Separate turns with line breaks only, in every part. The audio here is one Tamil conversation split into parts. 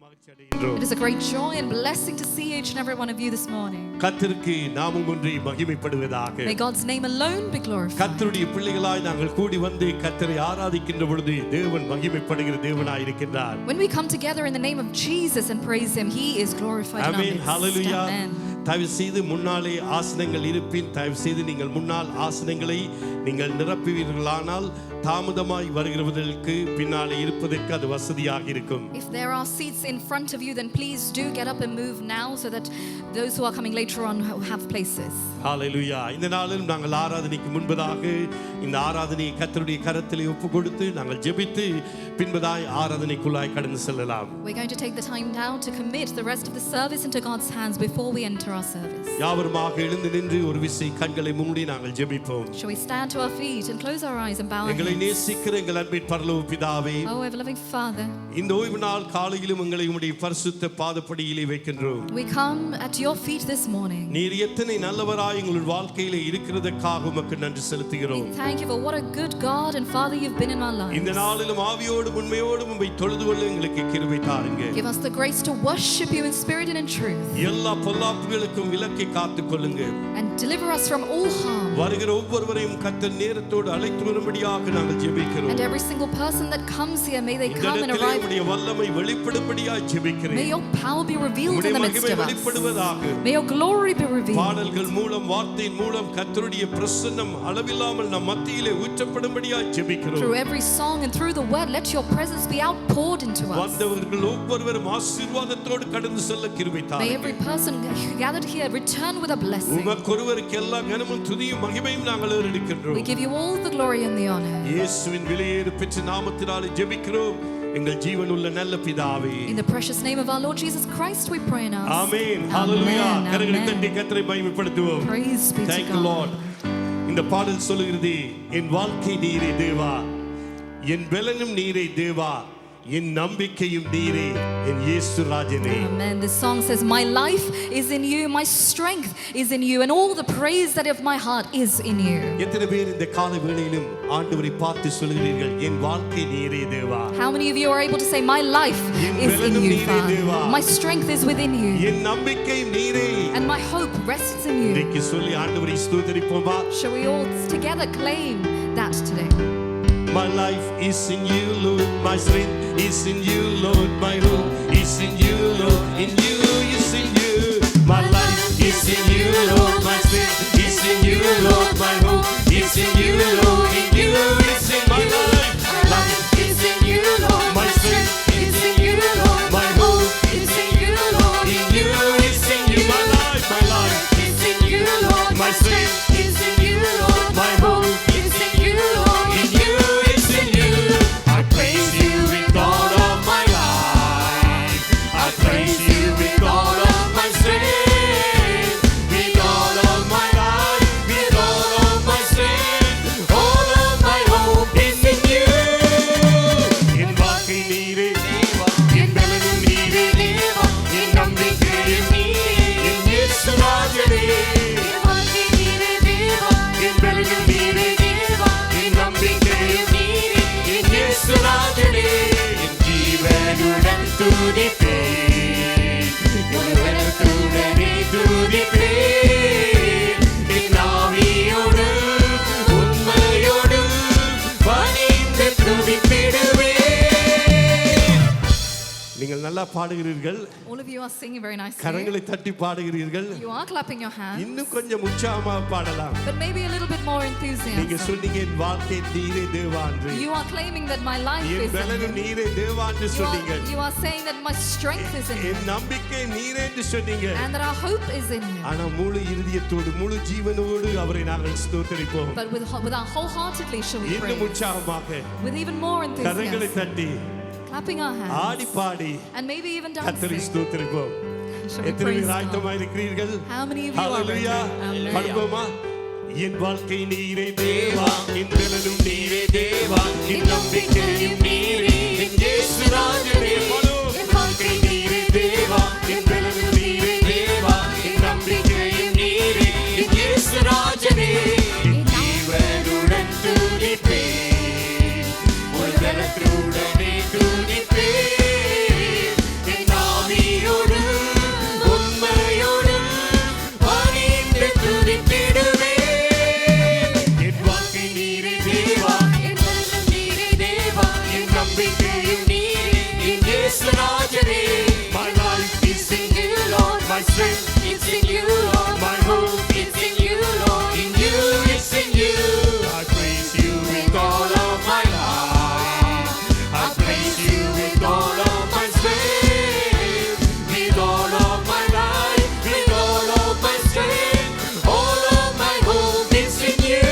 It is a great joy and blessing to see each and every one of you this morning.
கர்த்தருக்கு நாமம் ஒன்றே மகிமைப்படுவதாக.
May God's name alone be glorified.
கர்த்தருடைய பிள்ளைகளாய் நாங்கள் கூடி வந்து கர்த்தரை ஆராதிக்கின்ற பொழுது தேவன் மகிமைப்படுகிற தேவனாய் இருக்கிறார்.
When we come together in the name of Jesus and praise him, he is glorified.
Amen. Hallelujah.
Amen.
தயவு செய்து முன்னாலே ஆசனங்கள் இருப்பின் தயவு செய்து நீங்கள் முன்னால் ஆசனங்களை நீங்கள் நிரப்புவீர்களானால் தாமதமாய் வருகிறவர்களுக்கு பின்னாலே இருப்பதற்கு அது வசதியாக இருக்கும்.
If there are seats in front of you, then please do get up and move now so that those who are coming later on have places.
Hallelujah. இந்த நாளில் நாங்கள் ஆராதனைக்கு முன்பதாக இந்த ஆராதனையை கர்த்தருடைய கரத்திலே ஒப்புக்கொடுத்து நாங்கள் ஜெபித்து பின்பதாய் ஆராதனைக்குள்ளாய் கடந்து செல்லலாம்.
We're going to take the time now to commit the rest of the service into God's hands before we enter our service.
யாவருமாக எழுந்து நின்று ஒரு விசை கண்களை மூடி நாங்கள் ஜெபிப்போம்.
Shall we stand to our feet and close our eyes and bow our heads?
எங்களை நேசிக்கிற எங்கள் அன்பின் பரலோக பிதாவே,
Oh ever loving Father,
இந்த ஓய்வு நாள் காலையிலும் எங்களை உம்முடைய பரிசுத்த பாதப்படியிலே வைக்கின்றோம்.
we come at your feet this morning.
நீர் எத்தனை நல்லவராய் எங்கள் வாழ்க்கையிலே இருக்கிறதற்காக உமக்கு நன்றி செலுத்துகிறோம்.
We thank you for what a good God and Father you've been in our lives.
இந்த நாளிலும் ஆவியோடும் உண்மையோடும் உம்மை தொழுது கொள்ள எங்களுக்கு கிருபை தாருங்க.
Give us the grace to worship you in spirit and in truth.
எல்லா பொல்லாப்புகளுக்கும் விலக்கி காத்துக் கொள்ளுங்க.
And deliver us from all harm.
வருகிற ஒவ்வொருவரையும் கர்த்தர் நேரத்தோடு அழைத்து வரும்படியாக நாங்கள் ஜெபிக்கிறோம்.
And every single person that comes here, may they come and arrive.
உம்முடைய வல்லமை வெளிப்படும்படியாக ஜெபிக்கிறேன்.
May your power be revealed in the midst of us. May your glory be revealed.
பாடல்கள் மூலம் வார்த்தையின் மூலம் கர்த்தருடைய பிரசன்னம் அளவில்லாமல் நம் மத்தியிலே ஊற்றப்படும்படியாக ஜெபிக்கிறோம்.
Through every song and through the word, let your presence be outpoured into us.
வந்தவர்கள் ஒவ்வொருவரும் ஆசீர்வாதத்தோடு கடந்து செல்ல கிருபை தாருங்க.
May every person gathered here return with a blessing.
உமக்கொருவருக்கு எல்லா கனமும் துதியும் மகிமையும் நாங்கள் ஏறெடுக்கின்றோம்.
We give you all the glory and the honor.
இயேசுவின் விலையேறு பெற்ற நாமத்தினாலே ஜெபிக்கிறோம் எங்கள் ஜீவனுள்ள நல்ல பிதாவே.
In the precious name of our Lord Jesus Christ we pray now.
ஆமென். ஹalleluya. கரங்களை தட்டி கர்த்தரை மகிமைப்படுத்துவோம்.
Praise be to God.
Thank you Lord. இந்த பாடல் சொல்லுகிறது, என் வாழ்க்கை நீரே தேவா, என் பலனும் நீரே தேவா, என் நம்பிக்கையும் நீரே, என் இயேசு ராஜனே.
Amen. This song says, my life is in you, my strength is in you, and all the praise that of my heart is in you.
எத்தனை பேர் இந்த காலை வேளையிலும் ஆண்டவரை பார்த்து சொல்கிறீர்கள், என் வாழ்க்கை நீரே தேவா?
How many of you are able to say, my life is in you, Father? My strength is within you.
என் நம்பிக்கை நீரே.
And my hope rests in you.
இன்னைக்கு சொல்லி ஆண்டவரை ஸ்தோத்திரிப்போமா?
Shall we all together claim that today?
My life is in you, Lord. My strength is in you, Lord. My hope is in you, Lord. In you is in you. My life is in you, Lord. My strength is in you, Lord. My hope is in you, Lord. In you is in my life. My life is in you, Lord. My strength is in you, Lord. My hope is in you, Lord. In you is in you. My life is in you, Lord. My strength is in you, Lord. My hope is in you, Lord. In you. நீங்கள் நல்லா பாடுகிறீர்கள்.
All of you are singing very nicely.
கரங்களை தட்டி பாடுகிறீர்கள்.
You are clapping your hands.
இன்னும் கொஞ்சம் உற்சாகமாக பாடலாம்.
But maybe a little bit more enthusiasm.
நீங்க சொன்னீங்க, என் வாழ்க்கை நீரே தேவா என்று.
You are claiming that my life is in you.
என் பலனும் நீரே தேவா என்று சொன்னீங்க.
You are saying that my strength is in you.
என் நம்பிக்கை நீரே என்று சொன்னீங்க.
And that our hope is in you.
ஆனா முழு இதயத்தோடு முழு ஜீவனோடு அவரை நாங்கள் ஸ்தோத்திரிப்போம்.
But with our wholeheartedly shall we pray.
இன்னும் உற்சாகமாக
with even more
கரங்களை
enthusiasm.
தட்டி
Clapping our hands.
Aadi body
And maybe even
கர்த்தரை
dancing.
ஸ்தோத்திரிப்போம்.
Shall we
எத்தனை
praise
பேர் ஆயத்தமாக இருக்கிறீர்கள்?
How many of you are ready?
Hallelujah.
Amen.
பாடுவோமா? என் வாழ்க்கை நீரே தேவா, என் பலனும் நீரே தேவா, என் நம்பிக்கையும் நீரே, என் இயேசு ராஜனே. என் வாழ்க்கை நீரே தேவா, என் பலனும் நீரே தேவா, என் நம்பிக்கையும் நீரே, என் இயேசு ராஜனே. என் ஜீவனுடன் துதிப்பேன், ஒரு பலத்துடனே துதிப்பேன், என்
victory.
My life is in you, Lord. My strength
It's in you, Lord.
my hope
It's in you, Lord.
in you, it's in you. I praise you with all of my life. I praise you with all of my strength, with all of my life, with all of my strength, all of my hope is in you.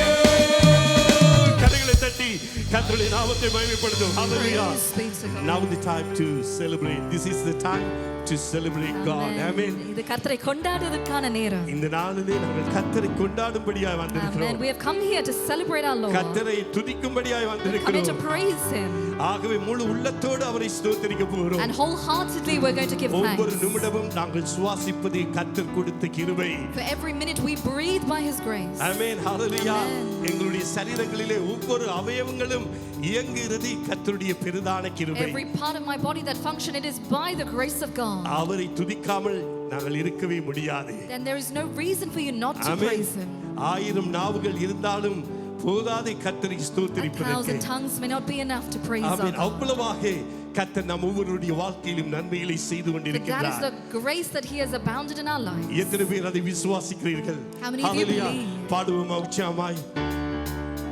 கரங்களை தட்டி கர்த்தருடைய நாமத்தை மகிமைப்படுத்தும். Hallelujah.
Praise be to God.
Now the time to celebrate. This is the time to celebrate God. Amen.
இது கர்த்தரை கொண்டாடுவதற்கான நேரம்.
இந்த நாளிலே நாங்கள் கர்த்தரை கொண்டாடும்படியாய்
Amen.
வந்திருக்கிறோம்.
We have come here to celebrate our Lord.
கர்த்தரை துதிக்கும்படியாய்
Come here to
வந்திருக்கிறோம்.
praise Him.
ஆகவே முழு உள்ளத்தோடு அவரை ஸ்தோத்திரிக்க போகிறோம்.
And wholeheartedly we're going to give
ஒவ்வொரு
thanks.
நிமிடமும் நாங்கள் சுவாசிப்பதே கர்த்தர் கொடுத்த கிருபை.
For every minute we breathe by His grace.
Amen. Hallelujah.
Amen.
எங்களுடைய சரீரங்களிலே ஒவ்வொரு அவயவங்களும் இயங்குகிறது கர்த்தருடைய பெரிதான கிருபை.
Every part of my body that function, it is by the grace of God.
அவரை துதிக்காமல் நாங்கள் இருக்கவே முடியாது.
Then there is no reason for you not to
amen.
praise Him.
ஆயிரம் நாவுகள் இருந்தாலும் போதாதே கர்த்தரை
1,000
ஸ்தோத்திரிப்பதற்கு.
tongues may not be enough to praise our
amen.
God.
அவ்வளவாக கர்த்தர் நம் ஒவ்வொருவருடைய வாழ்க்கையிலும் நன்மைகளை செய்து
But that is
கொண்டிருக்கிறார்.
the grace that He has abounded in our lives.
எத்தனை பேர் அதை விசுவாசிக்கிறீர்கள்?
How many of you
Hallelujah.
believe?
பாடுவோமா உற்சாகமாய்.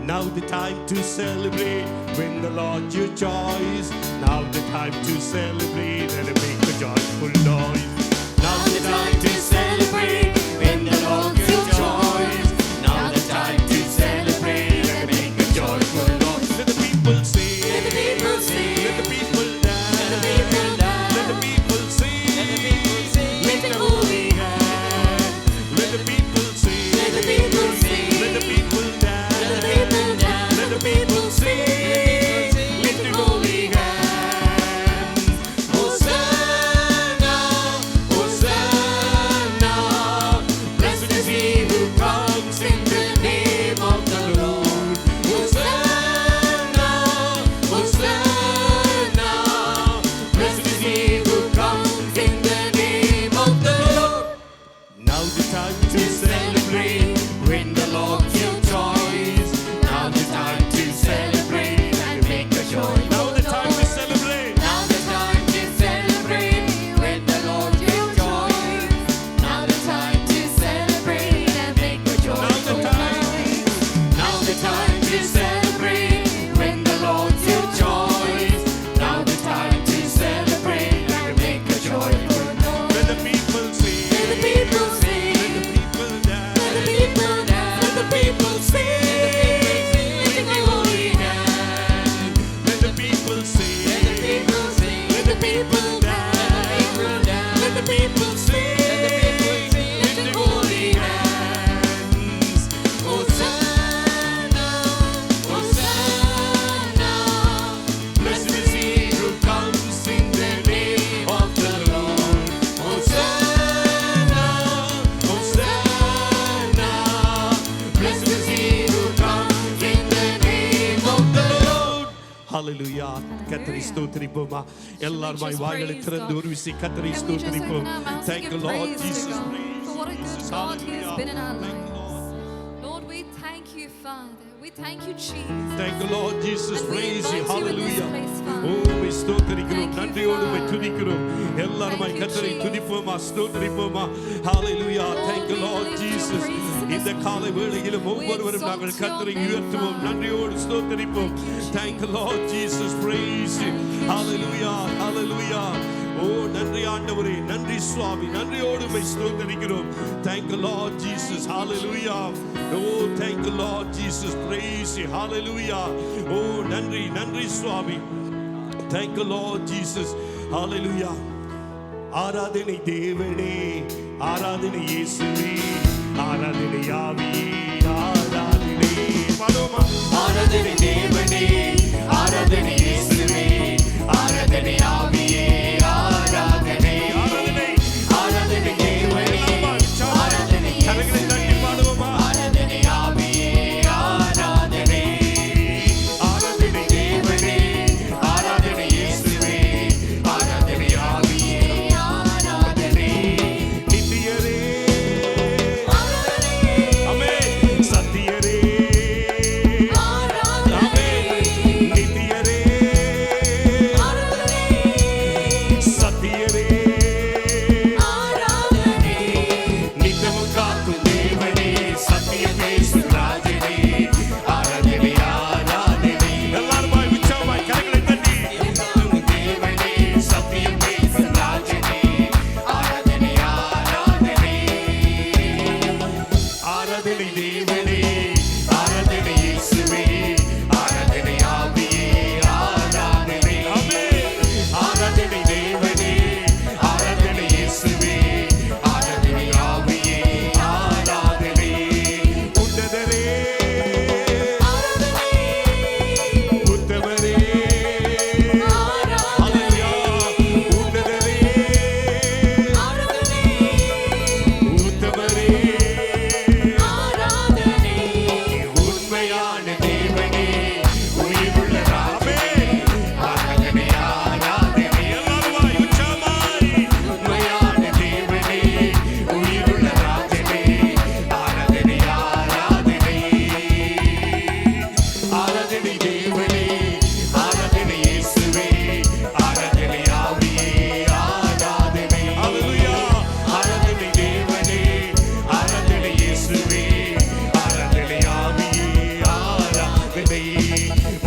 Now the time to celebrate when the Lord your choice. Now the time to celebrate and make a joyful noise. Now the time to celebrate when the Lord your choice. Now the time to celebrate and make a joyful noise. Let the people sing.
Let the people sing.
Let the people dance.
Let the people dance.
Let the people sing.
Let the people sing.
Lift the holy hand. Let the people sing.
Let the people sing.
Let the people dance.
Let the people dance.
Let the people sing. Lift the holy hands. Hosanna, Hosanna. Blessed is he who comes in the name of the Lord. Hosanna, Hosanna. Blessed is he who comes in the name of the Lord. Now the time to celebrate when the Lord your choice. Now the time to celebrate and make a joy. Now the time to celebrate.
Now the time to celebrate when the Lord your choice. Now the time to celebrate and make a joyful noise.
Now the time to celebrate when the Lord your choice. Now the time to celebrate and make a joyful noise. Let the people sing.
Let the people sing.
Let the people dance.
Let the people dance.
Let the people sing.
Lifting your holy hand.
Let the people sing.
Let the people sing.
Let the people dance. Let the people sing. Lifting holy hands. Hosanna, Hosanna. Blessed is he who comes in the name of the Lord. Hosanna, Hosanna. Blessed is he who comes in the name of the Lord. Hallelujah. கர்த்தரை ஸ்தோத்திரிப்போமா. எல்லாரும் வாய்களை திறந்து ஒரு விசை கர்த்தரை
Can we just
ஸ்தோத்திரிப்போம்.
open our mouths and
Thank
give
you, Lord
praise to
Jesus.
God
Praise
for what a good
Jesus.
God He has
Hallelujah.
been in our
Thank you,
lives.
Lord.
Lord, we thank you, Father. We thank you, Jesus.
Thank you, Lord Jesus.
And we
Praise you.
invite you in this
Hallelujah.
place, Father.
உம்மை ஸ்தோத்திரிக்கிறோம்.
Thank you,
நன்றியோடு உம்மை
Father.
துதிக்கிறோம். எல்லாருமாய்
Thank you,
கர்த்தரை
Jesus.
துதிப்போமா, ஸ்தோத்திரிப்போமா. Hallelujah.
Lord,
Thank you,
we
Lord
lift your
Jesus.
praises in
இந்த
this
காலை வேளையிலும்
We
ஒவ்வொருவரும்
exalt
நாங்கள்
your
கர்த்தரை
name,
உயர்த்துவோம்.
Father.
நன்றியோடு ஸ்தோத்திரிப்போம். Thank you, Lord Jesus. Praise you. Hallelujah. Hallelujah. ஓ நன்றி ஆண்டவரே, நன்றி சுவாமி, நன்றியோடு உம்மை ஸ்தோத்திரிக்கிறோம். Thank you, Lord Jesus. Hallelujah. Oh, thank you, Lord Jesus. Praise you. Hallelujah. Oh, நன்றி, நன்றி சுவாமி. Thank you, Lord Jesus. Hallelujah. ஆராதனை தேவனே, ஆராதனை இயேசுவே, ஆராதனை ஆவியே, ஆராதனை. பாடுவோமா? ஆராதனை தேவனே, ஆராதனை இயேசுவே, ஆராதனை ஆவியே, ஆராதனை. ஆராதனை, ஆராதனை தேவனே, ஆராதனை கரங்களை தட்டி பாடுவோமா? ஆராதனை ஆவியே, ஆராதனை. ஆராதனை தேவனே, ஆராதனை இயேசுவே, ஆராதனை ஆவியே, ஆராதனை. நித்தியரே, ஆமென். சத்தியரே, ஆமென்.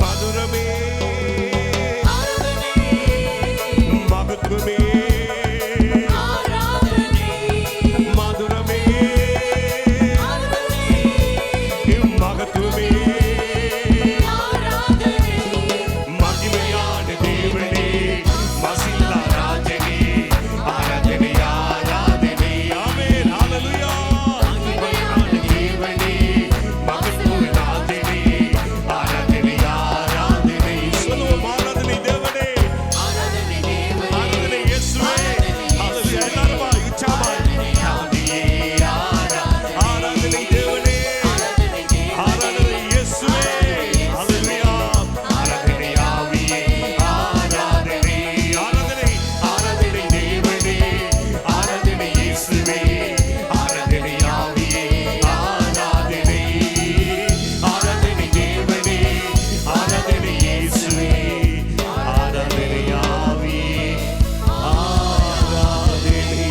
மதுரமே
ஆராதனை
மகத்துவமே
ஆராதனை
மதுரமே
ஆராதனை
மகத்துவமே
ஆராதனை
மகிமையான தேவனே மசில்லா ராஜனே ஆராதனை ஆராதனை ஆமென் ஹalleluya மகிமையான தேவனே மகத்துவ ராஜனே ஆராதனை ஆராதனை சொல்லுவோம் ஆராதனை தேவனே
ஆராதனை தேவனே
ஆராதனை இயேசுவே ஹalleluya எல்லாரும் உற்சாகமாய் ஆராதனை தேவனே ஆராதனை இயேசுவே ஹalleluya ஆராதனை ஆவியே ஆராதனை ஆராதனை ஆராதனை தேவனே ஆராதனை இயேசுவே ஆராதனை ஆவியே ஆராதனை ஆராதனை தேவனே ஆராதனை இயேசுவே ஆராதனை ஆவியே ஆராதனை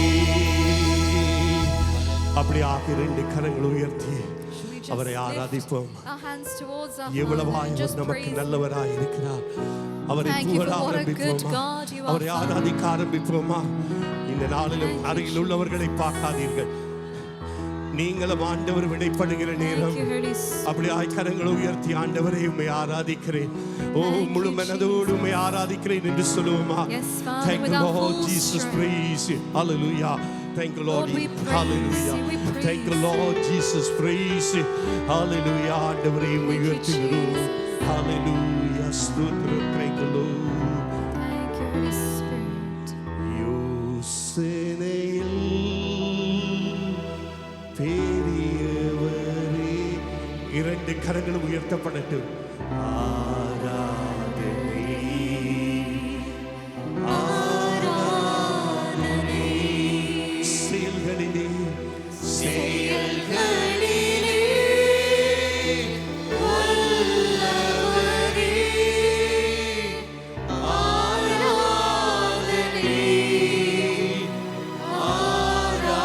அப்படியாக இரண்டு கரங்களை உயர்த்தி அவரை ஆராதிப்போம்.
our hands towards our
எவ்வளவாய்
Father and
அவர்
just
நமக்கு
praise
நல்லவராய் இருக்கிறார். அவரை
Thank you for
புகழ
what a good
ஆரம்பிப்போமா?
God you are,
அவரை
Father.
ஆராதிக்க ஆரம்பிப்போமா? இந்த நாளிலும்
Thank you,
அருகில் உள்ளவர்களை பார்க்காதீர்கள். நீங்களும் ஆண்டவர் விடைப்படுகிற நேரம்.
Thank you, Holy Spirit.
அப்படியாய் கரங்களை உயர்த்தி ஆண்டவரை உம்மை ஆராதிக்கிறேன். ஓ
Thank you,
முழு மனதோடு உம்மை ஆராதிக்கிறேன் என்று சொல்லுவோமா?
Yes, Father,
Thank you,
with our
Lord
full
Jesus,
strength.
praise you. Hallelujah. Thank you, Lord.
Lord, we praise
Hallelujah.
you, we praise
Thank you, Lord Jesus, praise you. Hallelujah. ஆண்டவரை உம்மை
Thank you,
உயர்த்துகிறோம்.
Jesus.
Hallelujah. ஸ்தோத்திரம். Thank you, Lord.
Thank you, Holy Spirit.
யோசனையில் பெரியவரே இரண்டு கரங்களும் உயர்த்தப்படட்டும். ஆராதனை ஆராதனை செயல்களிலே செயல்களிலே
வல்லவரே,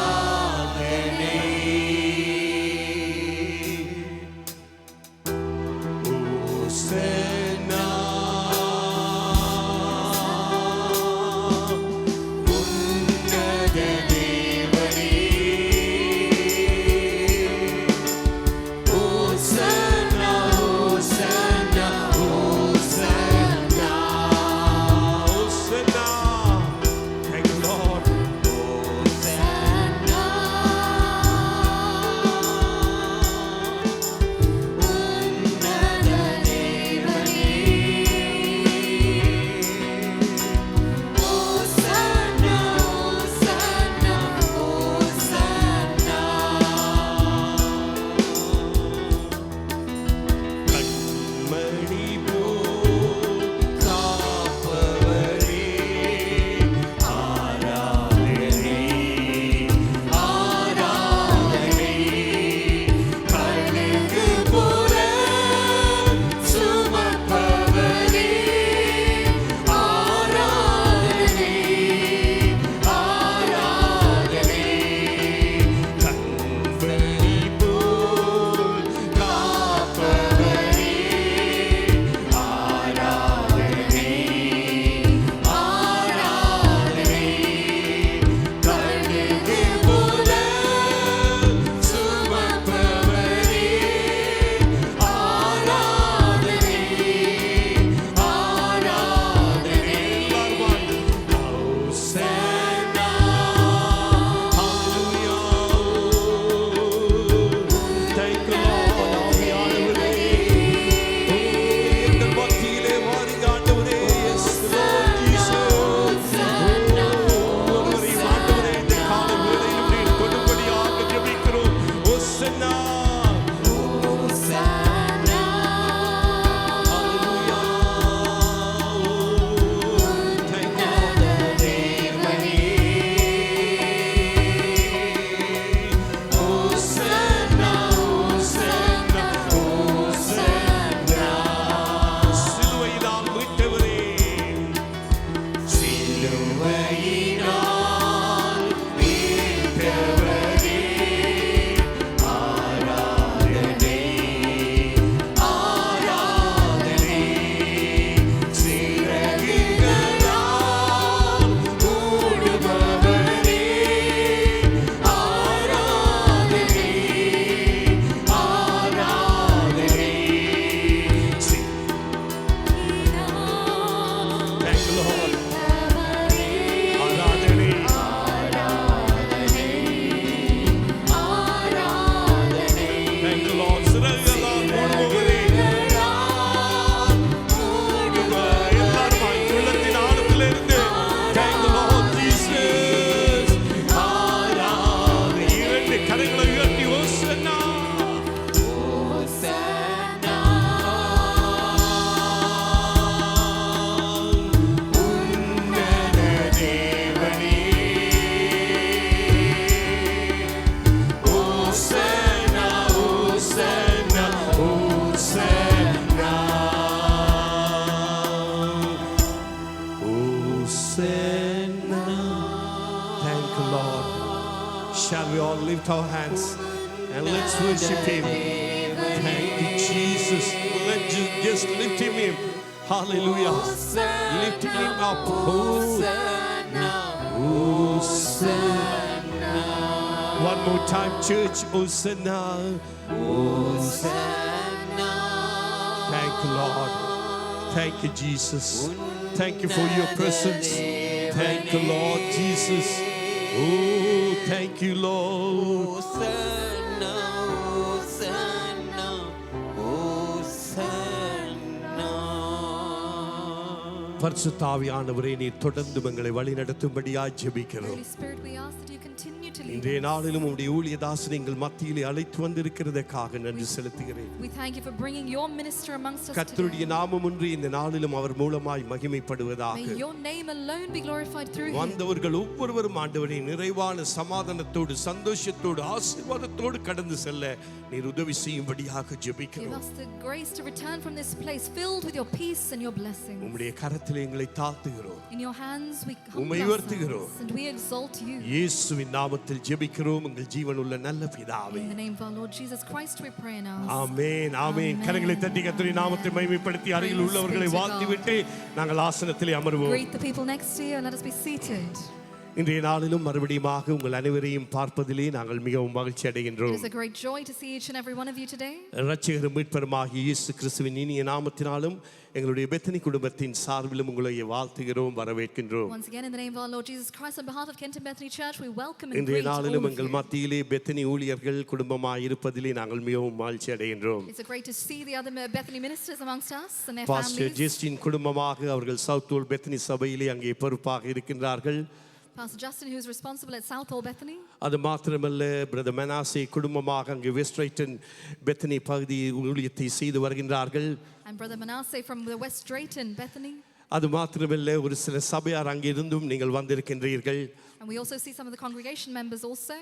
ஆராதனை
ஓ on, lift our hands and let's worship Him. Thank you, Jesus. Let's just lift Him in. Hallelujah. Lift Him up. Hosanna. One more time, church. Hosanna. Thank you, Lord. Thank you, Jesus. Thank you for your presence. Thank you, Lord Jesus. Oh, thank you, Lord. பரிசுத்த ஆவியானவரே, நீர் தொடர்ந்து எங்களை வழிநடத்தும்படியாய் ஜெபிக்கிறோம்.
Holy Spirit, we ask that you continue to lead
இன்றைய
us.
நாளிலும் உம்முடைய ஊழியதாசனை எங்கள் மத்தியிலே அழைத்து வந்திருக்கிறதற்காக நன்றி செலுத்துகிறேன்.
We thank you for bringing your minister amongst us
கர்த்தருடைய
today.
நாமம் ஒன்று இந்த நாளிலும் அவர் மூலமாய் மகிமைப்படுவதாக.
May your name alone be glorified through him.
வந்தவர்கள் ஒவ்வொருவரும் ஆண்டவரே நிறைவான சமாதானத்தோடு சந்தோஷத்தோடு ஆசீர்வாதத்தோடு கடந்து செல்ல நீர் உதவி செய்யும்படியாக
Give
ஜெபிக்கிறோம்.
us the grace to return from this place filled with your peace and your blessings.
உம்முடைய கரத்திலே எங்களை தாழ்த்துகிறோம்.
In your hands we
உம்மை
humble
உயர்த்துகிறோம்.
ourselves and we exalt you.
இயேசுவின் நாமத்தில் ஜெபிக்கிறோம் எங்கள் ஜீவனுள்ள நல்ல பிதாவே.
In the name of our Lord Jesus Christ we pray now.
ஆமென் ஆமென். கரங்களை தட்டி கர்த்தருடைய நாமத்தை மகிமைப்படுத்தி அருகில் உள்ளவர்களை வாழ்த்திவிட்டு நாங்கள் ஆசனத்திலே அமர்வோம்.
Greet the people next to you and let us be seated.
இன்றைய நாளிலும் மறுபடியுமாக உங்கள் அனைவரையும் பார்ப்பதிலே நாங்கள் மிகவும் மகிழ்ச்சி
It
அடைகின்றோம்.
is a great joy to see each and every one of you today.
இரட்சகரும் மீட்பருமாகிய இயேசு கிறிஸ்துவின் இனிய நாமத்தினாலும் எங்களுடைய பெத்தனி குடும்பத்தின் சார்பிலும் உங்களை வாழ்த்துகிறோம், வரவேற்கின்றோம்.
Once again in the name of our Lord Jesus Christ, on behalf of Kenton Bethany Church, we welcome and
இன்றைய
greet all
நாளிலும்
of
எங்கள்
you.
மத்தியிலே பெத்தனி ஊழியர்கள் குடும்பமாய் இருப்பதிலே நாங்கள் மிகவும் மகிழ்ச்சி அடைகின்றோம்.
It's great to see the other Bethany ministers amongst us and their
pastor
families.
Justin குடும்பமாக அவர்கள் சவுத் ஓல் பெத்தனி சபையிலே அங்கே பொறுப்பாக இருக்கின்றார்கள்.
Pastor Justin, who is responsible at South Hall Bethany.
அது மாத்திரமல்ல, பிரதர் மனாசே குடும்பமாக அங்கே வெஸ்ட் ரைட்டன் பெத்தனி பகுதி ஊழியத்தை செய்து வருகின்றார்கள்.
And Brother Manasseh from the West Drayton Bethany.
அது மாத்திரமல்ல, ஒரு சில சபையார் அங்கே இருந்தும் நீங்கள் வந்திருக்கின்றீர்கள்.
And we also see some of the congregation members also.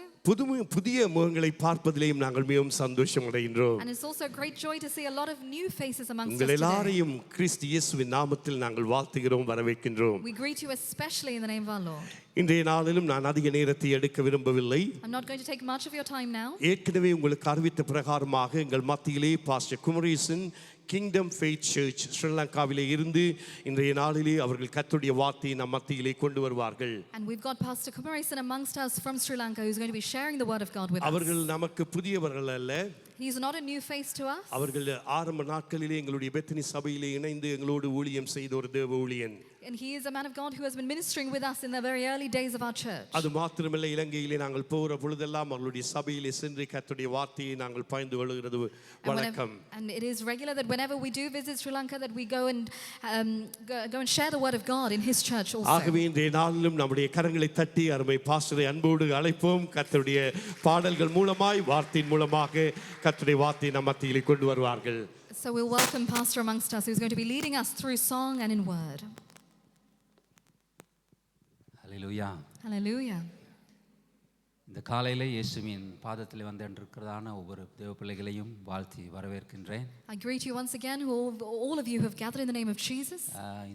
புதிய முகங்களை பார்ப்பதிலேயும் நாங்கள் மிகவும் சந்தோஷம் அடைகின்றோம்.
And it's also a great joy to see a lot of new faces amongst us
உங்கள்
today.
எல்லாரையும் கிறிஸ்து இயேசுவின் நாமத்தில் நாங்கள் வாழ்த்துகிறோம், வரவேற்கின்றோம்.
We greet you especially in the name of our Lord.
இன்றைய நாளிலும் நான் அதிக நேரத்தை எடுக்க விரும்பவில்லை.
I'm not going to take much of your time now.
ஏற்கனவே உங்களுக்கு அறிவித்த பிரகாரமாக எங்கள் மத்தியிலே pastor Kumaresan kingdom faith church ஸ்ரீலங்காவிலே இருந்து இன்றைய நாளிலே அவர்கள் கர்த்தருடைய வார்த்தையை நம் மத்தியிலே கொண்டு வருவார்கள்.
And we've got Pastor Kumaresan amongst us from Sri Lanka who's going to be sharing the word of God with us.
அவர்கள் நமக்கு புதியவர்கள் அல்ல.
He's not a new face to us.
அவர்கள் ஆரம்ப நாட்களிலே எங்களுடைய பெத்தனி சபையிலே இணைந்து எங்களோடு ஊழியம் செய்த ஒரு தேவ ஊழியன்.
And he is a man of God who has been ministering with us in the very early days of our church.
அது மாத்திரமல்ல, இலங்கையிலே நாங்கள் போகிற பொழுதெல்லாம் அவர்களுடைய சபையிலே சென்று கர்த்தருடைய வார்த்தையை நாங்கள் பகிர்ந்து கொள்கிறது வழக்கம்.
And it is regular that whenever we do visit Sri Lanka that we go and share the word of God in his church also.
ஆகவே இன்றைய நாளிலும் நம்முடைய கரங்களை தட்டி அருமை பாஸ்டரை அன்போடு அழைப்போம். கர்த்தருடைய பாடல்கள் மூலமாய் வார்த்தையின் மூலமாக கர்த்தருடைய வார்த்தையை நம் மத்தியிலே கொண்டு வருவார்கள்.
So we'll welcome Pastor amongst us who's going to be leading us through song and in word.
Hallelujah.
Hallelujah.
இந்த காலையிலே இயேசுவின் பாதத்தில் வந்திருக்கிறதான ஒவ்வொரு தேவ பிள்ளைகளையும் வாழ்த்தி வரவேற்கின்றேன்.
I greet you once again, all of you who have gathered in the name of Jesus.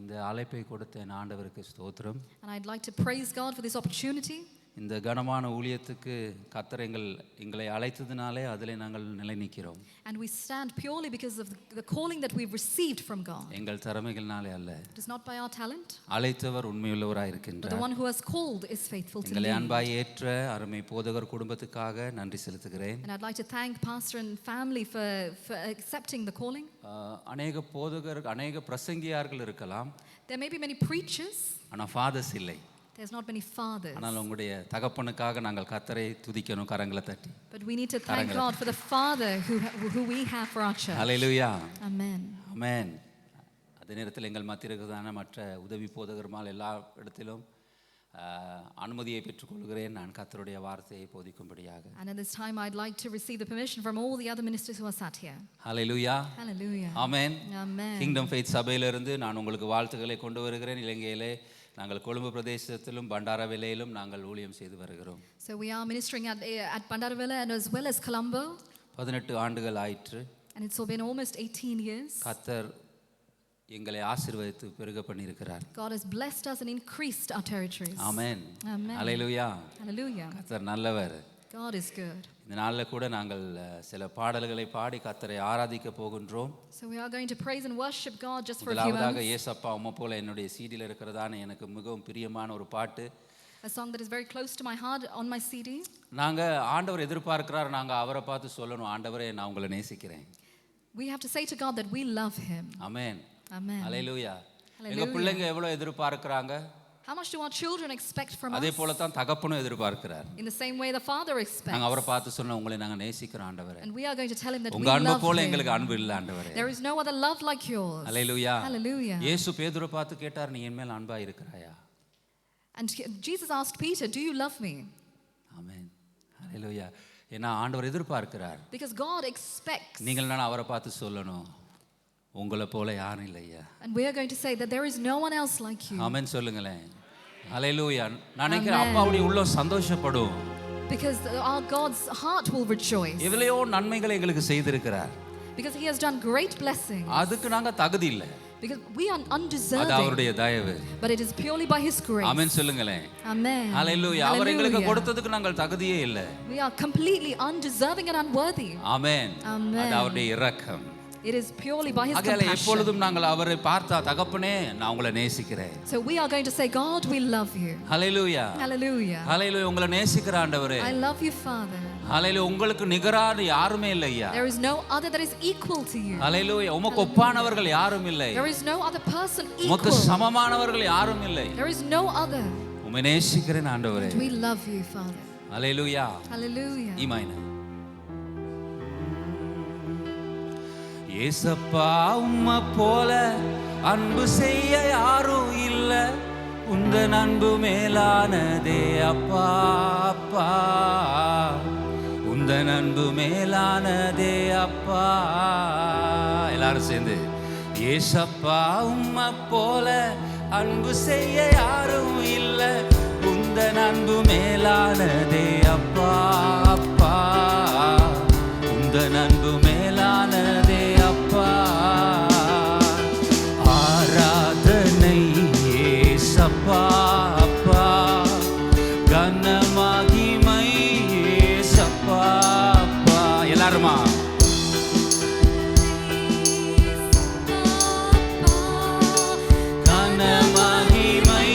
இந்த அழைப்பை கொடுத்த என் ஆண்டவருக்கு ஸ்தோத்திரம்.
And I'd like to praise God for this opportunity.
இந்த கனமான ஊழியத்துக்கு கர்த்தர் எங்களை அழைத்ததினாலே அதிலே நாங்கள் நிலை நிற்கிறோம்.
And we stand purely because of the calling that we've received from God.
எங்கள் திறமைகள்னாலே அல்ல.
It is not by our talent.
அழைத்தவர் உண்மையுள்ளவராய்
But
இருக்கின்றார்.
the one who has called is faithful to
எங்களை
lead.
அன்பாய் ஏற்ற அருமை போதகர் குடும்பத்துக்காக நன்றி செலுத்துகிறேன்.
And I'd like to thank pastor and family for accepting the calling.
அநேக போதகர், அநேக பிரசங்கியார்கள் இருக்கலாம்.
There may be many preachers.
ஆனால் ஃபாதர்ஸ் இல்லை.
There's not many fathers.
ஆனால் உங்களுடைய தகப்பனுக்காக நாங்கள் கர்த்தரை துதிக்கணும், கரங்களை தட்டி.
But we need to thank God for the Father who we have for our church.
Hallelujah.
Amen.
ஆமென். அதே நேரத்தில் எங்கள் மத்தியில் இருக்கிறதான மற்ற உதவி போதகர்மால் எல்லா இடத்திலும் அனுமதியை பெற்றுக்கொள்கிறேன், நான் கர்த்தருடைய வார்த்தையை போதிக்கும்படியாக.
And at this time I'd like to receive the permission from all the other ministers who are sat here.
Hallelujah.
Hallelujah.
Amen.
Amen.
Kingdom faith சபையிலிருந்து நான் உங்களுக்கு வாழ்த்துக்களை கொண்டு வருகிறேன். இலங்கையிலே நாங்கள் கொழும்பு பிரதேசத்திலும் பண்டாரவிலையிலும் நாங்கள் ஊழியம் செய்து வருகிறோம்.
So we are ministering at Bandaravilla and as well as Colombo.
18 ஆண்டுகள் ஆயிற்று.
And it's been almost 18 years.
கர்த்தர் எங்களை ஆசீர்வதித்து பெருக பண்ணியிருக்கிறார்.
God has blessed us and increased our territories.
Amen.
Amen.
Hallelujah.
Hallelujah.
கர்த்தர் நல்லவர்.
God is good.
இந்த நாளில் கூட நாங்கள் சில பாடல்களை பாடி கர்த்தரை ஆராதிக்க போகின்றோம்.
So we are going to praise and worship God just for a few
முதலாவதாக
moments.
ஏசப்பா உம்மை போல என்னுடைய சீடியில் இருக்கிறதான எனக்கு மிகவும் பிரியமான ஒரு பாட்டு.
A song that is very close to my heart on my CD.
நாங்க ஆண்டவர் எதிர்பார்க்கிறார், நாங்க அவரை பார்த்து சொல்லணும், ஆண்டவரே நான் உங்களை நேசிக்கிறேன்.
We have to say to God that we love him.
Amen.
Amen.
Hallelujah.
Hallelujah.
எங்க பிள்ளைங்க எவ்வளவு எதிர்பார்க்கறாங்க,
How much do our children expect from
அதே
us?
போல தான் தகப்பனும் எதிர்பார்க்கிறார்.
In the same way the Father expects.
நாங்க அவரை பார்த்து சொன்னோம், உங்களை நாங்க நேசிக்கிறோம் ஆண்டவரே.
And we are going to tell him that we
உங்க அன்பு
love
போல
him.
எங்களுக்கு அன்பு இல்ல ஆண்டவரே.
There is no other love like yours.
Hallelujah.
Hallelujah.
இயேசு பேதுருவை பார்த்து கேட்டார், நீ என் மேல் அன்பா இருக்கிறாயா?
And Jesus asked Peter, do you love me?
ஆமென். ஹல்லேலூயா. ஏன்னா ஆண்டவர் எதிர்பார்க்கிறார்,
Because God expects.
நீங்கள் நான் அவரை பார்த்து சொல்லணும், உங்களை போல யாரும் இல்லையா.
And we are going to say that there is no one else like you.
ஆமென் சொல்லுங்களேன். ஹல்லேலூயா. நான் நினைக்கிறேன் அப்பாவுடைய உள்ளம் சந்தோஷப்படும்.
Because our God's heart will rejoice.
எவ்வளையோ நன்மைகளை எங்களுக்கு செய்திருக்கிறார்.
Because he has done great blessings.
அதுக்கு நாங்க தகுதி இல்ல.
Because we are
அது
undeserving.
அவருடைய தயவு.
But it is purely by his grace.
ஆமென் சொல்லுங்களேன்.
Amen.
ஹல்லேலூயா. அவர் எங்களுக்கு கொடுத்ததுக்கு நாங்கள் தகுதியே இல்ல.
We are completely undeserving and unworthy.
Amen.
Amen.
அது அவருடைய இரக்கம்.
It is purely by his
ஆகையால
compassion.
எப்பொழுதும் நாங்கள் அவரை பார்த்தா, தகப்பனே நான் உங்களை நேசிக்கிறேன்.
So we are going to say, God, we love you.
Hallelujah.
Hallelujah.
ஹல்லேலூயா. உங்களை நேசிக்கிற ஆண்டவரே.
I love you, Father.
ஹல்லேலூயா. உங்களுக்கு நிகரான யாருமே இல்லையா.
There is no other that is equal to you.
ஹல்லேலூயா. உமக்கு ஒப்பானவர்கள் யாரும் இல்லை.
There is no other person
உமக்கு
equal.
சமமானவர்கள் யாரும் இல்லை.
There is no other.
உம்மை நேசிக்கிறேன் ஆண்டவரே.
We love you, Father.
Hallelujah.
Hallelujah.
ஈமாயின. ஏசப்பா உம்மை போல அன்பு செய்ய யாரும் இல்ல, உந்தன் அன்பு மேலானதே அப்பா அப்பா, உந்தன் அன்பு மேலானதே அப்பா. எல்லாரும் சேர்ந்து, ஏசப்பா உம்மை போல அன்பு செய்ய யாரும் இல்ல, உந்தன் அன்பு மேலானதே அப்பா அப்பா, உந்தன் அன்பு மேலானதே அப்பா. ஆராதனை ஏசப்பா அப்பா, கன மகிமை ஏசப்பா அப்பா. எல்லாருமா கன மகிமை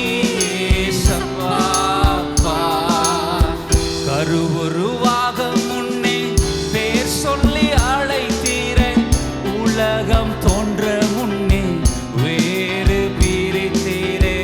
ஏசப்பா அப்பா. கருவுருவாக முன்னே பேர் சொல்லி அழைத்தீரே, உலகம் தோன்ற முன்னே வேறு பிரித்தீரே.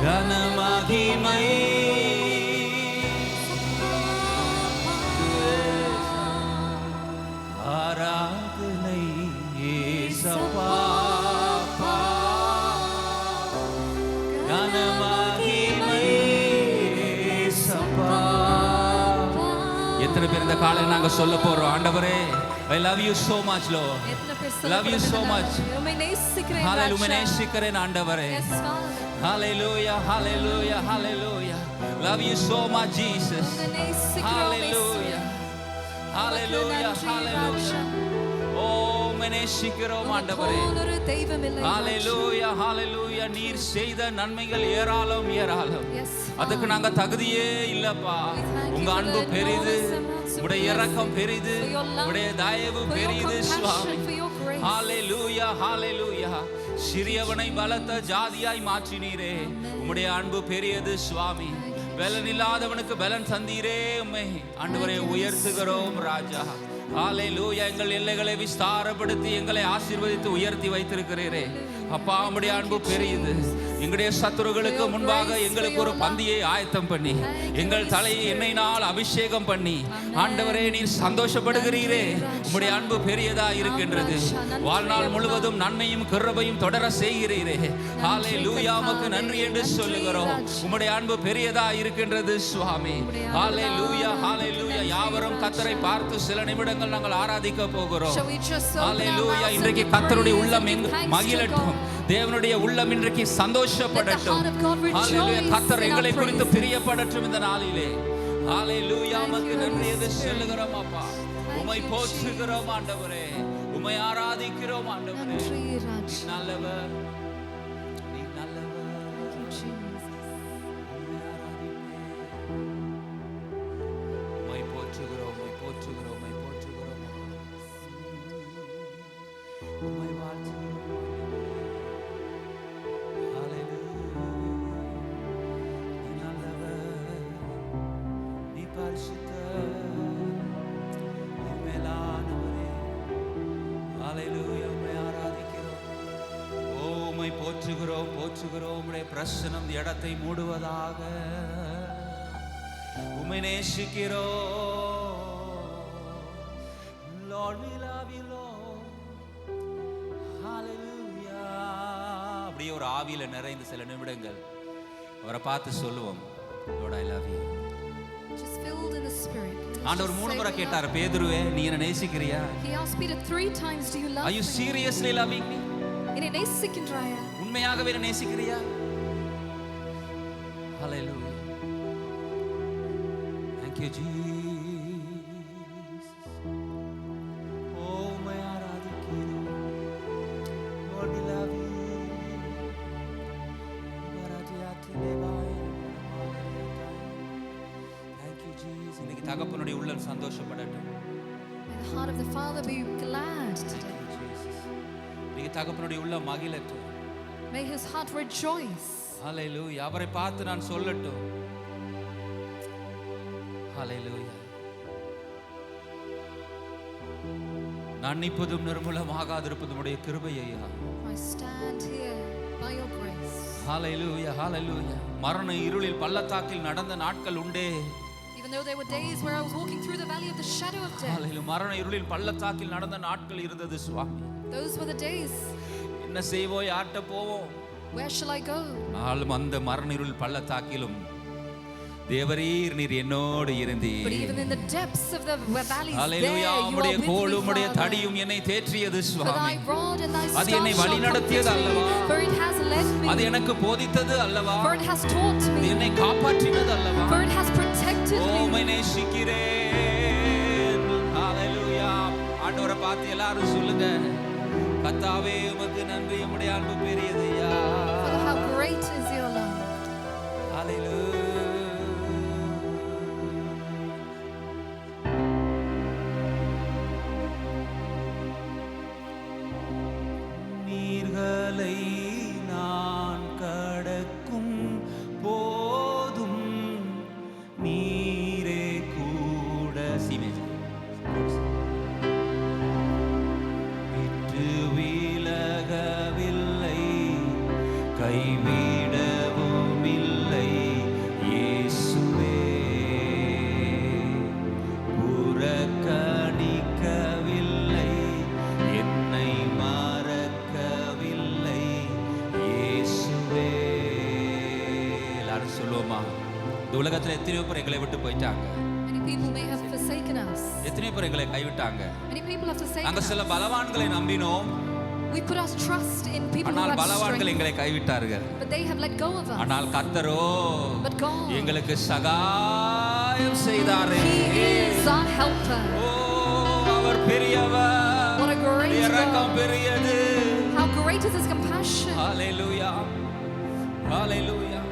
கனமகிமை ஆராதனை ஏசப்பா கனமகிமை ஏசப்பா. எத்தனை பேர் இந்த காலை நாங்க சொல்ல போறோம், ஆண்டவரே I love you so much Lord, love you so much, hallelujah உம்மை நேசிக்கிறேன் ஆண்டவரே, hallelujah hallelujah hallelujah, love you so much Jesus, hallelujah hallelujah hallelujah. ஓ உம்மை நேசிக்கிறோம் ஆண்டவரே, hallelujah hallelujah. நீர் செய்த நன்மைகள் ஏராளம் ஏராளம், அதுக்கு நாங்க தகுதியே இல்லப்பா. உங்க அன்பு பெரிது, உடைய இரக்கம் பெரிது, உடைய தயவு பெரிது சுவாமி. ஹalleluya ஹalleluya. சிறியவனை பலத்த ஜாதியாய் மாற்றினீரே, உம்முடைய அன்பு பெரியது சுவாமி. பலன் இல்லாதவனுக்கு பலன் தந்தீரே, உம்மை ஆண்டவரே உயர்த்துகிறோம் ராஜா. ஹalleluya. எங்கள் எல்லைகளை விஸ்தாரப்படுத்தி எங்களை ஆசீர்வதித்து உயர்த்தி வைத்திருக்கிறீரே அப்பா. உம்முடைய அன்பு பெரியது. எங்களுடைய சத்துருக்களுக்கு முன்பாக எங்களுக்கு ஒரு பந்தியை ஆயத்தம் பண்ணி எங்கள் தலையை எண்ணெயினால் அபிஷேகம் பண்ணி ஆண்டவரே நீர் சந்தோஷப்படுகிறீரே. உம்முடைய அன்பு பெரியதா இருக்கின்றது. வாழ்நாள் முழுவதும் நன்மையும் கிருபையும் தொடர செய்கிறீரே. ஹalleluya. உமக்கு நன்றி என்று சொல்லுகிறோம். உம்முடைய அன்பு பெரியதா இருக்கின்றது சுவாமி. ஹalleluya ஹalleluya. யாவரும் கர்த்தரை பார்த்து சில நிமிடங்கள் நாங்கள் ஆராதிக்க போகிறோம். ஹalleluya. இன்றைக்கு கர்த்தருடைய உள்ளம் மகிழட்டும், தேவனுடைய உள்ளம் இன்றைக்கு சந்தோஷப்படட்டும். ஹalleluya. கர்த்தர் எங்களை குறித்து பிரியப்படட்டும் இந்த நாளிலே. ஹalleluya. உமக்கு நன்றி என்று சொல்லுகிறோம் அப்பா. உம்மை போற்றுகிறோம் ஆண்டவரே, உம்மை ஆராதிக்கிறோம் ஆண்டவரே. நல்லவர், நீ நல்லவர். உம்மை போற்றுகிறோம், உம்மை போற்றுகிறோம், உம்மை போற்றுகிறோம், உம்மை வாழ்த்துகிறோம். போற்றுகிறோம் போற்றுகிறோம். உம்முடைய பிரசன்னம் இந்த இடத்தை மூடுவதாக. உம்மை நேசிக்கிறோம் Lord, we love you Lord, hallelujah. அப்படியே ஒரு ஆவியில நிறைந்து சில நிமிடங்கள் அவரை பார்த்து சொல்லுவோம், Lord I love you.
Just filled in the spirit.
ஆண்டவர் 3 முறை கேட்டார், பேதுருவே நீ என்ன நேசிக்கிறியா?
He asked Peter 3 times, do you love me?
Are you seriously loving me?
என்னை நேசிக்கின்றாயா?
உண்மையாகவே நேசிக்கிறியா? Hallelujah. Thank you Jesus. Oh my ஆராதிக்கிறோம். Lord we love you. Thank you Jesus. இன்னைக்கு தகப்பனுடைய உள்ளம் சந்தோஷப்படட்டும்.
May the heart of the Father be glad today.
இன்னைக்கு தகப்பனுடைய உள்ளம் மகிழட்டும்.
May his heart rejoice.
Hallelujah. அவரை பார்த்து நான் சொல்லட்டும். Hallelujah. நான் நிற்பதும் நிர்மூலமாகாதிருப்பதும் உடைய கிருபை ஐயா.
I stand here by your grace.
Hallelujah. Hallelujah. மரண இருளில் பள்ளத்தாக்கில் நடந்த நாட்கள் உண்டே.
Even though there were days where I was walking through the valley of the shadow of death.
Hallelujah. மரண இருளில் பள்ளத்தாக்கில் நடந்த நாட்கள் இருந்தது சுவாமி.
Those were the days.
என்ன செய்வோம், யார்ட்ட போவோம்?
Where shall I go?
ஆளும் அந்த மரண இருள் பள்ளத்தாக்கிலும் தேவரீர் நீர் என்னோடு இருந்தீர்.
But even in the depths of the valleys there,
Hallelujah.
you are
உம்முடைய
with me,
கோலும் உம்முடைய
Father.
தடியும் என்னை தேற்றியது
For
Swami.
thy rod and thy staff
அது என்னை
shall
வழிநடத்தியது
comfort
அல்லவா?
me. For it has led me.
அது எனக்கு போதித்தது அல்லவா?
For it has taught
அது
me.
என்னை காப்பாற்றினது அல்லவா?
For it has protected me.
உம்மை நேசிக்கிறேன். ஹalleluya. ஆண்டவரை பார்த்து எல்லாரும் சொல்லுங்க, கர்த்தாவே உமக்கு நன்றி, உம்முடைய அன்பு பெரியதையா.
Father, how great is your love.
ஹalleluya. நீர்களை நான் கடக்கும் போதும் நீரே கூட விட்டு விலகவில்லை, கைவிட சொல்லுவோமா? இந்த உலகத்துல எத்தனையோ பேர் எங்களை விட்டு போயிட்டாங்க.
Many people may have forsaken us.
எத்தனையோ பேர் எங்களை கைவிட்டாங்க.
Many people have forsaken
நாங்க
us.
சில பலவான்களை நம்பினோம்.
We put our trust in people who
ஆனால்
have
பலவான்கள்
strength,
எங்களை கைவிட்டார்கள்.
but they have let go of us.
ஆனால் கர்த்தரோ
But God,
எங்களுக்கு சகாயம் செய்தாரே.
He is our helper.
ஓ, அவர் பெரியவர்.
What a great
இரக்கம்
God.
பெரியது.
How great is His compassion.
ஹalleluya, ஹalleluya.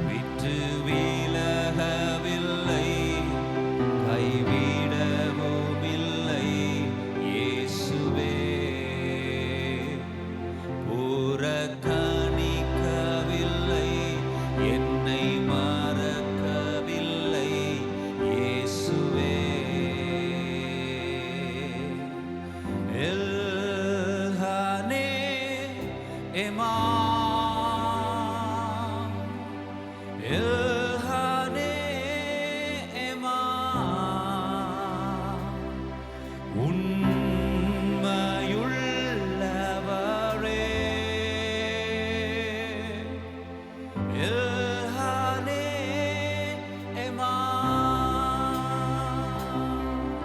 விட்டு விலகவில்லை, கைவிடவும் இல்லை இயேசுவே. புறக்கணிக்கவில்லை, என்னை மறக்கவில்லை இயேசுவே. எல்ஹனே எமா, எல்ஹனே எமா, உண்மையுள்ளவரே. எல்ஹனே எமா.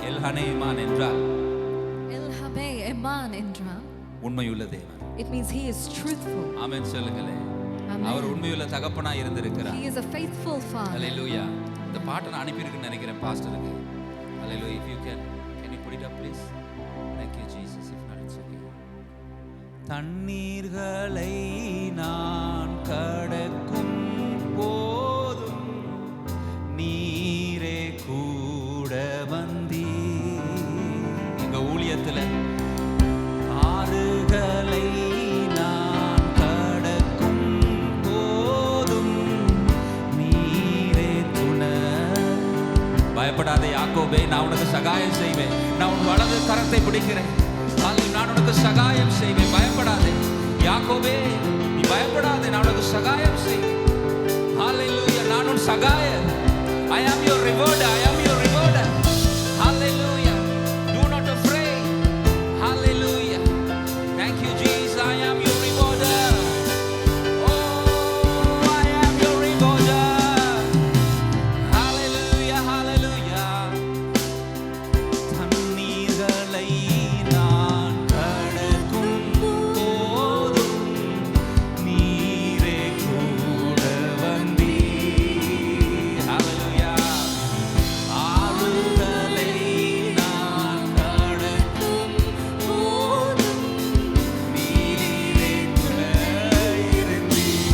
எல்ஹனே எமான் என்றால்
El-Habe Eman Indra.
உண்மையுள்ள தேவன்.
It means He is truthful.
ஆமென் சொல்லுங்களே.
Amen.
அவர் உண்மையுள்ள தகப்பனா இருந்திருக்கிறார்.
He is a faithful Father.
ஹalleluya. இந்த பாட்டை நான் அனுப்பியிருக்கேன்னு நினைக்கிறேன் பாஸ்டருக்கு. ஹalleluya. If you can you put it up please? Thank you Jesus. If not it's okay. தண்ணீர்களை நான் கடக்கும் போதும் நீரே கூட வந்தீ. எங்க ஊழியத்துல ஆறுகளை நான் கடக்கும் போதும் நீரே துணை. பயப்படாதே யாக்கோபே, நான் உனக்கு சகாயம் செய்வேன். நான் உன் வலது கரத்தை பிடிக்கிறேன். நான் உனக்கு சகாயம் செய்வேன். பயப்படாதே யாக்கோபே, நீ பயப்படாதே, நான் உனக்கு சகாயம் செய்வேன். ஹalleluya. நான் உன் சகாயர். I am your rewarder. I am your rewarder. Hallelujah. Do not afraid. Hallelujah. Thank you Jesus. I am your rewarder. Oh, I am your rewarder. Hallelujah. Hallelujah. தண்ணீர்களை நான் கடக்கும் போதும் நீரே கூட வந்தீர். Hallelujah. ஆறுதலை நான் கடக்கும் போதும் நீரே துணை இருந்தீர்.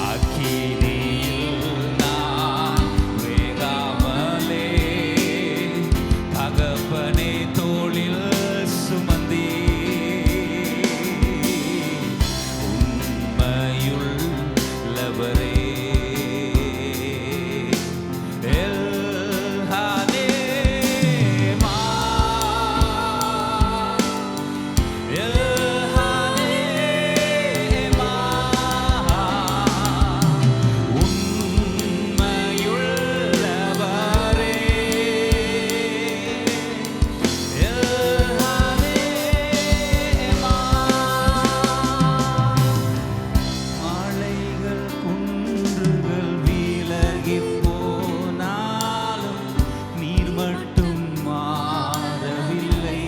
அக்கினியில் நான் வேகாமலே தகப்பனே தோளில் சுமந்தீர். உண்மையுள்ளவரே. எல்ஹனே மா, எல்ஹனே மா, உண்மையுள்ளவரே. எல்ஹனே மா. மலைகள் குன்றுகள் விலகிப் போனாலும் நீர் மட்டும் மாறவில்லை.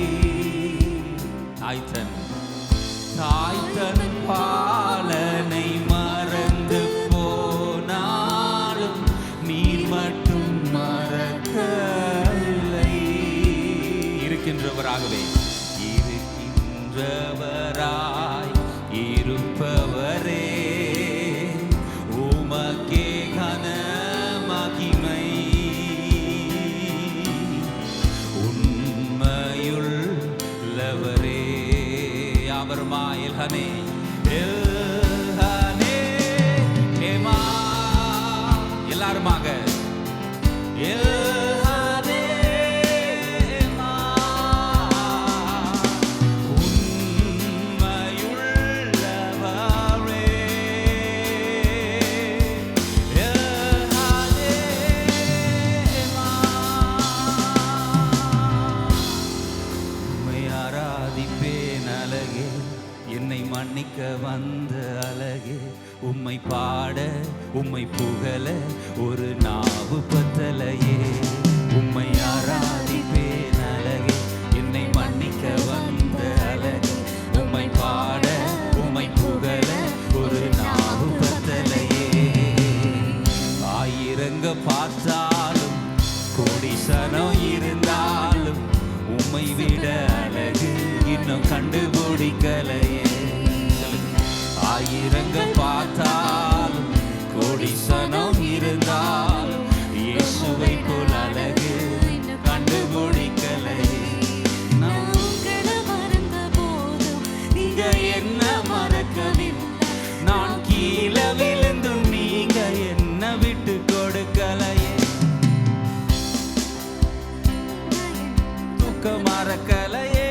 தாய்த்தன் பாலனை மறந்து போனாலும் நீர் மட்டும் மறக்கவில்லை. இருக்கின்றவராகவே இருக்கின்றவராய் இருப்பவரே, உமக்கே கன மகிமை. உண்மையுள்ளவரே. யாவருமா எல்ஹனே எல்ஹனே ஏமா. எல்லாருமாக எல்ஹனே ஏமா. உண்மையுள்ளவரே. எல்ஹனே ஏமா. உம்மை ஆராதிப்பேன் அழகே என்னை மன்னிக்க வந்த அழகே, உம்மை பாட உம்மை புகழ ஒரு நாவு பத்தலையே. உம்மை ஆராதிப்பேன் அழகே, என்னை மன்னிக்க வந்த அழகே, உம்மை பாட உம்மை புகழ ஒரு நாவு பத்தலையே. ஆயிரங்க பார்த்தாலும் கோடி சனம் இருந்தாலும் உம்மை விட அழகு இன்னும் கண்டுபிடிக்கலையே. ஆயிரங்க பார்த்தாலும் கோடி சனம் இருந்தாலும் இயேசுவை போல் அழகு கண்டுபிடிக்கலையே. நான் உங்களை மறந்த போதும் நீங்க என்ன மறக்கவில்லை. நான் கீழே விழுந்தும் நீங்க என்ன விட்டு கொடுக்கலையே. துக்க மறக்கலையே.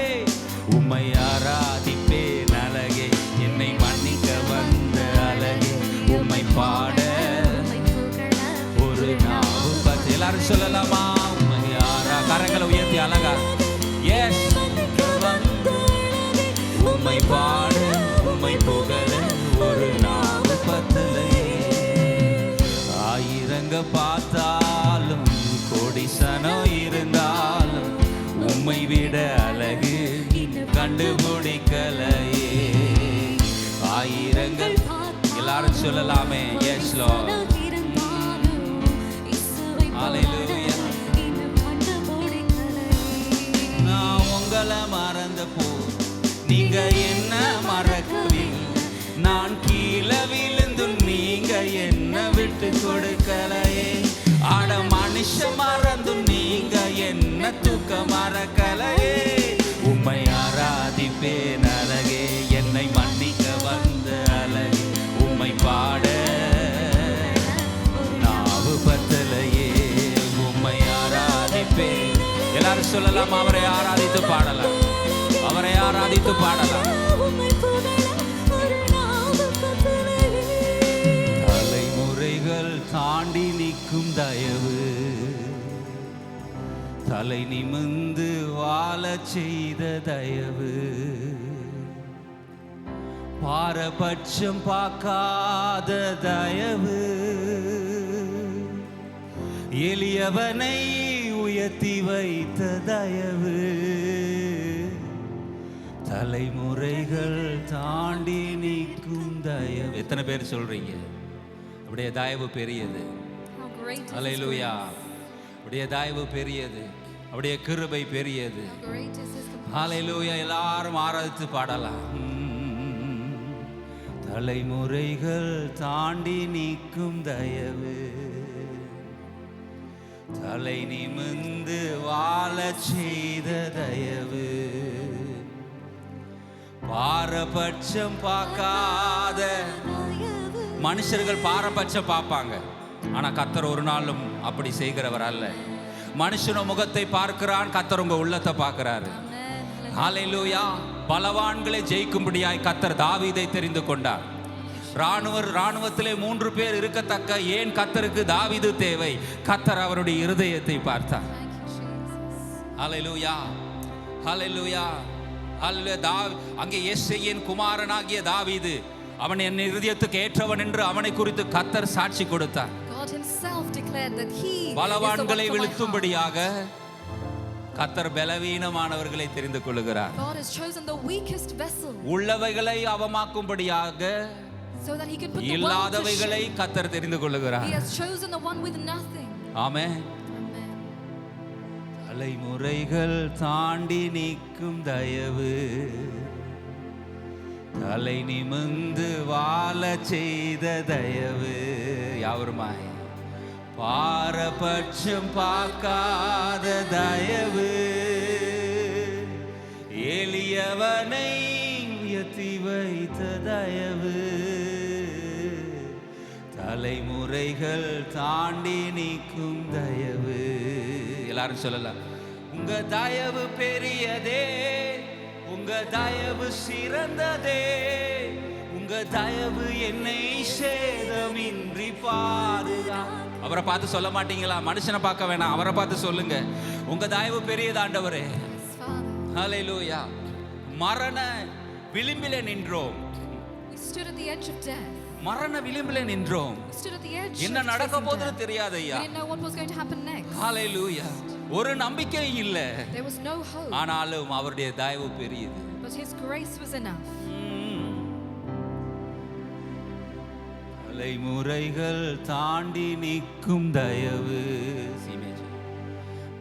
உம்மை ஆராதிப்பேன் அழகே, என்னை மன்னிக்க வந்த அழகே, உம்மை பாட ஒரு நாவு பத்து. எல்லாரும் சொல்லலாமா? உம்மை கரங்களை உயர்த்தி அழகா எஸ் உம்மை பாட உம்மை புகழ ஒரு நாவு பத்தலையே. ஆயிரங்க பார்த்தாலும் கோடி சனம் இருந்தாலும் உம்மை விட அழகு கண்டுபிடிக்கலையே. ஆயிரங்கள் எல்லாரும் சொல்லலாமே எஸ் லார்ட். ஹல்லேலூயா. நான் உங்களை மறந்த போது நீங்க என்ன மறக்கவில்லை. நான் கீழே விழுந்தும் நீங்க என்ன விட்டு கொடுக்கலையே. ஆட மனுஷ மறந்தும் நீங்க என்ன தூக்க மறக்கலையே. உம்மை ஆராதிப்பேன் அழகே, என்னை மன்னிக்க வந்த அழகே, உம்மை பாட நாவு பத்தலையே. உம்மை ஆராதிப்பேன். எல்லாரும் சொல்லலாம், அவரை ஆராதித்து பாடலாம், அவரை ஆராதித்து பாடலாம். தலைமுறைகள் தாண்டி நிற்கும் தயவு, தலை நிமிர்ந்து வாழ செய்த தயவு, பாரபட்சம் பார்க்காத தயவு, எளியவனை உயர்த்தி வைத்த தயவு, தலைமுறைகள் தாண்டி நிற்கும் தயவு. எத்தனை பேர் சொல்றீங்க அப்படியே தயவு பெரியது? ஹல்லேலூயா. அப்படியே தயவு பெரியது, அப்படியே கிருபை பெரியது. ஹல்லேலூயா. எல்லாரும் ஆராதித்து பாடலாம். தலைமுறைகள் தாண்டி நிற்கும் தயவு, தலை நிமிர்ந்து வாழ செய்த தயவு, பாரபட்சம் பார்க்காத. மனுஷர்கள் பாரபட்சம் பார்ப்பாங்க, ஆனா கர்த்தர் ஒரு நாளும் அப்படி செய்கிறவர் அல்ல. மனுஷன முகத்தை பார்க்கிறான், கர்த்தர் உங்க உள்ளத்தை பார்க்கிறாரு. ஹல்லேலூயா. பலவான்களை ஜெயிக்கும்படியாய் கர்த்தர் தாவீதை தெரிந்து கொண்டார். ராணுவத்திலே 3 பேர் இருக்கத்தக்க ஏன் கர்த்தருக்கு தாவீது தேவை? கர்த்தர் அவருடைய இருதயத்தை பார்த்தார். ஹல்லேலூயா, ஹல்லேலூயா, ஹல்லேலூயா. அங்கே யெஸ்சேயின் குமாரனாகிய தாவீது, அவன் என் இருதயத்துக்கு ஏற்றவன் என்று அவனை குறித்து கர்த்தர் சாட்சி கொடுத்தார். பலவான்களை வீழ்த்தும்படியாக கர்த்தர் பலவீனமானவர்களை தெரிந்து கொள்கிறார். உள்ளவைகளை அவமாக்கும்படியாக இல்லாதவைகளை கர்த்தர் தெரிந்து கொள்கிறார். ஆமென். தலைமுறைகள் தாண்டி நிற்கும் தயவு, தலை நிமிர்ந்து வாழ செய்த தயவு. யாவருமாய் பாரபட்சம் பார்க்காத தயவு, எளியவனை உயர்த்தி வைத்த தயவு, தலைமுறைகள் தாண்டி நிற்கும் தயவு. எல்லாரும் சொல்லலாம், உங்க தயவு பெரியதே, உங்க தயவு சிறந்ததே, உங்க தயவு என்னை சேதமின்றி பாதுகா. அவரை பார்த்து சொல்ல மாட்டீங்களா? மனுஷனை பார்க்க வேணாம், அவரை பார்த்து சொல்லுங்க, உங்க தயவு பெரியது ஆண்டவரே. ஹல்லேலூயா. மரண விளிம்பிலே நின்றோம்.
We stood at the edge of death.
மரண விளிம்பிலே நின்றோம்.
We stood at the edge.
என்ன நடக்க போகுதுன்னு தெரியாது ஐயா.
We didn't know what was going to happen next.
ஹalleluya. ஒரு நம்பிக்கை இல்ல.
There was no hope.
ஆனாலும் அவருடைய தயவு பெரியது.
But his grace was enough.
தலைமுறைகள் தாண்டி நிற்கும் தயவு,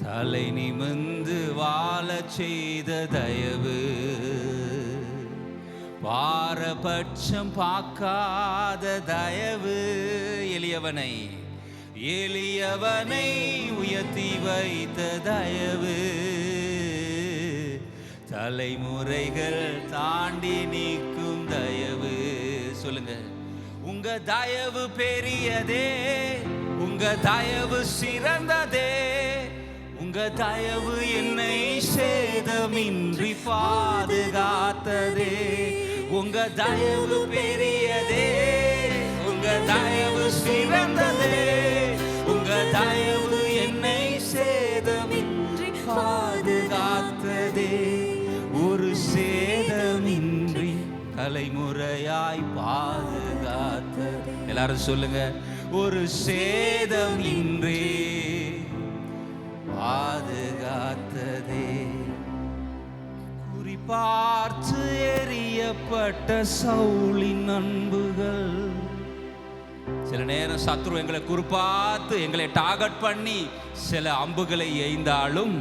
தலை நிமிர்ந்து வாழச் செய்த தயவு, பாரபட்சம் பார்க்காத தயவு, எளியவனை உயர்த்தி வைத்த தயவு, தலைமுறைகள் தாண்டி நிற்கும் தயவு. சொல்லுங்க, உங்க தயவு பெரியதே, உங்க தயவு சிறந்ததே, உங்க தயவு என்னை சேதமின்றி பாதுகாத்ததே, உங்க தயவு பெரியதே, உங்க தயவு சிறந்ததே, உங்க தயவு என்னை சேதமின்றி பாதுகாத்ததே, ஒரு சேதமின்றி தலைமுறையாய் பாதுகாத்ததே. எல்லாரும் சொல்லுங்க, ஒரு சேதமின்றி பாதுகாத்ததே. குறிப்பார்த்து எறியப்பட்ட சவுலின் அன்புகள், சில நேரம் சத்ரு எங்களை குறிப்பார்த்து எங்களை டார்கெட் பண்ணி சில அம்புகளை எய்ந்தாலும்,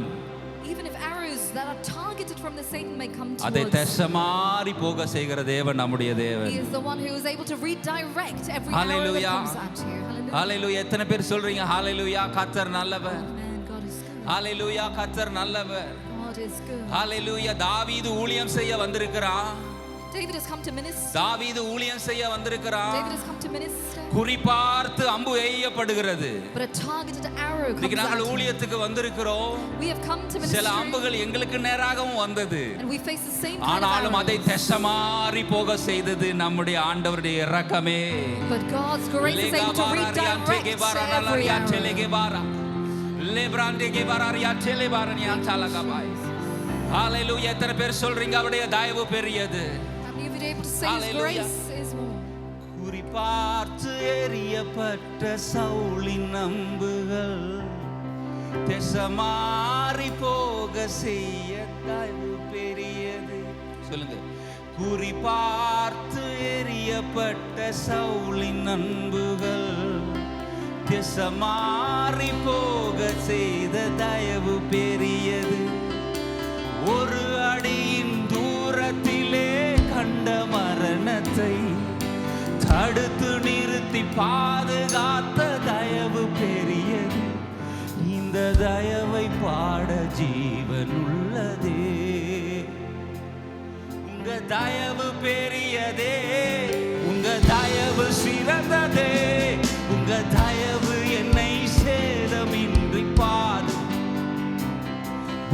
even if arrows that are targeted from the Satan may come towards,
அதை தசமாரி போக செய்கிற தேவன் நம்முடைய தேவன்.
he is the one who is able to redirect every arrow that
Hallelujah.
comes at you. Hallelujah.
ஹalleluya. எத்தனை பேர் சொல்றீங்க ஹalleluya? கர்த்தர் நல்லவர்.
Man, God is good.
ஹalleluya. கர்த்தர் நல்லவர்.
God is good.
ஹalleluya. தாவீது ஊழியம் செய்ய வந்திருக்கிறான்.
David has come to minister.
தாவீது ஊழியம் செய்ய வந்திருக்கிறான்.
David has come to minister.
குறிபார்த்து அம்பு எய்யப்படுகிறது.
But a targeted arrow comes
இன்னைக்கு நாங்கள்
at him.
ஊழியத்துக்கு வந்திருக்கிறோம்.
We have come to
சில
ministry.
அம்புகள் எங்களுக்கு நேராகவும் வந்தது.
And we face the same kind of
ஆனாலும் அதை
arrows.
தசமாரி போக செய்தது நம்முடைய ஆண்டவருடைய இரக்கமே.
But God's grace is able to redirect every arrow.
ஹalleluya. எத்தனை பேர் சொல்றீங்க அவருடைய தயவு பெரியது?
How many of you are able to say His
Hallelujah.
grace is more?
குறிப்பார்த்து எறியப்பட்ட சவுலின் அம்புகள், திசமாறி போக செய்ய தயவு பெரியது. சொல்லுங்க, குறிப்பார்த்து எறியப்பட்ட சவுலின் அன்புகள், திசமாறி போக செய்த தயவு பெரியது. ஒரு அடியின் தூரத்திலே கண்ட மரணத்தை தடுத்து நிறுத்தி பாதுகாத்த தயவு பெரியது. இந்த தயவை பாட ஜீவன் உள்ளதே. உங்க தயவு பெரியதே, உங்க தயவு சிறந்ததே, உங்க தயவு என்னை சேதமின்றி பாது.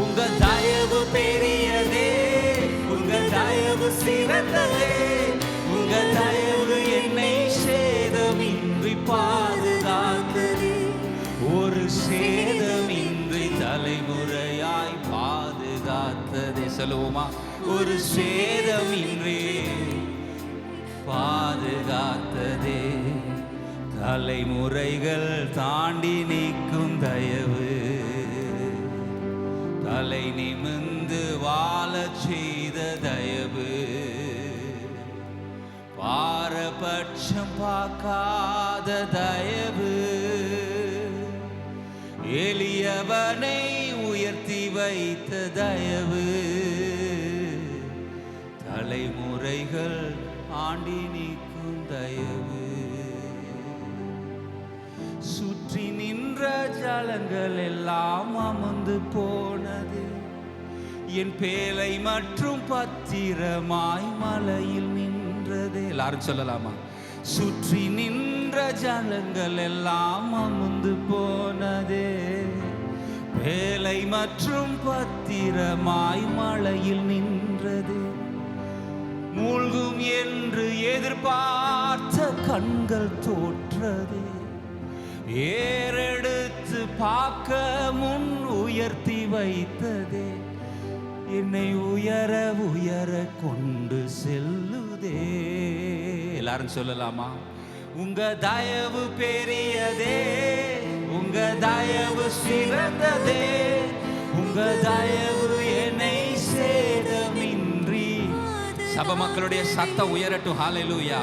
உங்க தயவு பெரியதே, உங்க தயவு சிறந்ததே, உங்க தயவு என்னை சேதமின்றி பாதுகாத்ததே, ஒரு சேதமின்றி தலைமுறையாய் பாதுகாத்ததே. சொல்லுவோமா, ஒரு சேதமின்றி பாதுகாத்ததே, தலைமுறைகள் தாண்டி நிற்கும் தயவு, தலை நிமிர்ந்து வாழச் செய்த தயவு, பாரபட்சம் பார்க்காத தயவு, எளியவனை உயர்த்தி வைத்த தயவு, தலைமுறைகள் ஆண்டி நிற்கும் தயவு. சுற்றி நின்ற ஜலங்கள் எல்லாம் அமர்ந்து போனது, என் பேலை மற்றும் பத்திரமாய் மலையில் நின்றது. எல்லாரும் சொல்லலாமா? சுற்றி நின்ற ஜலங்கள் எல்லாம் அமர்ந்து போனதே, பேலை மற்றும் பத்திரமாய் மலையில் நின்றது. மூழ்கும் என்று எதிர்பார்த்த கண்கள் தோற்றது, ஏறெடுத்து பார்க்க முன் உயர்த்தி வைத்ததே, என்னை உயர உயர கொண்டு செல்லுதே. எல்லாரும் சொல்லலாமா? உங்க தயவு பெரியதே, உங்க தயவு சிறந்ததே, உங்க தயவு என்னை சேதமின்றி. சப மக்களுடைய சத்தம் உயரட்டும். ஹல்லேலூயா.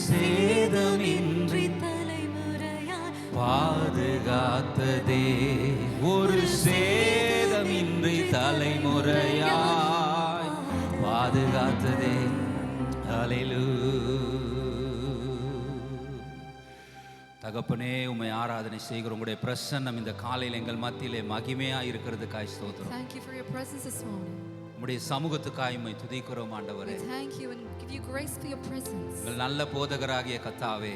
சேதமின்றி தலைமுறையாய் பாதுகாத்ததே, ஒரு சேதமின்றி தலைமுறையாய் பாதுகாத்ததே. ஹல்லேலூயா. தகப்பனே, உம்மை ஆராதனை செய்கிறோம். உங்களுடைய பிரசன்னம் இந்த காலையில் எங்கள் மத்தியிலே மகிமையா இருக்கிறதுக்காய் ஸ்தோத்திரம்.
Thank you for your presence this morning.
உம்முடைய சமூகத்துக்காய் உம்மை துதிக்கிறோம் ஆண்டவரே.
We thank you and give you grace for your presence.
உங்கள் நல்ல போதகராகிய கர்த்தாவே,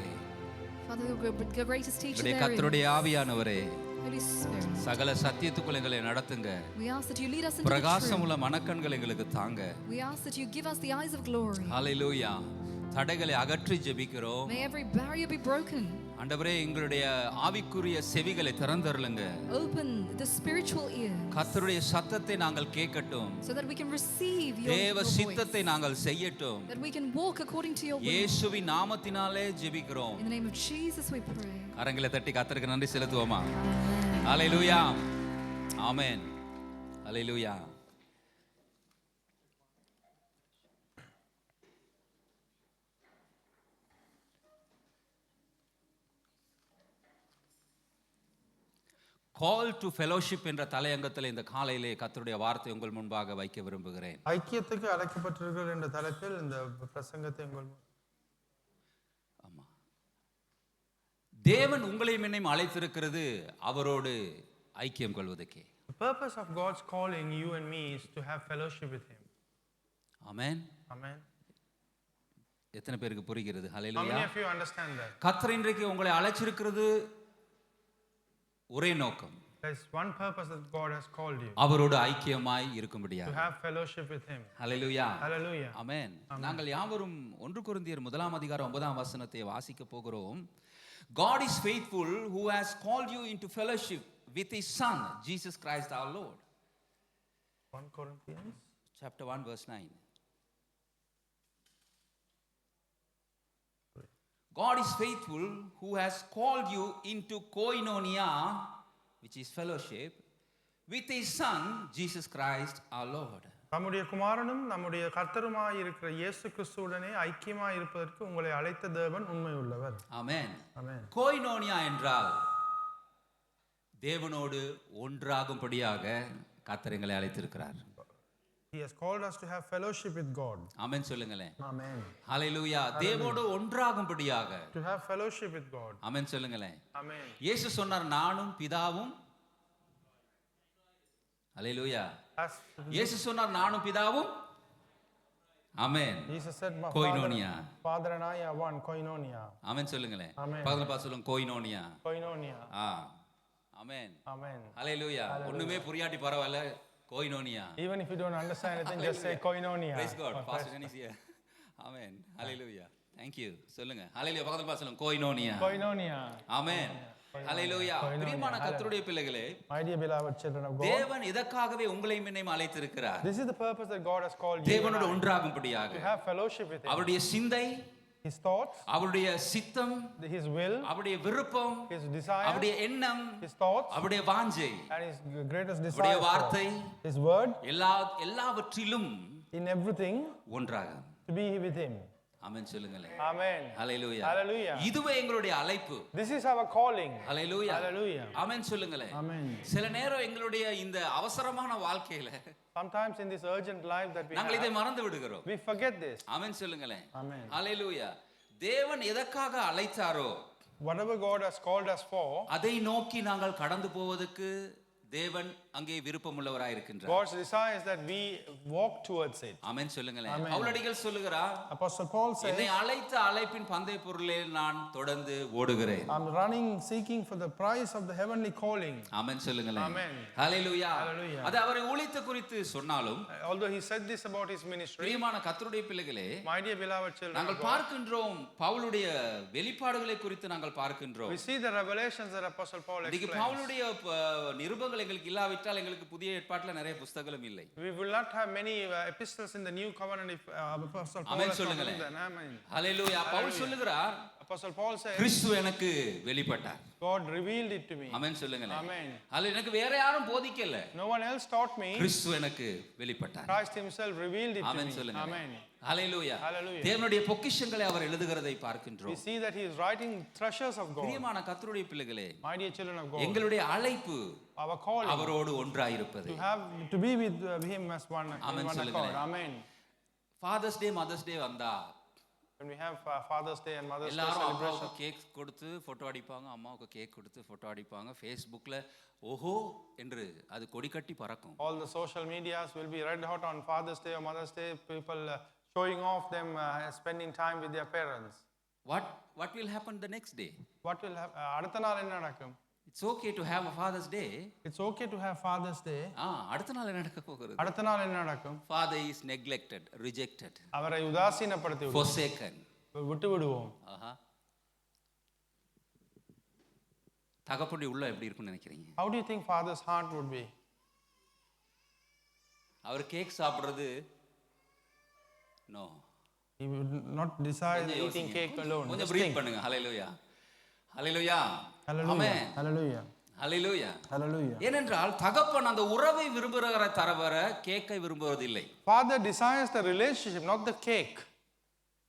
Father, your greatest teacher
உம்முடைய
there
கர்த்தருடைய ஆவியானவரே,
Holy Spirit.
சகல சத்தியத்துக்குள் எங்களை நடத்துங்க.
We ask that you lead us into the
பிரகாசமுள்ள மனக்கண்கள் எங்களுக்கு தாங்க.
truth. We ask that you give us the eyes of glory.
ஹல்லேலூயா. தடைகளை அகற்றி ஜெபிக்கிறோம்.
May every barrier be broken.
ஆண்டவரே, எங்களுடைய ஆவிக்குரிய செவிகளை திறந்தருளுங்க.
Open the spiritual ear
கர்த்தருடைய சத்தத்தை நாங்கள் கேட்கட்டும்.
so that we can receive
தேவ
your
சித்தத்தை
voice.
நாங்கள் செய்யட்டும்.
That we can walk according to your will.
இயேசுவின் நாமத்தினாலே ஜெபிக்கிறோம்.
In the name of Jesus we pray.
கரங்களை தட்டி கர்த்தருக்கு நன்றி செலுத்துவோமா? ஹல்லேலூயா. ஆமென். ஹல்லேலூயா. கால் டு ஃபெலோஷிப் என்ற தலையங்கத்தில் இந்த காலையிலே கர்த்தருடைய வார்த்தை உங்கள் முன்பாக வைக்க விரும்புகிறேன்.
ஐக்கியத்துக்கு அழைக்கப்பட்டிருக்கிறீர்கள் என்ற தலைப்பில் இந்த பிரசங்கத்தை உங்கள்
ஆமா, தேவன் உங்களையும் என்னையும் அழைத்திருக்கிறது அவரோடு ஐக்கியம் கொள்வதற்கே.
The purpose of God's calling you and me is to have fellowship with Him.
Amen.
Amen.
எத்தனை பேருக்கு புரிகிறது?
How
hallelujah.
many of you understand that?
கர்த்தர் இன்றைக்கு உங்களை அழைச்சிருக்கிறது ஒரே நோக்கம்.
There is one purpose that God has called you.
அவரோடு ஐக்கியமாய் இருக்கும்படியாக.
To have fellowship with Him.
Hallelujah.
Hallelujah.
ஆமென். நாங்கள் யாவரும் 1 கொரிந்தியர் 1:9 வாசிக்க போகிறோம். God is faithful who has called you into fellowship with His Son Jesus Christ our Lord.
1 Corinthians
Chapter 1 verse 9. God is faithful who has called you into koinonia, which is fellowship, with His Son Jesus Christ our Lord.
நம்முடைய குமாரனும் நம்முடைய கர்த்தருமாய் இருக்கிற இயேசு கிறிஸ்துவுடனே ஐக்கியமாய் இருப்பதற்கு உங்களை அழைத்த தேவன் உண்மை உள்ளவர்.
ஆமென்.
Amen.
கோயினோனியா என்றால் தேவனோடு ஒன்றாகும்படியாக கர்த்தர் எங்களை அழைத்திருக்கிறார்.
He has called us to have fellowship with God.
ஆமென் சொல்லுங்களேன்.
Amen.
ஹல்லேலூயா. தேவனோடு ஒன்றாகும்படியாக.
To have fellowship with God.
ஆமென் சொல்லுங்களேன்.
Amen.
இயேசு சொன்னார், நானும் பிதாவும். ஹல்லேலூயா. இயேசு சொன்னார், நானும் பிதாவும். ஆமென்.
Jesus said,
Koinonia.
Father and I are one. Koinonia.
ஆமென் சொல்லுங்களேன்.
Amen.
பக்கத்துல பார்த்து சொல்லுங்க, கோயினோனியா.
Koinonia.
ஆமென்.
Amen.
ஹல்லேலூயா. ஒண்ணுமே புரியாட்டி பரவாயில்ல, கோயினோனியா.
Even if you don't understand anything, just say koinonia.
Praise God. Pastor Dennis here. Amen. Hallelujah. Thank you. சொல்லுங்க. ஹல்லேலூயா. பக்கத்துல பார்த்து சொல்லுங்க, கோயினோனியா.
Koinonia.
ஆமென். ஹல்லேலூயா. பிரியமான கர்த்தருடைய பிள்ளைகளே,
My dear beloved children of God,
தேவன் இதற்காகவே உங்களையும் என்னையும் அழைத்திருக்கிறார்.
this is the purpose that God has called you
தேவனோடு
and I
ஒன்றாகும்படியாக.
to have fellowship with Him.
அவருடைய சிந்தை,
His thoughts,
அவருடைய சித்தம்,
His will,
அவருடைய விருப்பம்,
His desire,
அவருடைய எண்ணம்,
His thoughts,
அவருடைய வாஞ்சை,
and His greatest
அவருடைய
desire,
வார்த்தை,
His word,
எல்லாவற்றிலும்
in everything,
ஒன்றாக.
to be with Him.
ஆமென் சொல்லுங்களேன்.
Amen.
ஹல்லேலூயா.
Hallelujah.
இதுவே எங்களுடைய அழைப்பு.
This is our calling.
Hallelujah.
Hallelujah.
ஆமென் சொல்லுங்களேன்.
Amen.
சில நேரம் எங்களுடைய இந்த அவசரமான வாழ்க்கையில
Sometimes in this urgent life that we
நாங்கள் இதை
have,
மறந்து விடுகிறோம்.
we forget this.
ஆமென் சொல்லுங்களேன்.
Amen.
ஹல்லேலூயா. தேவன் எதற்காக அழைத்தாரோ
Whatever God has called us for,
அதை நோக்கி நாங்கள் கடந்து போவதற்கு தேவன் அங்கே விருப்பமுள்ளவராய் இருக்கின்றார்.
God's desire is that we walk towards it.
ஆமென் சொல்லுங்களேன். பவுலடிகள் சொல்லுகிறார்,
Apostle Paul says,
என்னை அழைத்த அழைப்பின் பந்தய பொருளே நான் தொடர்ந்து ஓடுகிறேன்.
I'm running, seeking for the prize of the heavenly calling.
ஆமென் சொல்லுங்களேன்.
Amen.
ஹalleluya.
Hallelujah.
அது அவரை ஊழியத்தை குறித்து சொன்னாலும்,
Although he said this about his ministry,
பிரியமான கர்த்தருடைய பிள்ளைகளே,
my dear beloved children,
நாங்கள் பார்க்கின்றோம் பவுலுடைய வெளிப்பாடுகளை குறித்து நாங்கள் பார்க்கின்றோம்.
we see the revelations that Apostle Paul
இன்னைக்கு
explains.
பவுலுடைய நிருபங்கள் எங்களுக்கு இல்லாவிட்டால் எங்களுக்கு புதிய ஏற்பாட்டில் நிறைய புத்தகங்களும் இல்லை.
We will not have many epistles in the new covenant if Apostle Paul
Amen
has not
சொல்லுங்களேன்.
written them. Amen.
ஹalleluya. பவுல் சொல்லுகிறார்,
Apostle Paul says,
கிறிஸ்து எனக்கு வெளிப்பட்டார்.
God revealed it to me.
ஆமென் சொல்லுங்களேன்.
Amen.
அல்ல எனக்கு வேற யாரும் போதிக்கல.
No one else taught me.
கிறிஸ்து எனக்கு வெளிப்பட்டார்.
Christ himself revealed it to
amen
me.
சொல்லுங்களேன்.
Amen.
ஹalleluya.
Hallelujah.
தேவனுடைய பொக்கிஷங்களை அவர் எழுதுகிறதை
We
பார்க்கின்றோம்.
see that he is writing treasures of God.
பிரியமான கர்த்தருடைய பிள்ளைகளே,
My dear children of God,
எங்களுடைய அழைப்பு
our calling
அவரோடு ஒன்றாயிருப்பது.
to be with him as one, in
Amen
one accord.
சொல்லுங்களேன்.
Amen.
ஃபாதர்ஸ் டே மதர்ஸ் டே வந்தா
When we have Father's Day and Mother's Day
எல்லாரும்
celebration,
அம்மாவுக்கு கேக் கொடுத்து போட்டோ அடிப்பாங்க, அம்மாவுக்கு கேக் கொடுத்து போட்டோ அடிப்பாங்க. ஃபேஸ்புக்கில் ஓஹோ என்று அது கொடி கட்டி பறக்கும்.
all the social medias will be red hot on Father's Day or Mother's Day, people showing off them spending time with their parents.
What will happen the next day?
What will happen? அடுத்த நாள் என்ன நடக்கும்?
It's okay to have a Father's Day.
It's okay to have Father's Day.
அடுத்த நாள் என்ன நடக்க போகிறது?
அடுத்த நாள் என்ன நடக்கும்?
Father is neglected, rejected,
அவரை உதாசீனப்படுத்தி விடுவோம்.
forsaken.
விட்டு விடுவோம்.
ஆஹா. தகப்பனுடைய உள்ள எப்படி இருக்கும்னு நினைக்கிறீங்க?
How do you think Father's heart would be?
அவர் கேக் சாப்பிடுறது no.
He would not desire eating cake alone.
கொஞ்சம்
Just
பிரீத்
think.
பண்ணுங்க. ஹalleluya. ஹalleluya.
Hallelujah.
ஆமென்.
Hallelujah.
ஹalleluya.
Hallelujah.
ஏனென்றால் தகப்பன் அந்த உறவை விரும்புகிற தரவர கேக்கை விரும்புவதில்லை.
Father desires the relationship, not the cake.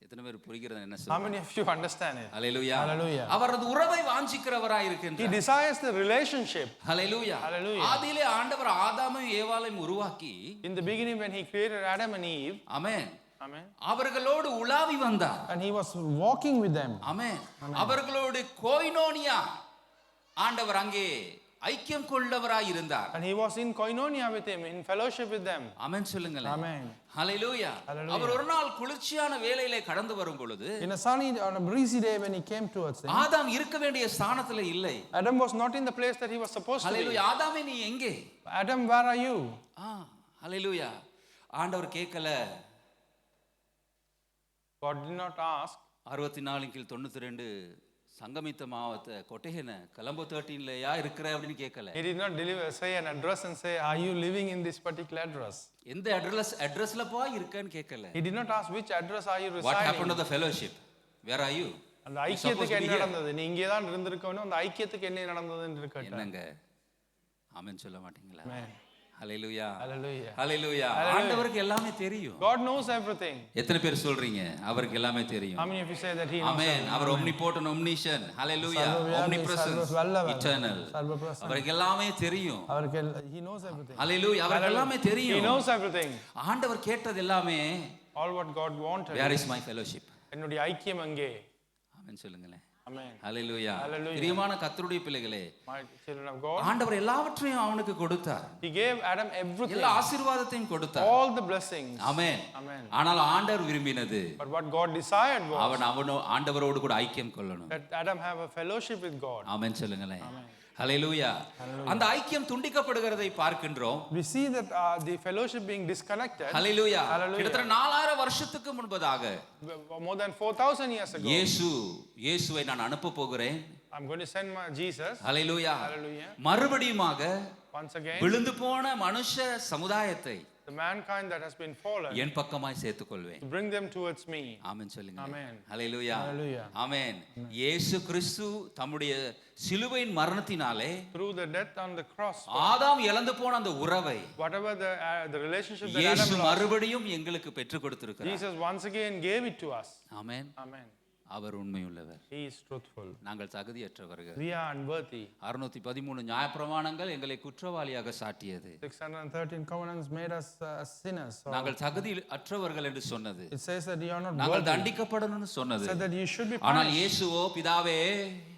எத்தனை பேர் புரிகிறது என்ன
How
சொல்றேன்?
many of you understand it?
Hallelujah.
Hallelujah.
அவர் அந்த உறவை வாஞ்சிக்கிறவராய்
He
இருக்கின்றார்.
desires the relationship.
Hallelujah.
Hallelujah.
ஆதியிலே ஆண்டவர் ஆதாமையும் ஏவாளையும் உருவாக்கி,
In the beginning when he created Adam and Eve,
amen,
amen,
அவர்களோடு உலாவி வந்தார்.
and he was walking with them.
ஆமென். அவர்களோடு கோய்னோனியா ஆண்டவர் அங்கே ஐக்கியம் கொண்டவராய் இருந்தார்.
And he was in koinonia with him, in fellowship with them.
ஆமென் சொல்லுங்களேன்.
Amen.
ஹalleluya.
Hallelujah.
அவர் ஒரு நாள் குளிர்ச்சியான வேளையிலே கடந்து வரும் பொழுது
In a sunny, on a breezy day when he came towards them,
ஆதாம் இருக்க வேண்டிய ஸ்தானத்துல இல்லை.
Adam was not in the place that he was supposed to be.
ஹalleluya. ஆதாமே நீ எங்கே?
Adam, where are you?
ஹalleluya. ஆண்டவர் கேட்கல.
God did not ask.
64 கீழ் 92 சங்கமித்த மாவட்ட கொட்டேகன கலம்போ 13ல யா இருக்கிற அப்படின்னு கேட்கல.
He did not say an address and say, are you living in this particular address?
எந்த அட்ரஸ்ல போய் இருக்கன்னு கேட்கல.
He did not ask which address are you
What happened
residing.
to the fellowship? Where are you?
அந்த ஐக்கியத்துக்கு என்ன நடந்தது? நீ இங்கே தான் இருந்திருக்கணும். அந்த ஐக்கியத்துக்கு என்ன நடந்ததுன்னு இருக்கட்டும்.
என்னங்க? ஆமென் சொல்ல மாட்டீங்களா?
Amen.
ஹalleluya.
Hallelujah.
ஹalleluya. ஆண்டவருக்கு எல்லாமே தெரியும்.
God knows everything.
எத்தனை பேர் சொல்றீங்க அவருக்கு எல்லாமே தெரியும்?
How many of you say that he knows?
Amen. Our omnipotent, omniscient, hallelujah, omnipresent, eternal. அவருக்கு எல்லாமே தெரியும்.
அவருக்கு he knows everything.
ஹalleluya. அவருக்கு எல்லாமே
He
தெரியும்.
knows everything.
ஆண்டவர் கேட்டது எல்லாமே,
All what God wanted.
where is my fellowship?
என்னுடைய ஐக்கியம் அங்கே.
ஆமென் சொல்லுங்களேன்.
Amen.
ஹalleluya.
Hallelujah.
பிரியமான கர்த்தருடைய பிள்ளைகளே,
My children of God.
ஆண்டவர் எல்லாவற்றையும் அவனுக்கு கொடுத்தார்.
He gave Adam everything.
எல்லா ஆசீர்வாதத்தையும் கொடுத்தார்.
All the blessings.
Amen.
Amen.
ஆனால் ஆண்டவர் விரும்பினது
But what God desired was
அவனோ ஆண்டவரோடு கூட ஐக்கியம் கொள்ளணும்.
that Adam have a fellowship with God.
ஆமென் சொல்லுங்களேன். ஹalleluya. அந்த ஐக்கியம் துண்டிக்கப்படுகிறதை பார்க்கின்றோம்.
We see that the fellowship being disconnected.
Hallelujah.
Hallelujah.
கிட்டத்தட்ட 4000 வருஷத்துக்கு முன்பதாக
More than 4,000 years ago.
இயேசுவை நான் அனுப்ப போகிறேன்.
I'm going to send my Jesus.
Hallelujah.
Hallelujah.
மறுபடியுமாக
Once again,
விழுந்து போன மனுஷ சமுதாயத்தை
the mankind that has been fallen,
என் பக்கமாய் சேர்த்துக்கொள்வேன்.
to bring them towards me.
ஆமென் சொல்லுங்க.
Amen.
ஹalleluya.
Hallelujah.
ஆமென். இயேசு கிறிஸ்து தம்முடைய சிலுவையின் மரணத்தினாலே
Through the death on the cross,
ஆதாம் இழந்து போன அந்த உறவை
whatever the relationship that
இயேசு
Adam lost,
மறுபடியும் எங்களுக்கு பெற்றுக் கொடுத்திருக்கிறார்.
Jesus once again gave it to us.
Amen.
Amen.
அவர் உண்மையுள்ளவர்.
He is truthful.
நாங்கள் தகுதியற்றவர்கள்.
We are unworthy.
613 நியாயப்பிரமாணங்கள் எங்களை குற்றவாளியாக சாட்டியது.
613 covenants made us sinners. So
நாங்கள் தகுதி அற்றவர்கள் என்று சொன்னது.
it says that you are not
நாங்கள்
worthy.
தண்டிக்கப்படணும்னு சொன்னது.
Said that you should be
ஆனால்
punished.
இயேசுவோ பிதாவே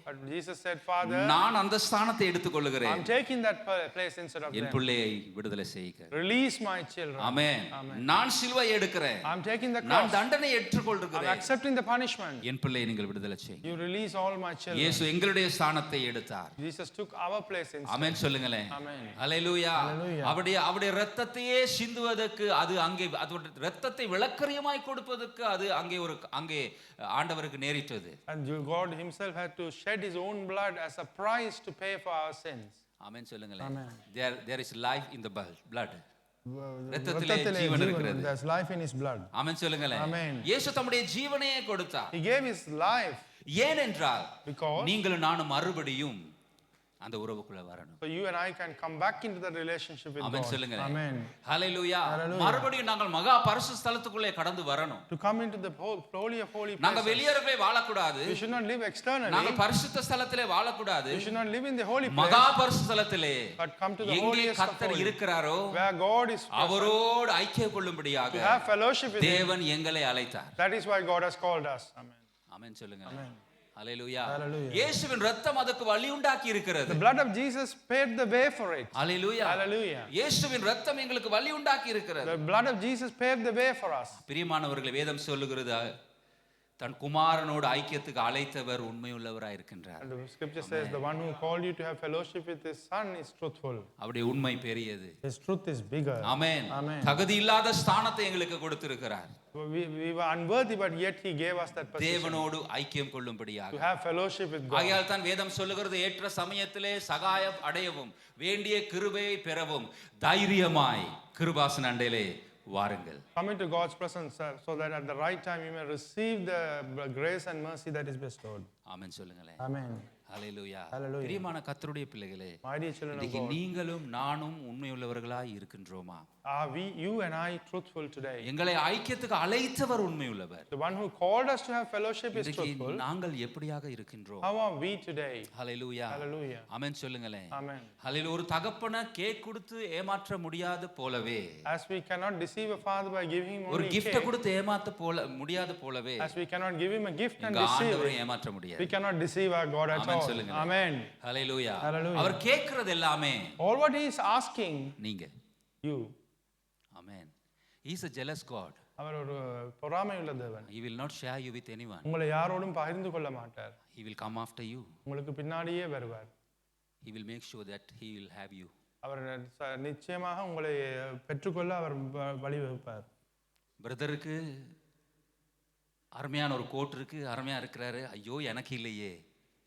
But Jesus said, Father,
நான் அந்த ஸ்தானத்தை எடுத்துக்கொள்கிறேன்.
I'm taking that place instead of
N
them.
பிள்ளையை விடுதலை செய்க.
Release my children.
ஆமென். நான் சிலுவை எடுக்கிறேன்.
I'm taking the
நான்
cross.
தண்டனை
I'm
ஏற்றுக்கொள்கிறேன்.
accepting the punishment.
என் பிள்ளையை நீங்கள் விடுதலை செய்யுங்க.
You release all my children.
இயேசு எங்களுடைய ஸ்தானத்தை எடுத்தார்.
Jesus took our place instead.
ஆமென் சொல்லுங்களேன்.
Amen.
ஹalleluya.
Hallelujah.
அவருடைய இரத்தத்தையே சிந்துவதற்கு அது அங்கே அதோட இரத்தத்தை விளக்கரியமாய் கொடுப்பதற்கு அது அங்கே ஆண்டவருக்கு நேரிட்டது.
And God himself had to shed his own blood as a price to pay for our sins.
ஆமென் சொல்லுங்களேன்.
Amen.
There is life in the blood.
இரத்தத்திலே ஜீவன் இருக்கிறது. There's life in his blood.
ஆமென் சொல்லுங்களேன்.
Amen.
இயேசு தம்முடைய ஜீவனையே கொடுத்தார்.
He gave his life.
ஏனென்றால்
Because
நீங்களும் நானும் மறுபடியும் அந்த உறவுக்குள்ள வரணும்.
so you and I can come back into that relationship with
amen
God.
சொல்லுங்களேன்.
Amen.
ஹalleluya. மறுபடியும் நாங்கள் மகா பரிசுத்த ஸ்தலத்துக்குள்ளே கடந்து வரணும்.
To come into the holy of holy places.
நாங்க வெளியவே வாழக்கூடாது.
We should not live externally.
நாங்க பரிசுத்த ஸ்தலத்திலே வாழக்கூடாது.
We should not live in the holy place.
மகா பரிசுத்த ஸ்தலத்திலே
but come to the
எங்கே
holiest of
கர்த்தர்
holies.
இருக்கிறாரோ
where God is present.
அவரோடு ஐக்கியம் கொள்ளும்படியாக
To have fellowship with him.
தேவன் எங்களை அழைத்தார்.
That is why God has called us. Amen.
ஆமென் சொல்லுங்க.
Amen.
ஹalleluya.
Hallelujah.
இயேசுவின் இரத்தம் அதுக்கு வழி உண்டாக்கி இருக்கிறது.
The blood of Jesus paved the way for it.
Hallelujah.
Hallelujah.
இயேசுவின் இரத்தம் எங்களுக்கு வழி உண்டாக்கி இருக்கிறது.
The blood of Jesus paved the way for us.
பிரியமானவர்களே, வேதம் சொல்லுகிறது தன் குமாரனோடு ஐக்கியத்துக்கு அழைத்தவர் உண்மையுள்ளவராய் இருக்கின்றார்.
And the scripture says the one who called you to have fellowship with his son is truthful.
அவருடைய உண்மை பெரியது.
His truth is bigger.
Amen.
Amen.
தகுதி இல்லாத ஸ்தானத்தை எங்களுக்கு கொடுத்திருக்கிறார்.
We were unworthy, but yet he gave us that position.
தேவனோடு ஐக்கியம் கொள்ளும்படியாக.
To have fellowship with God.
ஆகையால் தான் வேதம் சொல்லுகிறது, ஏற்ற சமயத்திலே சகாயம் அடையவும் வேண்டிய கிருபையை பெறவும் தைரியமாய் கிருபாசன அண்டையிலே வாருங்கள்.
Come into God's presence, sir, so that at the right time you may receive the grace and mercy that is bestowed.
ஆமென் சொல்லுங்களேன்.
Amen.
ஹalleluya.
Hallelujah.
பிரியமான கர்த்தருடைய பிள்ளைகளே,
My dear children of
இன்னைக்கு
God,
நீங்களும் நானும் உண்மையுள்ளவர்களாய் இருக்கின்றோமா?
are you and I truthful today?
எங்களை ஐக்கியத்துக்கு அழைத்தவர் உண்மையுள்ளவர்.
The one who called us to have fellowship is
இன்னைக்கு
truthful.
நாங்கள் எப்படியாக இருக்கின்றோம்?
How are we today?
Hallelujah.
Hallelujah.
ஆமென் சொல்லுங்களேன்.
Amen.
ஹalleluya. ஒரு தகப்பனை கேக் கொடுத்து ஏமாற்ற முடியாது போலவே,
As we cannot deceive a father by giving him
ஒரு
only
gift
cake,
கொடுத்து ஏமாத்த முடியாது போலவே,
as we cannot give him a gift and
எங்க
deceive
ஆண்டவரை
him,
ஏமாற்ற முடியாது.
we cannot deceive our God at
amen
all.
சொல்லுங்க.
Amen.
ஹalleluya.
Hallelujah.
அவர் கேக்குறது எல்லாமே
All what he is asking
நீங்க.
you.
Amen. He is a jealous God.
அவர் ஒரு பொறாமை உள்ள தேவன்.
He will not share you with anyone.
உங்களை யாரோடும் பகிர்ந்து கொள்ள மாட்டார்.
He will come after you.
உங்களுக்கு பின்னாடியே வருவார்.
He will make sure that he will have you.
அவர் நிச்சயமாக உங்களை பெற்றுக்கொள்ள அவர் வழிவகுப்பார்.
பிரதருக்கு அருமையான ஒரு கோட் இருக்கு, அருமையா இருக்கிறாரு, ஐயோ எனக்கு இல்லையே,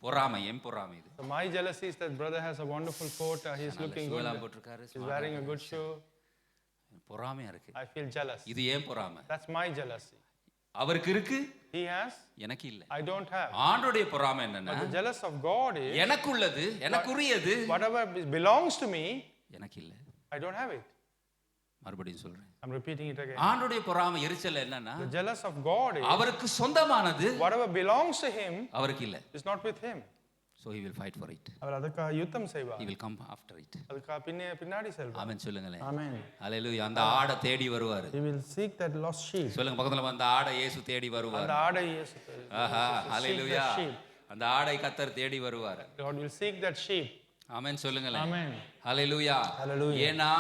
பொறாமை, என் பொறாமை இது.
So my jealousy is that brother has a wonderful coat, he is looking good,
போட்டிருக்காரு,
he is wearing a good shoe.
பொறாமையா இருக்கு.
I feel jealous.
இது ஏன் பொறாமை?
That's my jealousy.
அவருக்கு இருக்கு,
He has,
எனக்கு இல்ல.
I don't have.
ஆண்டவருடைய பொறாமை என்னன்னா,
But the jealous of God is
எனக்கு உள்ளது, எனக்குரியது
whatever belongs to me,
எனக்கு இல்ல.
I don't have it.
மறுபடியும் சொல்றேன்.
I'm repeating it again.
ஆண்டவருடைய பொறாமை எரிச்சல் என்னன்னா,
The jealous of God is
அவருக்கு சொந்தமானது
whatever belongs to him
அவருக்கு இல்ல.
is not with him.
So he will fight for it.
அவர் அதுக்காக யுத்தம் செய்வார்.
He will come after it.
அதுக்காக பின்னாடி செல்வார்.
ஆமென் சொல்லுங்களேன்.
Amen.
ஹalleluya. அந்த ஆடை தேடி வருவார்.
He will seek that lost sheep.
சொல்லுங்க பக்கத்துல, அந்த ஆடை இயேசு தேடி வருவார்.
அந்த ஆடை இயேசு
ஆஹா, ஹalleluya. அந்த ஆடை கர்த்தர் தேடி வருவார்.
God will seek that sheep.
ஆமென் சொல்லுங்களேன்.
Amen.
ஹalleluya.
Hallelujah.
ஏனா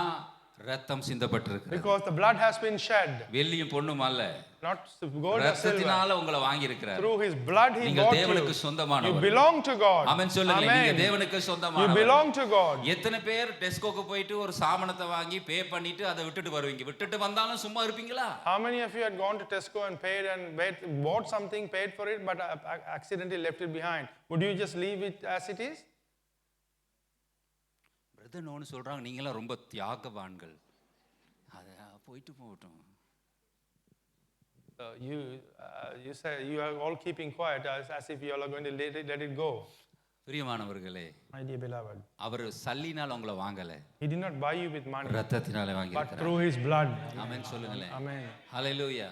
ரத்தம் சிந்தப்பட்டிருக்கு.
Because the blood has been shed.
வெள்ளியும் பொன்னும் அல்ல,
Not gold or silver.
ரத்தத்தினால உங்களை வாங்கி இருக்கிறார்.
Through his blood he
நீங்க
bought
தேவனுக்கு
you.
சொந்தமானவர்.
You belong to God.
ஆமென் சொல்லுங்க. நீங்க
Amen.
தேவனுக்கு
You
சொந்தமானவர்.
belong to God.
எத்தனை பேர் டெஸ்கோக்கு போயிட்டு ஒரு சாமானத்தை வாங்கி பே பண்ணிட்டு அதை விட்டுட்டு வருவீங்க? விட்டுட்டு வந்தாலும் சும்மா இருப்பீங்களா?
How many of you had gone to Tesco and paid and bought something, paid for it, but accidentally left it behind? Would you just leave it as it is?
Brother நோன்னு சொல்றாங்க, நீங்களாம் ரொம்ப தியாகவான்கள். அத போயிட்டு போகட்டும்.
You say you are all keeping quiet as if you all are going to let it go.
பிரியமானவர்களே,
My dear beloved,
அவர் சல்லினால் உங்களை வாங்கல,
he did not buy you with money,
ரத்தத்தினால வாங்கி
but
இருக்கிறார்.
through his blood.
ஆமென் சொல்லுங்களேன்.
Amen.
ஹalleluya.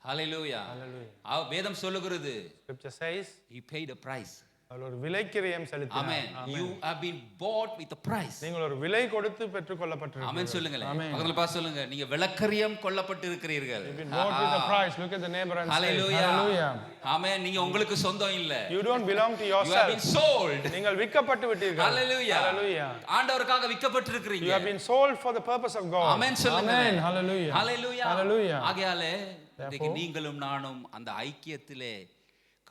ஹalleluya.
Hallelujah.
வேதம் சொல்லுகிறது,
Scripture says
he paid a price.
அவர் ஒரு விலைக்கிரயம் செலுத்தினார்.
Amen. You have been bought with a price.
நீங்கள் ஒரு விலை கொடுத்து பெற்றுக்கொள்ளப்பட்டிருக்கிறீர்கள்.
ஆமென் சொல்லுங்களேன். பக்கத்துல பார்த்து சொல்லுங்க, நீங்க விலைக்கிரயம் கொள்ளப்பட்டு இருக்கிறீர்கள்.
You've been bought with a price. Look at the neighbor and say,
Hallelujah.
Hallelujah.
ஆமென். நீங்க உங்களுக்கு சொந்தம் இல்ல.
You don't belong to
You have
yourself.
been sold.
நீங்கள் விற்கப்பட்டு விட்டீர்கள்.
Hallelujah.
Hallelujah.
ஆண்டவருக்காக விற்கப்பட்டு
You
இருக்கிறீங்க.
have been sold for the purpose of God.
ஆமென் சொல்லுங்க.
Amen. Hallelujah.
Hallelujah.
Hallelujah.
ஆகையாலே இன்னைக்கு நீங்களும் நானும் அந்த ஐக்கியத்திலே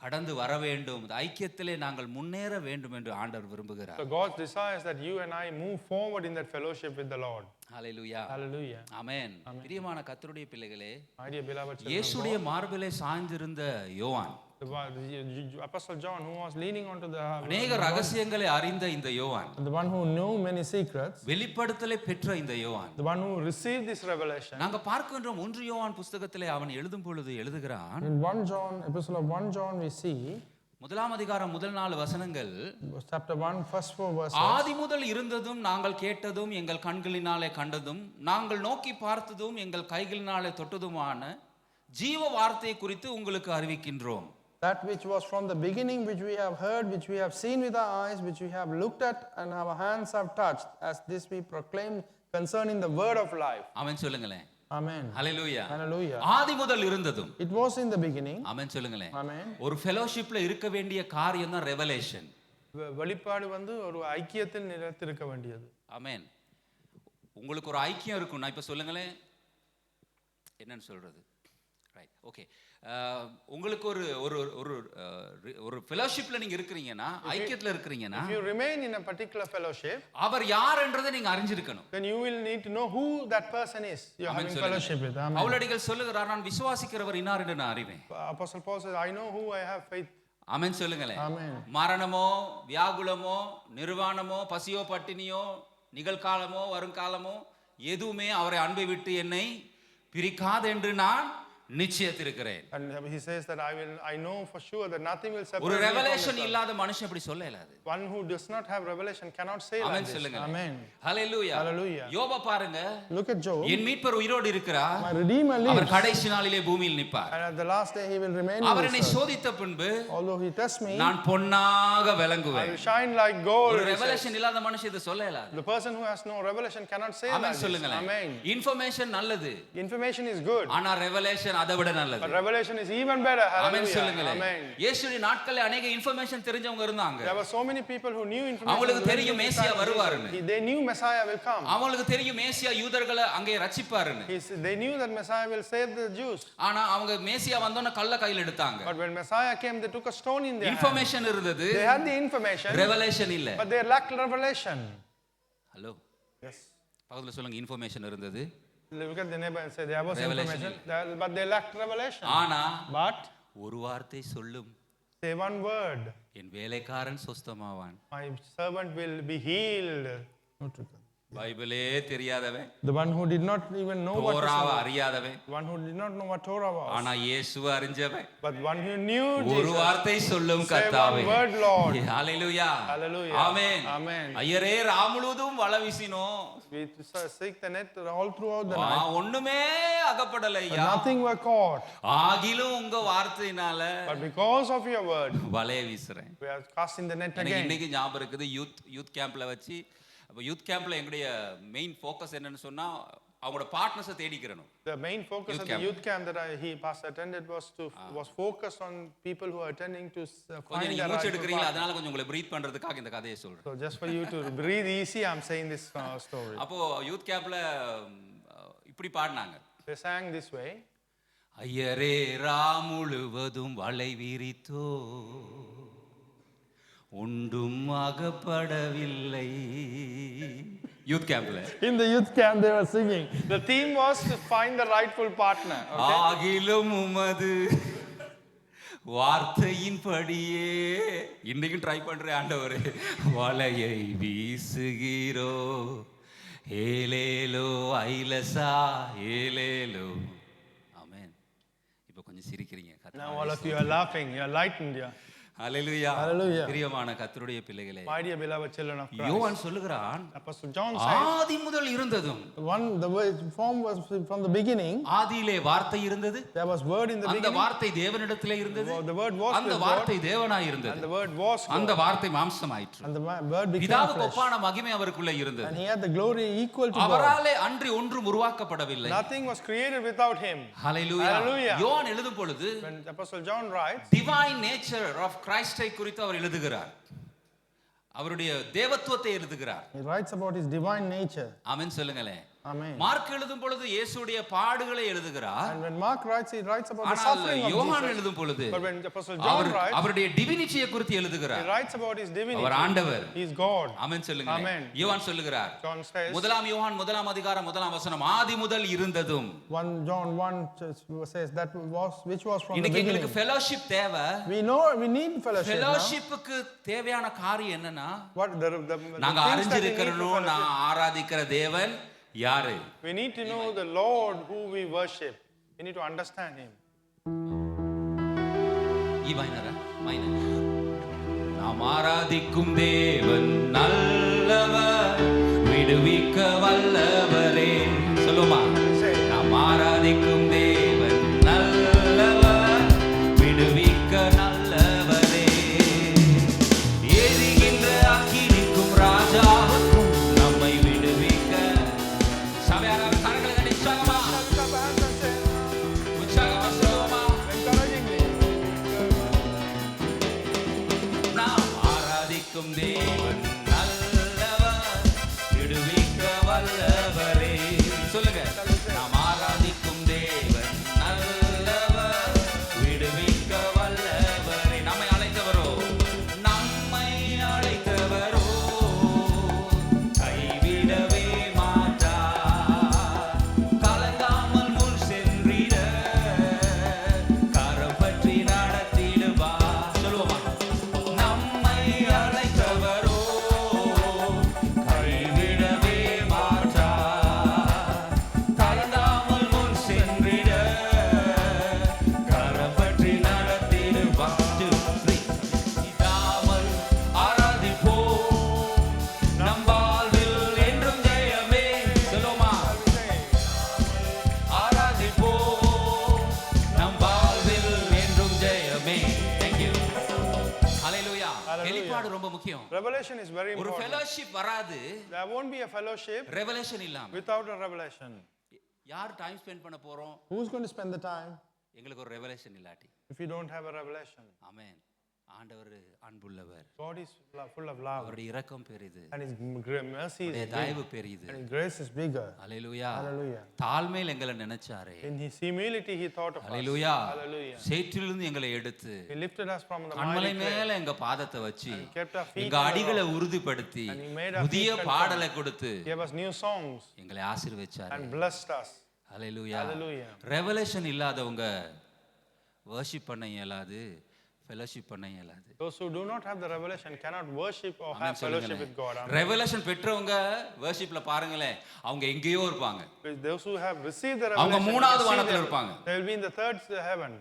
கடந்து வர வேண்டும், அந்த ஐக்கியத்திலே நாங்கள் முன்னேற வேண்டும் என்று ஆண்டவர் விரும்புகிறார்.
So God desires that you and I move forward in that fellowship with the Lord.
Hallelujah.
Hallelujah.
ஆமென். பிரியமான கர்த்தருடைய பிள்ளைகளே,
My dear beloved children,
இயேசுடைய மார்பிலே சாய்ந்திருந்த யோவான்,
the Apostle John, who was leaning onto the
அநேக ரகசியங்களை அறிந்த இந்த யோவான்,
the one who knew many secrets,
வெளிப்படுத்தலை பெற்ற இந்த யோவான்,
the one who received this revelation.
நாங்க பார்க்கின்றோம் 1 யோவான் புத்தகத்திலே அவன் எழுதும் பொழுது எழுதுகிறான்.
In 1 John, epistle of 1 John, we see
முதலாம் அதிகாரம் முதல் 4 வசனங்கள்,
chapter 1 first 4 verses.
ஆதி முதல் இருந்ததும் நாங்கள் கேட்டதும் எங்கள் கண்களினாலே கண்டதும் நாங்கள் நோக்கி பார்த்ததும் எங்கள் கைகளினாலே தொட்டதுமான ஜீவ வார்த்தையை குறித்து உங்களுக்கு அறிவிக்கின்றோம்.
That which was from the beginning, which we have heard, which we have seen with our eyes, which we have looked at and our hands have touched, as this we proclaim concerning the word of life.
ஆமென் சொல்லுங்களேன்.
Amen.
ஹalleluya.
Hallelujah.
ஆதி முதல் இருந்ததும்.
It was in the beginning.
ஆமென் சொல்லுங்களேன்.
Amen.
ஒரு ஃபெலோஷிப்ல இருக்க வேண்டிய காரியம் தான் ரெவலேஷன்.
வெளிப்பாடு வந்து ஒரு ஐக்கியத்தில் நிலைத்திருக்க வேண்டியது.
ஆமென். உங்களுக்கு ஒரு ஐக்கியம் இருக்கும். நான் இப்ப சொல்லுங்களேன், என்னன்னு சொல்றது? Right, okay. உங்களுக்கு ஒரு ஒரு ஒரு ஒரு ஃபெலோஷிப்ல நீங்க இருக்கீங்கன்னா, ஐக்கியத்துல இருக்கீங்கன்னா,
If you remain in a particular fellowship,
அவர் யார் என்றதை நீங்க அறிஞ்சிருக்கணும்.
then you will need to know who that person is you are having fellowship with. Amen.
பவுலடிகள் சொல்லுகிறார், நான் விசுவாசிக்கிறவர் இன்னார் என்று நான் அறிவேன்.
Apostle Paul says, I know who I have faith.
ஆமென் சொல்லுங்களேன்.
Amen.
மரணமோ வியாகுலமோ நிர்வாணமோ பசியோ பட்டினியோ நிகழ்காலமோ வருங்காலமோ எதுவுமே அவரை அன்பை விட்டு என்னை பிரிக்காது என்று நான் நிச்சயத்திருக்கிறேன்.
And he says that I know for sure that nothing will separate
ஒரு
me from
revelation
the Son.
இல்லாத மனுஷன் அப்படி சொல்ல இயலாது.
One who does not have revelation cannot say like
amen
this.
சொல்லுங்க.
Amen.
ஹalleluya.
Hallelujah.
யோப பாருங்க,
Look at Job.
என் மீட்பர் உயிரோடு இருக்கிறார்,
My Redeemer
அவர்
lives.
கடைசி நாளிலே பூமியில் நிற்பார்.
And at the last day he will remain in
our
this
என்னை
earth.
சோதித்த பின்பு
Although he tests me,
நான் பொன்னாக
I
விளங்குவேன்.
will shine like gold.
ஒரு
he says.
ரெவலேஷன் இல்லாத மனுஷன் இதை சொல்ல இயலாது.
The person who has no revelation cannot say like
amen
this.
சொல்லுங்களேன்.
Amen.
இன்ஃபர்மேஷன் நல்லது,
Information is good,
ஆனா ரெவலேஷன் அதை விட நல்லது.
but revelation is even better.
Amen
Hallelujah.
சொல்லுங்களேன்.
Amen.
இயேசுவின் நாட்களில் அநேக இன்ஃபர்மேஷன் தெரிஞ்சவங்க இருந்தாங்க.
There were so many people who knew information.
அவங்களுக்கு தெரியும் மேசியா வருவாருன்னு.
They knew Messiah will come.
அவங்களுக்கு தெரியும் மேசியா யூதர்களை அங்கே ரட்சிப்பாருன்னு.
They knew that Messiah will save the Jews.
ஆனா அவங்க மேசியா வந்தோன கல்ல கையில் எடுத்தாங்க.
But when Messiah came, they took a stone in their hand.
Information இருந்தது,
They had the information,
revelation இல்ல.
but they lacked revelation.
Hello,
Yes.
பக்கத்துல சொல்லுங்க, இன்ஃபர்மேஷன் இருந்தது,
Look at the neighbor and say there was
Revelation.
information, but they lacked revelation.
ஆனா
But
ஒரு வார்த்தை சொல்லும்,
say one word,
என் வேலைக்காரன் சொஸ்தமாவான்.
my servant will be healed.
பைபிளே தெரியாதவன்,
The one who did not even know what
தோராவை
was,
அறியாதவன்,
one who did not know what Torah was,
ஆனா இயேசுவை அறிஞ்சவன்,
but one who knew
ஒரு
Jesus.
வார்த்தை சொல்லும்
Say
கர்த்தாவே.
one word, Lord.
ஹalleluya.
Hallelujah.
ஆமென்.
Amen.
ஐயரே ராமுழுதும் வலை வீசினோம்,
We seek the net all throughout the night,
ஒண்ணுமே
but
அகப்படலையா,
nothing were caught.
ஆகிலும் உங்க வார்த்தையினால
But because of your word,
வலைய வீசுறேன்.
we are casting the net
எனக்கு
again.
இன்னைக்கு ஞாபகம் இருக்குது, யூத் கேம்ப்ல வச்சு, அப்ப யூத் கேம்ப்ல எங்களுடைய மெயின் ஃபோக்கஸ் என்னன்னு சொன்னா அவங்களோட பார்ட்னர்ஸை தேடிக்கிறணும்.
The main focus
Youth
of
camp.
the youth camp that he pastor attended was focused on people who are attending to
கொஞ்சம்
find
நீங்க
their
மூச்சு
rightful
எடுக்கிறீங்களா,
partner.
அதனால கொஞ்சம் உங்களை பிரீத் பண்றதுக்காக இந்த கதையை சொல்றேன்.
So just for you to breathe easy, I'm saying this story.
அப்போ யூத் கேம்ப்ல இப்படி பாடினாங்க,
They sang this way.
ஐயரே ரா முழுவதும் வலை விரித்தோ ஒன்றும் அகப்படவில்லை. யூத் கேம்ப்ல
In the youth camp they were singing. The theme was to find the rightful partner. Okay?
ஆகிலும் உமது வார்த்தையின்படியே இன்னைக்கும் ட்ரை பண்றேன் ஆண்டவரே, வலையை வீசுகிறோ ஏலேலோ ஐலசா ஏலேலோ. ஆமென். இப்போ கொஞ்சம் சிரிக்கிறீங்க.
Now all of you are laughing. You are lightened. Yeah.
Hallelujah
Hallelujah.
பிரியமான கர்த்தருடைய பிள்ளைகளே,
My dear beloved children of Christ.
யோவான் சொல்லுகிறான்,
Apostle John said,
ஆதி முதல் இருந்ததும்,
the form was from the beginning.
ஆதியிலே வார்த்தை இருந்தது,
There was word in the
அந்த
beginning.
வார்த்தை தேவனிடத்திலே இருந்தது,
The word was
அந்த
with God,
வார்த்தை தேவனாய்
and
இருந்தது,
the word was
அந்த
God,
வார்த்தை மாம்சமாயிற்று,
and the word became
பிதாவுக்கு
flesh.
ஒப்பான மகிமை அவருக்குள்ளே இருந்தது,
And he had the glory equal to God.
அவராலே அன்றி ஒன்றும் உருவாக்கப்படவில்லை.
Nothing was created without him.
Hallelujah.
Hallelujah.
யோவான் எழுதும் பொழுது
When Apostle John writes,
divine nature of கிரைஸ்டை குறித்து அவர் எழுதுகிறார், அவருடைய தேவத்துவத்தை எழுதுகிறார்.
he writes about his divine nature.
ஆமென் சொல்லுங்களேன்.
Amen.
மார்க் எழுதும் பொழுது இயேசுடைய பாடுகளை எழுதுகிறார்,
And when Mark writes, he writes about the
ஆனால்
suffering of
யோவான்
Jesus.
எழுதும் பொழுது
But when Apostle John writes,
அவருடைய டிவினிட்டியை குறித்து
he
எழுதுகிறார்.
writes about his divinity.
அவர் ஆண்டவர்.
He is God.
ஆமென் சொல்லுங்க.
Amen.
யோவான் சொல்லுகிறார்,
John says,
முதலாம் யோவான் முதலாம் அதிகாரம் முதலாம் வசனம், ஆதி முதல் இருந்ததும்.
John 1 says that which was from the
இன்னைக்கு
beginning.
எங்களுக்கு fellowship தேவை.
We need fellowship.
fellowshipக்கு தேவையான காரியம் என்னன்னா,
What the
நாங்க
things that we need
அறிஞ்சிருக்கணும்,
for
நான்
fellowship.
ஆராதிக்கிற தேவன் யாரு.
We need to know the Lord who we worship. We need to understand him.
நாம் ஆராதிக்கும் தேவன் நல்லவர், விடுவிக்க வல்லவரே. சொல்லுமா, நாம் ஆராதிக்கும் தேவன் நல்லவர், விடுவிக்க நல்லவரே. எரிகின்ற அக்கினிக்கும் ராஜாவுக்கும் நம்மை விடுவிக்க. சபையார் கரங்களை தட்டி உற்சாகமா உற்சாகமா சொல்லுவோமா,
Encouragingly.
நாம் ஆராதிக்கும் தேவன் நல்லவர், விடுவிக்க வல்லவரே. சொல்லுங்க, நாம் ஆராதிக்கும் தேவன் நல்லவர், விடுவிக்க வல்லவரே. நம்மை அழைத்தவரோ, நம்மை அழைத்தவரோ கைவிடவே மாட்டார். கலங்காமல் முன் சென்றிட கரம் பற்றி நடத்திடுவார். சொல்லுவோமா, நம்மை அழைத்தவரோ கைவிடவே மாட்டார். கலங்காமல் முன் சென்றிட கரம் பற்றி நடத்திடுவார். இதாமல் ஆராதிப்போம், நம் வாழ்வில் என்றும் ஜெயமே. சொல்லுவோமா, ஆராதிப்போம், நம் வாழ்வில் என்றும் ஜெயமே. Thank you. Hallelujah. வெளிப்பாடு ரொம்ப முக்கியம்.
Revelation is very
ஒரு
important.
fellowship வராது
There won't be a fellowship
revelation இல்லாம.
without a revelation.
யார் டைம் ஸ்பெண்ட் பண்ண போறோம்,
Who's going to spend the time
எங்களுக்கு ஒரு ரெவலேஷன் இல்லாட்டி.
if you don't have a revelation?
ஆமென். ஆண்டவர் அன்புள்ளவர்,
God is full of love,
அவருடைய இரக்கம் பெரிது,
and his mercy is
அவருடைய
big,
தயவு பெரிது.
and his grace is bigger.
Hallelujah.
Hallelujah.
தாழ்மையில் எங்களை நினைச்சாரே.
In his humility, he thought of us.
Hallelujah.
Hallelujah.
சேற்றிலிருந்து எங்களை எடுத்து
He lifted us from the
கண்மலை
mighty clay,
மேல எங்க பாதத்தை வச்சு
and kept our feet
எங்க
on the
அடிகளை
rock,
உறுதிப்படுத்தி
and he made our
புதிய
feet
பாடலை கொடுத்து
gave us new songs,
எங்களை ஆசீர்வதிச்சாரு.
and blessed us.
Hallelujah.
Hallelujah.
Revelation இல்லாதவங்க வர்ஷிப் பண்ண இயலாது, ஃபெலோஷிப் பண்ண இயலாது.
Those who do not have the revelation cannot worship or
amen
have fellowship with God.
சொல்லுங்களேன். ரெவலேஷன் பெற்றவங்க வர்ஷிப்ல பாருங்களேன், அவங்க எங்கேயோ இருப்பாங்க.
Those who have received the
அவங்க
revelation,
மூணாவது
they
வானத்துல இருப்பாங்க.
will be in the third heaven,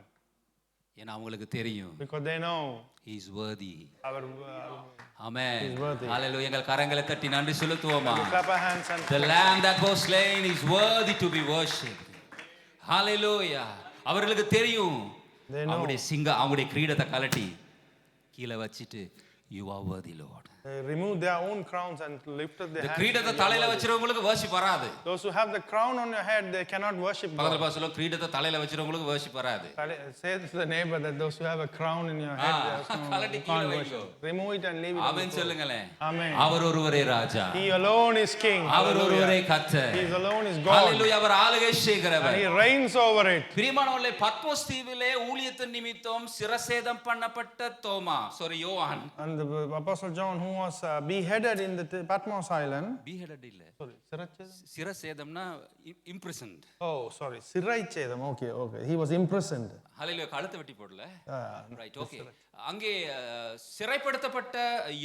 ஏன்னா அவங்களுக்கு தெரியும்,
because they know
he is worthy.
our
amen.
He is worthy.
ஹalleluya. எங்கள் கரங்களை தட்டி நன்றி செலுத்துவோமா.
clap our hands and
The lamb that was slain is worthy to be worshipped. Hallelujah. அவர்களுக்கு தெரியும்,
They know.
அவங்களுடைய கிரீடத்தை கலட்டி கீழே வச்சிட்டு, you are worthy Lord.
they removed their own crowns and lifted their
இந்த
hands.
கிரீடத்தை தலையில வச்சிரவங்களுக்கு worship வராது.
Those who have the crown on your head, they cannot worship
பக்கத்துல
God.
பாசல கிரீடத்தை தலையில வச்சிரவங்களுக்கு worship வராது.
Say to the neighbor that those who have a crown in your head,
கலட்டி
you
கீழே
can't
வைங்கோ.
worship. Remove it and leave it. on the
amen
floor.
சொல்லுங்களேன்.
Amen.
அவர் ஒருவரே ராஜா,
He alone is king.
அவர் ஒருவரே கர்த்தர்.
He alone is God.
ஹalleluya. அவர் ஆளுகை செய்கிறவர்.
And he reigns over it.
பிரியமானவர்களே, பத்மோஸ் தீவிலே ஊழியத்தின் நிமித்தம் சிரசேதம் பண்ணப்பட்ட யோவான்.
And the Apostle John, who was beheaded in the Patmos island.
beheaded இல்ல,
Sorry, Sirachedam?
சிரசேதம்னா imprisoned.
Oh, sorry, Sirachedam. Okay. He was imprisoned.
ஹalleluya. கழுத்தை வெட்டி போடல. Right, okay. அங்கே சிறைப்படுத்தப்பட்ட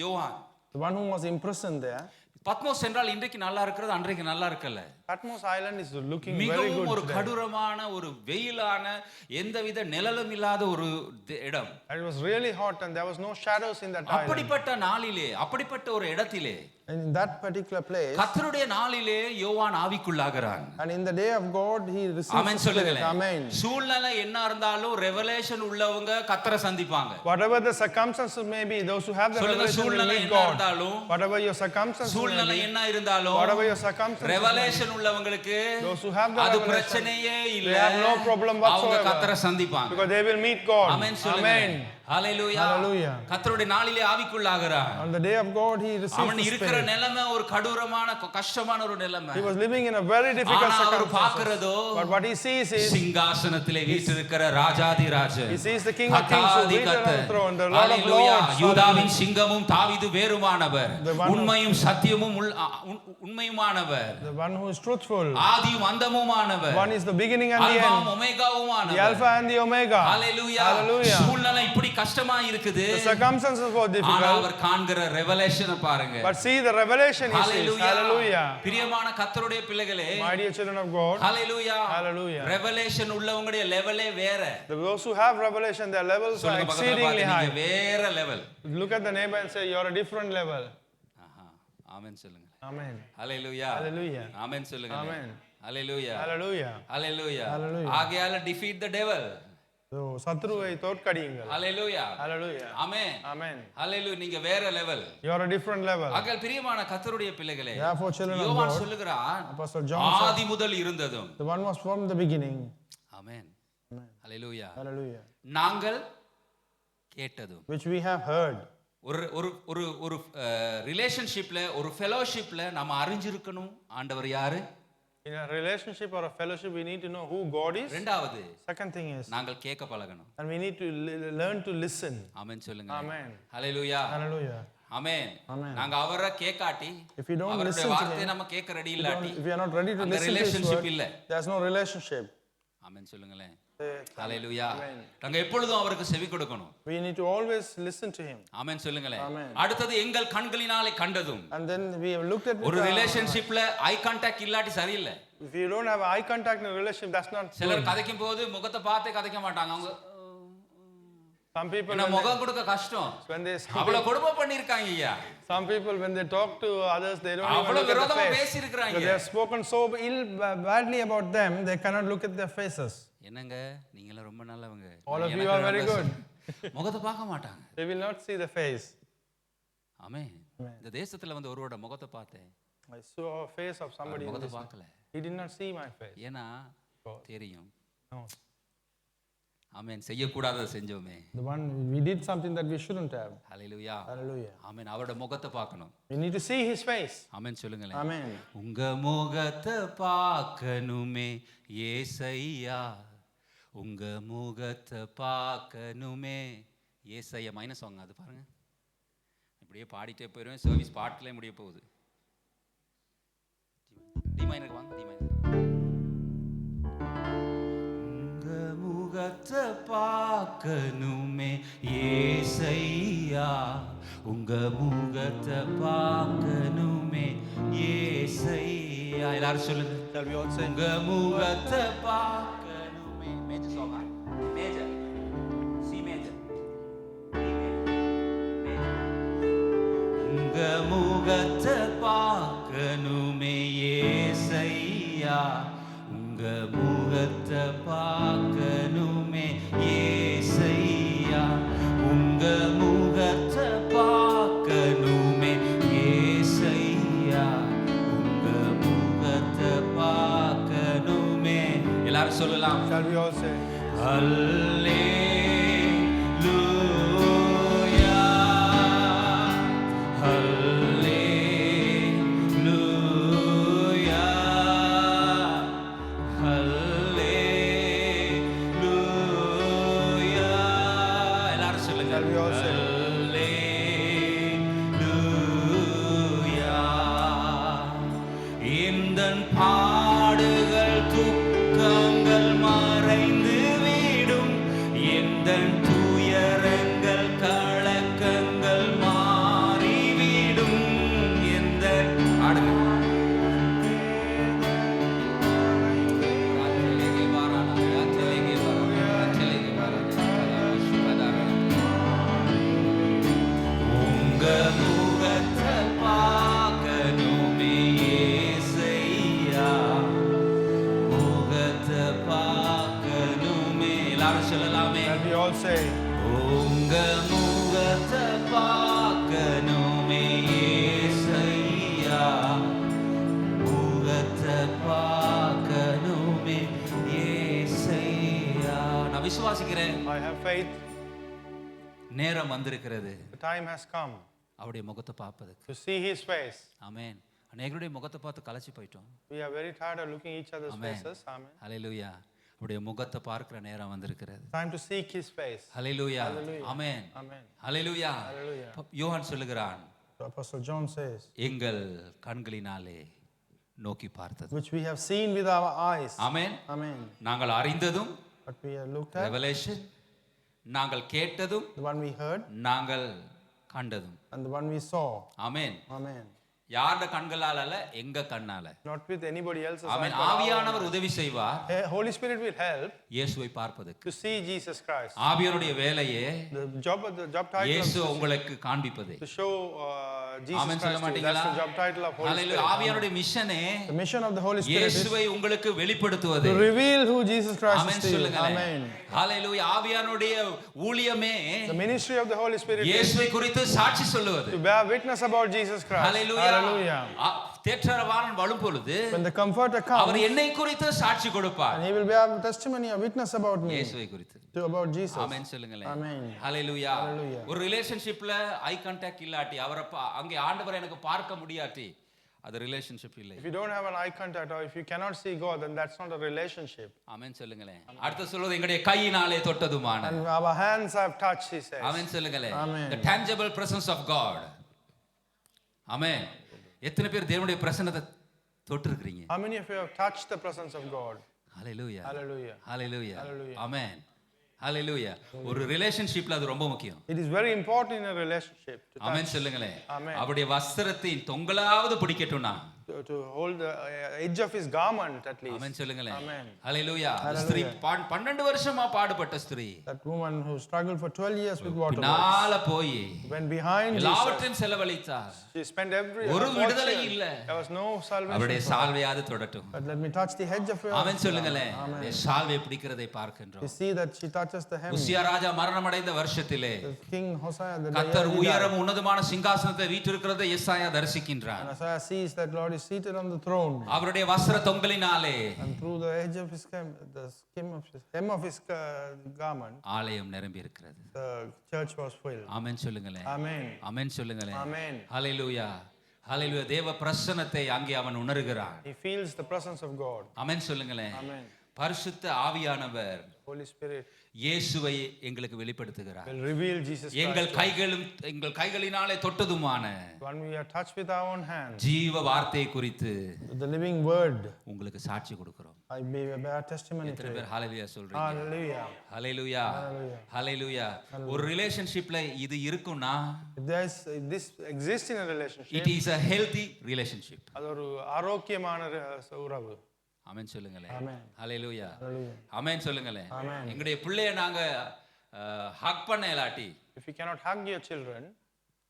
யோவான்,
The one who was imprisoned there.
பத்மோஸ் என்றால் இன்றைக்கு நல்லா இருக்கிறது அன்றைக்கு நல்லா இருக்கல.
Patmos Island is looking very
மிகவும்
good
ஒரு
today.
கடூரமான ஒரு வெயிலான எந்தவித நிழலும் இல்லாத ஒரு இடம்.
And it was really hot and there was no shadows in that island.
அப்படிப்பட்ட நாளிலே அப்படிப்பட்ட ஒரு இடத்திலே
And in that particular place,
கர்த்தருடைய நாளிலே யோவான் ஆவிக்குள்ளாகிறான்.
and in the day of God, he receives
amen
the Spirit.
சொல்லுங்களேன்.
Amen.
சூழ்நிலை என்ன இருந்தாலும் ரெவலேஷன் உள்ளவங்க கர்த்தரை சந்திப்பாங்க.
Whatever the circumstances may be, those who have the
சொல்லுங்க,
revelation will
சூழ்நிலை
meet
என்ன
God.
இருந்தாலும்,
Whatever your circumstances may
சூழ்நிலை
be,
என்ன இருந்தாலும்,
whatever your circumstances may be,
revelation உள்ளவங்களுக்கு
those who have the
அது
revelation,
பிரச்சனையே இல்ல.
they have no problem
அவங்க
whatsoever.
கர்த்தரை சந்திப்பாங்க.
Because they will meet God.
ஆமென் சொல்லுங்க.
Amen.
ஹalleluya.
Hallelujah.
கர்த்தருடைய நாளிலே ஆவிக்குள்ளாகிறான்.
On the day of God, he received
அவன்
the
இருக்கிற
Spirit.
நிலைமை ஒரு கடூரமான கஷ்டமான ஒரு நிலைமை.
He was living in a very difficult
ஆனா அவர்
circumstances.
பார்க்கிறதோ
But what he sees is,
சிங்காசனத்திலே வீற்றிருக்கிற Rajathi Rajan.
he sees the King of Kings who
கர்த்தாதி
seated on the
கர்த்தர்.
throne, the Lord of
hallelujah.
Lords.
யூதாவின் சிங்கமும் தாவீது வேறுமானவர்.
The one who-
உண்மையும் சத்தியமும் உண்மையுமானவர்.
The one who is truthful.
ஆதியும் அந்தமுமானவர்.
One is the beginning and the
அல்பாவும்
end.
ஒமேகாவுமானவர்.
The Alpha and the Omega.
Hallelujah.
Hallelujah.
சூழ்நிலை இப்படி கஷ்டமா இருக்குது.
The circumstances were
ஆனா
difficult.
அவர் காண்கிற ரெவலேஷனை பாருங்க.
But see the revelation he sees.
Hallelujah.
Hallelujah.
பிரியமான கர்த்தருடைய பிள்ளைகளே,
My dear children of God.
ஹalleluya.
Hallelujah.
ரெவலேஷன் உள்ளவங்களுடைய லெவலே வேற.
Those who have revelation, their levels are
சொல்லுங்க பக்கத்துல
exceedingly
பாத்து, நீங்க
high.
வேற level.
Look at the neighbor and say, you're a different level.
ஆமென் சொல்லுங்க.
Amen.
ஹalleluya.
Hallelujah.
ஆமென் சொல்லுங்க.
Amen.
ஹalleluya.
Hallelujah.
ஹalleluya.
Hallelujah.
ஆகையால defeat the devil.
So, சத்ருவை தோற்கடியுங்கள்.
ஹalleluya.
Hallelujah.
ஆமென்.
Amen.
ஹalleluya. நீங்க வேற level.
You're a different level.
ஆகையால் பிரியமான கர்த்தருடைய பிள்ளைகளே,
Therefore, children of
யோவான்
God,
சொல்லுகிறான்,
Apostle John said,
ஆதி முதல் இருந்ததும்.
the one was from the beginning.
Amen.
Amen.
Hallelujah.
Hallelujah.
நாங்கள் கேட்டதும்.
Which we have heard.
ஒரு ஒரு ஒரு ஒரு ரிலேஷன்ஷிப்ல ஒரு ஃபெலோஷிப்ல நம்ம அறிஞ்சிருக்கணும் ஆண்டவர் யாரு.
In a relationship or a fellowship, we need to know who God is.
இரண்டாவது,
Second thing is,
நாங்கள் கேட்க பழகணும்.
and we need to learn to listen.
ஆமென் சொல்லுங்க.
Amen.
ஹalleluya.
Hallelujah.
ஆமென்.
Amen.
நாங்க அவரை கேட்காட்டி,
If we don't
அவருடைய
listen to
வார்த்தையை
him,
நம்ம கேட்க ரெடி இல்லாட்டி,
if we are not ready to
அந்த
listen to his
relationship
word,
இல்ல.
there's no relationship.
ஆமென் சொல்லுங்களேன்.
Say,
ஹalleluya.
Amen.
நாங்க எப்பொழுதும் அவருக்கு செவி கொடுக்கணும்.
We need to always listen to him.
ஆமென் சொல்லுங்களேன்.
Amen.
அடுத்தது எங்கள் கண்களினாலே கண்டதும்.
And then we have looked at
ஒரு
with our-
ரிலேஷன்ஷிப்ல ஐ கான்டாக்ட் இல்லாட்டி சரியில்லை.
if you don't have eye contact in a relationship, that's not
சிலர்
good.
கதைக்கும் போது முகத்தை பார்த்தே கதைக்க மாட்டாங்க. அவங்க
Some people,
என்ன
when
முகம் கொடுக்க கஷ்டம்.
they,
அவ்வளவு கொடுமை பண்ணிருக்காங்க ஐயா.
some people when they talk to others, they don't even
அவ்வளவு
look at
விரோதமா
the face.
பேசி இருக்காங்க.
Because they have spoken so ill, badly about them, they cannot look at their faces.
என்னங்க நீங்க ரொம்ப நல்லவங்க.
All of you
எனக்கு
are very
ரொம்ப
good.
முகத்தை பார்க்க மாட்டாங்க.
They will not see the face.
ஆமென். இந்த தேசத்துல வந்து ஒருவரோட முகத்தை பார்த்தேன்.
I saw a face of somebody in
முகத்தை
this.
பார்க்கல.
He did not see my face.
ஏன்னா தெரியும்.
No.
Amen. செய்யக்கூடாததை செஞ்சோமே.
The one we did something that we shouldn't have.
Hallelujah.
Hallelujah.
ஆமென். அவரோட முகத்தை பார்க்கணும்.
We need to see his face.
ஆமென் சொல்லுங்களேன்.
Amen.
உங்க முகத்தை பார்க்கணுமே ஏசையா, உங்க முகத்தை பார்க்கணுமே ஏசையா. மைனஸ் வாங்க அது பாருங்க. இப்படியே பாடிட்டே போயிடுவேன். சர்வீஸ் பாட்டிலே முடிய போகுது. டி மைனருக்கு வாங்க. D minor. உங்க முகத்தை பார்க்கணுமே ஏசையா, உங்க முகத்தை பார்க்கணுமே ஏசையா. எல்லாரும் சொல்லுங்க.
Shall we all say?
உங்க முகத்தை பார்க்கணுமே. Major song. Major. C major. உங்க முகத்தை பார்க்கணுமே ஏசையா, உங்க முகத்தை பார்க்கணுமே ஏசையா, உங்க முகத்தை பார்க்கணுமே ஏசையா, உங்க முகத்தை பார்க்கணுமே. எல்லாரும் சொல்லலாம்.
Shall we all say?
Hallelujah, hallelujah, hallelujah. எல்லாரும் சொல்லுங்க.
Shall we all say?
இந்தன் பாடுகள் துக்கங்கள் மறைந்து விடும்,
I have faith.
நேரம் வந்திருக்கிறது
The time has come
அவருடைய முகத்தை பார்ப்பதுக்கு.
to see His face.
ஆமென். அநேகருடைய முகத்தை பார்த்து கலைச்சு போயிட்டோம்.
We are very tired of looking each other's
Amen.
faces. Amen.
ஹalleluya. அவருடைய முகத்தை பார்க்கிற நேரம் வந்திருக்கிறது.
Time to seek His face.
Hallelujah.
Hallelujah.
Amen.
Amen.
Hallelujah.
Hallelujah.
யோவான் சொல்லுகிறான்,
So Apostle John says,
எங்கள் கண்களினாலே நோக்கி பார்த்தது.
which we have seen with our eyes.
Amen.
Amen.
நாங்கள் அறிந்ததும்
What we have looked at,
revelation, நாங்கள் கேட்டதும்,
the one we heard,
நாங்கள் கண்டதும்.
and the one we saw.
Amen.
Amen.
யாரோட கண்களால அல்ல, எங்க கண்ணால.
Not with anybody else's
amen.
eyes, but our
ஆவியானவர்
own.
உதவி செய்வார்
Holy Spirit will help
இயேசுவை பார்ப்பதற்கு.
to see Jesus Christ.
ஆவியானுடைய வேலையே
The job title
இயேசு
of
உங்களுக்கு காண்பிப்பது.
to show Jesus
amen
Christ
சொல்ல
to you.
மாட்டீங்களா?
That's the job title of Holy
hallelujah.
Spirit.
ஆவியானுடைய மிஷனே
The mission of the Holy Spirit is
இயேசுவை உங்களுக்கு வெளிப்படுத்துவது.
to reveal who Jesus Christ
amen
is to you.
சொல்லுங்களேன்.
Amen.
ஹalleluya. ஆவியானுடைய ஊழியமே
The ministry of the Holy Spirit is
இயேசுவை குறித்து சாட்சி சொல்லுவது.
to bear witness about Jesus Christ.
Hallelujah.
Hallelujah.
தேற்றரவாளன் வரும் பொழுது
When the Comforter
our
comes,
என்னை குறித்து சாட்சி கொடுப்பார்.
and He will bear testimony or witness about me,
இயேசுவை குறித்து.
about Jesus.
ஆமென் சொல்லுங்களேன்.
Amen.
ஹalleluya.
Hallelujah.
ஒரு ரிலேஷன்ஷிப்ல ஐ கான்டாக்ட் இல்லாட்டி அவரை அங்கே ஆண்டவரை எனக்கு பார்க்க முடியாட்டி அது ரிலேஷன்ஷிப் இல்லை.
If you don't have an eye contact or if you cannot see God, then that's not a relationship.
ஆமென் சொல்லுங்களேன். அடுத்து சொல்வது எங்களுடைய கையினாலே தொட்டதுமான.
And our hands have touched, He says.
ஆமென் சொல்லுங்களேன்.
Amen.
The tangible presence of God. ஆமென். எத்தனை பேர் தேவனுடைய பிரசன்னத்தை தொட்டிருக்கீங்க?
How many of you have touched the presence of God?
ஹalleluya.
Hallelujah.
ஹalleluya.
Hallelujah.
ஆமென். ஹalleluya. ஒரு ரிலேஷன்ஷிப்ல அது ரொம்ப முக்கியம்.
It is very important in a relationship to
amen
touch,
சொல்லுங்களேன்.
Amen.
அவருடைய வஸ்திரத்தின் தொங்கலாவது பிடிக்கட்டும்னா
to hold the edge of His garment at least.
ஆமென் சொல்லுங்களேன்.
Amen.
ஹalleluya.
Hallelujah.
ஸ்திரீ 12 வருஷமா பாடுபட்ட ஸ்திரீ
That woman who struggled for 12 years with water
பின்னால போய்
went behind Jesus.
எல்லாவற்றையும் செலவழித்தார்.
She spent every
ஒரு
fortune.
விடுதலை இல்ல.
There was no salvation.
அவருடைய
for her.
சால்வையாவது தொடட்டும்.
But let me touch the hedge of your
ஆமென் சொல்லுங்களேன்.
Amen.
சால்வை பிடிக்கிறதை பார்க்கின்றோம்.
You see that she touches the hem.
உசியா ராஜா மரணமடைந்த வருஷத்திலே
The King Hosea, the
கர்த்தர்
day he died.
உயரம் உன்னதமான சிங்காசனத்தை வீற்றிருக்கிறதை எசாயா தரிசிக்கின்றார்.
And Isaiah sees that Lord is seated on the throne.
அவருடைய வஸ்திர தொங்கலினாலே
And through the edge of his the skim of his hem of his garment,
ஆலயம் நிரம்பி இருக்கிறது.
the church was filled.
ஆமென் சொல்லுங்களேன்.
Amen.
ஆமென் சொல்லுங்களேன்.
Amen.
ஹalleluya. ஹalleluya. தேவ பிரசன்னத்தை அங்கே அவன் உணர்கிறான்.
He feels the presence of God.
ஆமென் சொல்லுங்களேன்.
Amen.
பரிசுத்த ஆவியானவர்
Holy Spirit
இயேசுவை எங்களுக்கு வெளிப்படுத்துகிறார்.
will reveal Jesus
எங்கள்
Christ.
எங்கள் கைகளினாலே தொட்டதுமான
When we are touched with our own hands,
ஜீவ வார்த்தை குறித்து
the living word,
உங்களுக்கு சாட்சி கொடுக்கிறோம்.
I bear testimony to
எத்தனை
it.
பேர் ஹalleluya சொல்றீங்க?
Hallelujah.
ஹalleluya. ஹalleluya. ஒரு ரிலேஷன்ஷிப்ல இது இருக்கும்னா
If this exists in a relationship,
it is a healthy relationship.
அது ஒரு ஆரோக்கியமான உறவு.
ஆமென் சொல்லுங்களேன்.
Amen.
ஹalleluya.
Hallelujah.
ஆமென் சொல்லுங்களேன்.
Amen.
எங்களுடைய பிள்ளைய நாங்க ஹக் பண்ண இல்லாட்டி
If you cannot hug your children,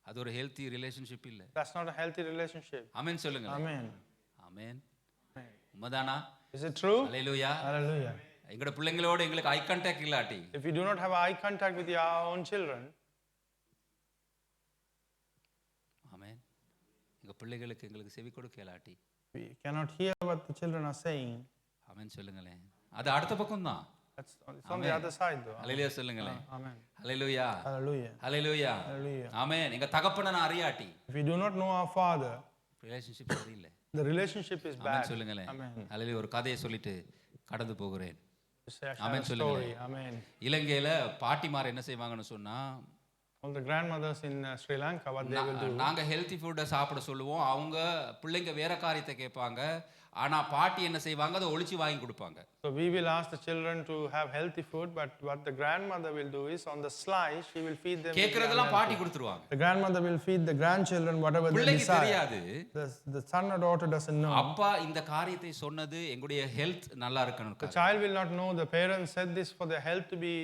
அது ஒரு ஹெல்தி ரிலேஷன்ஷிப் இல்ல.
that's not a healthy relationship.
ஆமென் சொல்லுங்களேன்.
Amen.
ஆமென். உண்மைதானா?
Is it true?
Hallelujah.
Hallelujah.
எங்களோட பிள்ளைங்களோட எங்களுக்கு ஐ கான்டாக்ட் இல்லாட்டி
If you do not have eye contact with your own children,
ஆமென். எங்க பிள்ளைகளுக்கு எங்களுக்கு செவி கொடுக்க இல்லாட்டி
we cannot hear what the children are saying.
ஆமென் சொல்லுங்களேன். அது அடுத்த பக்கம் தான்.
It's on the other side though.
ஹalleluya சொல்லுங்களேன்.
Amen.
ஹalleluya.
Hallelujah.
ஹalleluya.
Hallelujah.
ஆமென். எங்க தகப்பனை நான் அறியாட்டி
If we do not know our Father,
relationship சரியில்லை.
the relationship is
amen
bad.
சொல்லுங்களேன்.
Amen.
ஹalleluya. ஒரு கதையை சொல்லிட்டு கடந்து போகிறேன்.
Just say, I share
Amen
a
சொல்லுங்களேன்.
story. Amen.
இலங்கையில பாட்டிமார் என்ன செய்வாங்கன்னு சொன்னா
All the grandmothers in Sri Lanka, what they will do,
நாங்க ஹெல்த்தி ஃபுட்டை சாப்பிட சொல்லுவோம். அவங்க பிள்ளைங்க வேற காரியத்தை கேட்பாங்க. ஆனா பாட்டி என்ன செய்வாங்க, அதை ஒளிச்சு வாங்கி கொடுப்பாங்க.
so we will ask the children to have healthy food, but what the grandmother will do is on the sly she will feed them.
கேக்குறதெல்லாம் பாட்டி கொடுத்துருவாங்க.
The grandmother will feed the grandchildren whatever they
பிள்ளைக்கு
desire.
தெரியாது.
The son or daughter doesn't know.
அப்பா இந்த காரியத்தை சொன்னது எங்களுடைய ஹெல்த் நல்லா இருக்கணும்.
The child will not know. The parents said this for their health to be,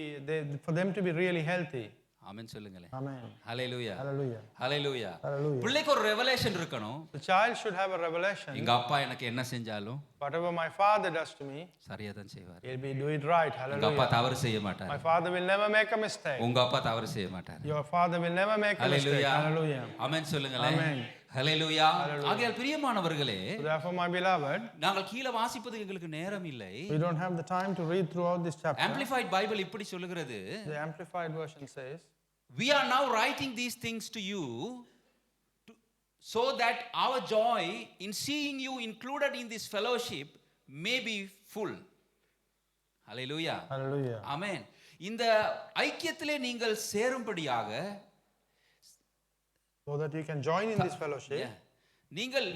for them to be really healthy.
ஆமென் சொல்லுங்களேன்.
Amen.
ஹalleluya.
Hallelujah.
ஹalleluya.
Hallelujah.
பிள்ளைக்கு ஒரு ரெவலேஷன் இருக்கணும்.
The child should have a revelation.
எங்க அப்பா எனக்கு என்ன செஞ்சாலும்
Whatever my father does to me,
சரியா தான் செய்வார்.
he'll be do it right.
எங்க அப்பா
Hallelujah.
தவறு செய்ய மாட்டார்.
My father will never make a mistake.
உங்க அப்பா தவறு செய்ய மாட்டார்.
Your father will never make a mistake.
Hallelujah.
Hallelujah.
ஆமென் சொல்லுங்களேன்.
Amen.
ஹalleluya ஆகையால் பிரியமானவர்களே
So therefore, my beloved,
நாங்கள் கீழ வாசிப்பதுக்கு எங்களுக்கு நேரம் இல்லை.
we don't have the time to read throughout this chapter.
Amplified Bible இப்படி சொல்லுகிறது,
The Amplified Version says,
we are now writing these things to you so that our joy in seeing you included in this fellowship may be full. Hallelujah.
Hallelujah.
Amen. இந்த ஐக்கியத்திலே நீங்கள் சேரும்படியாக,
so that you can join in this fellowship,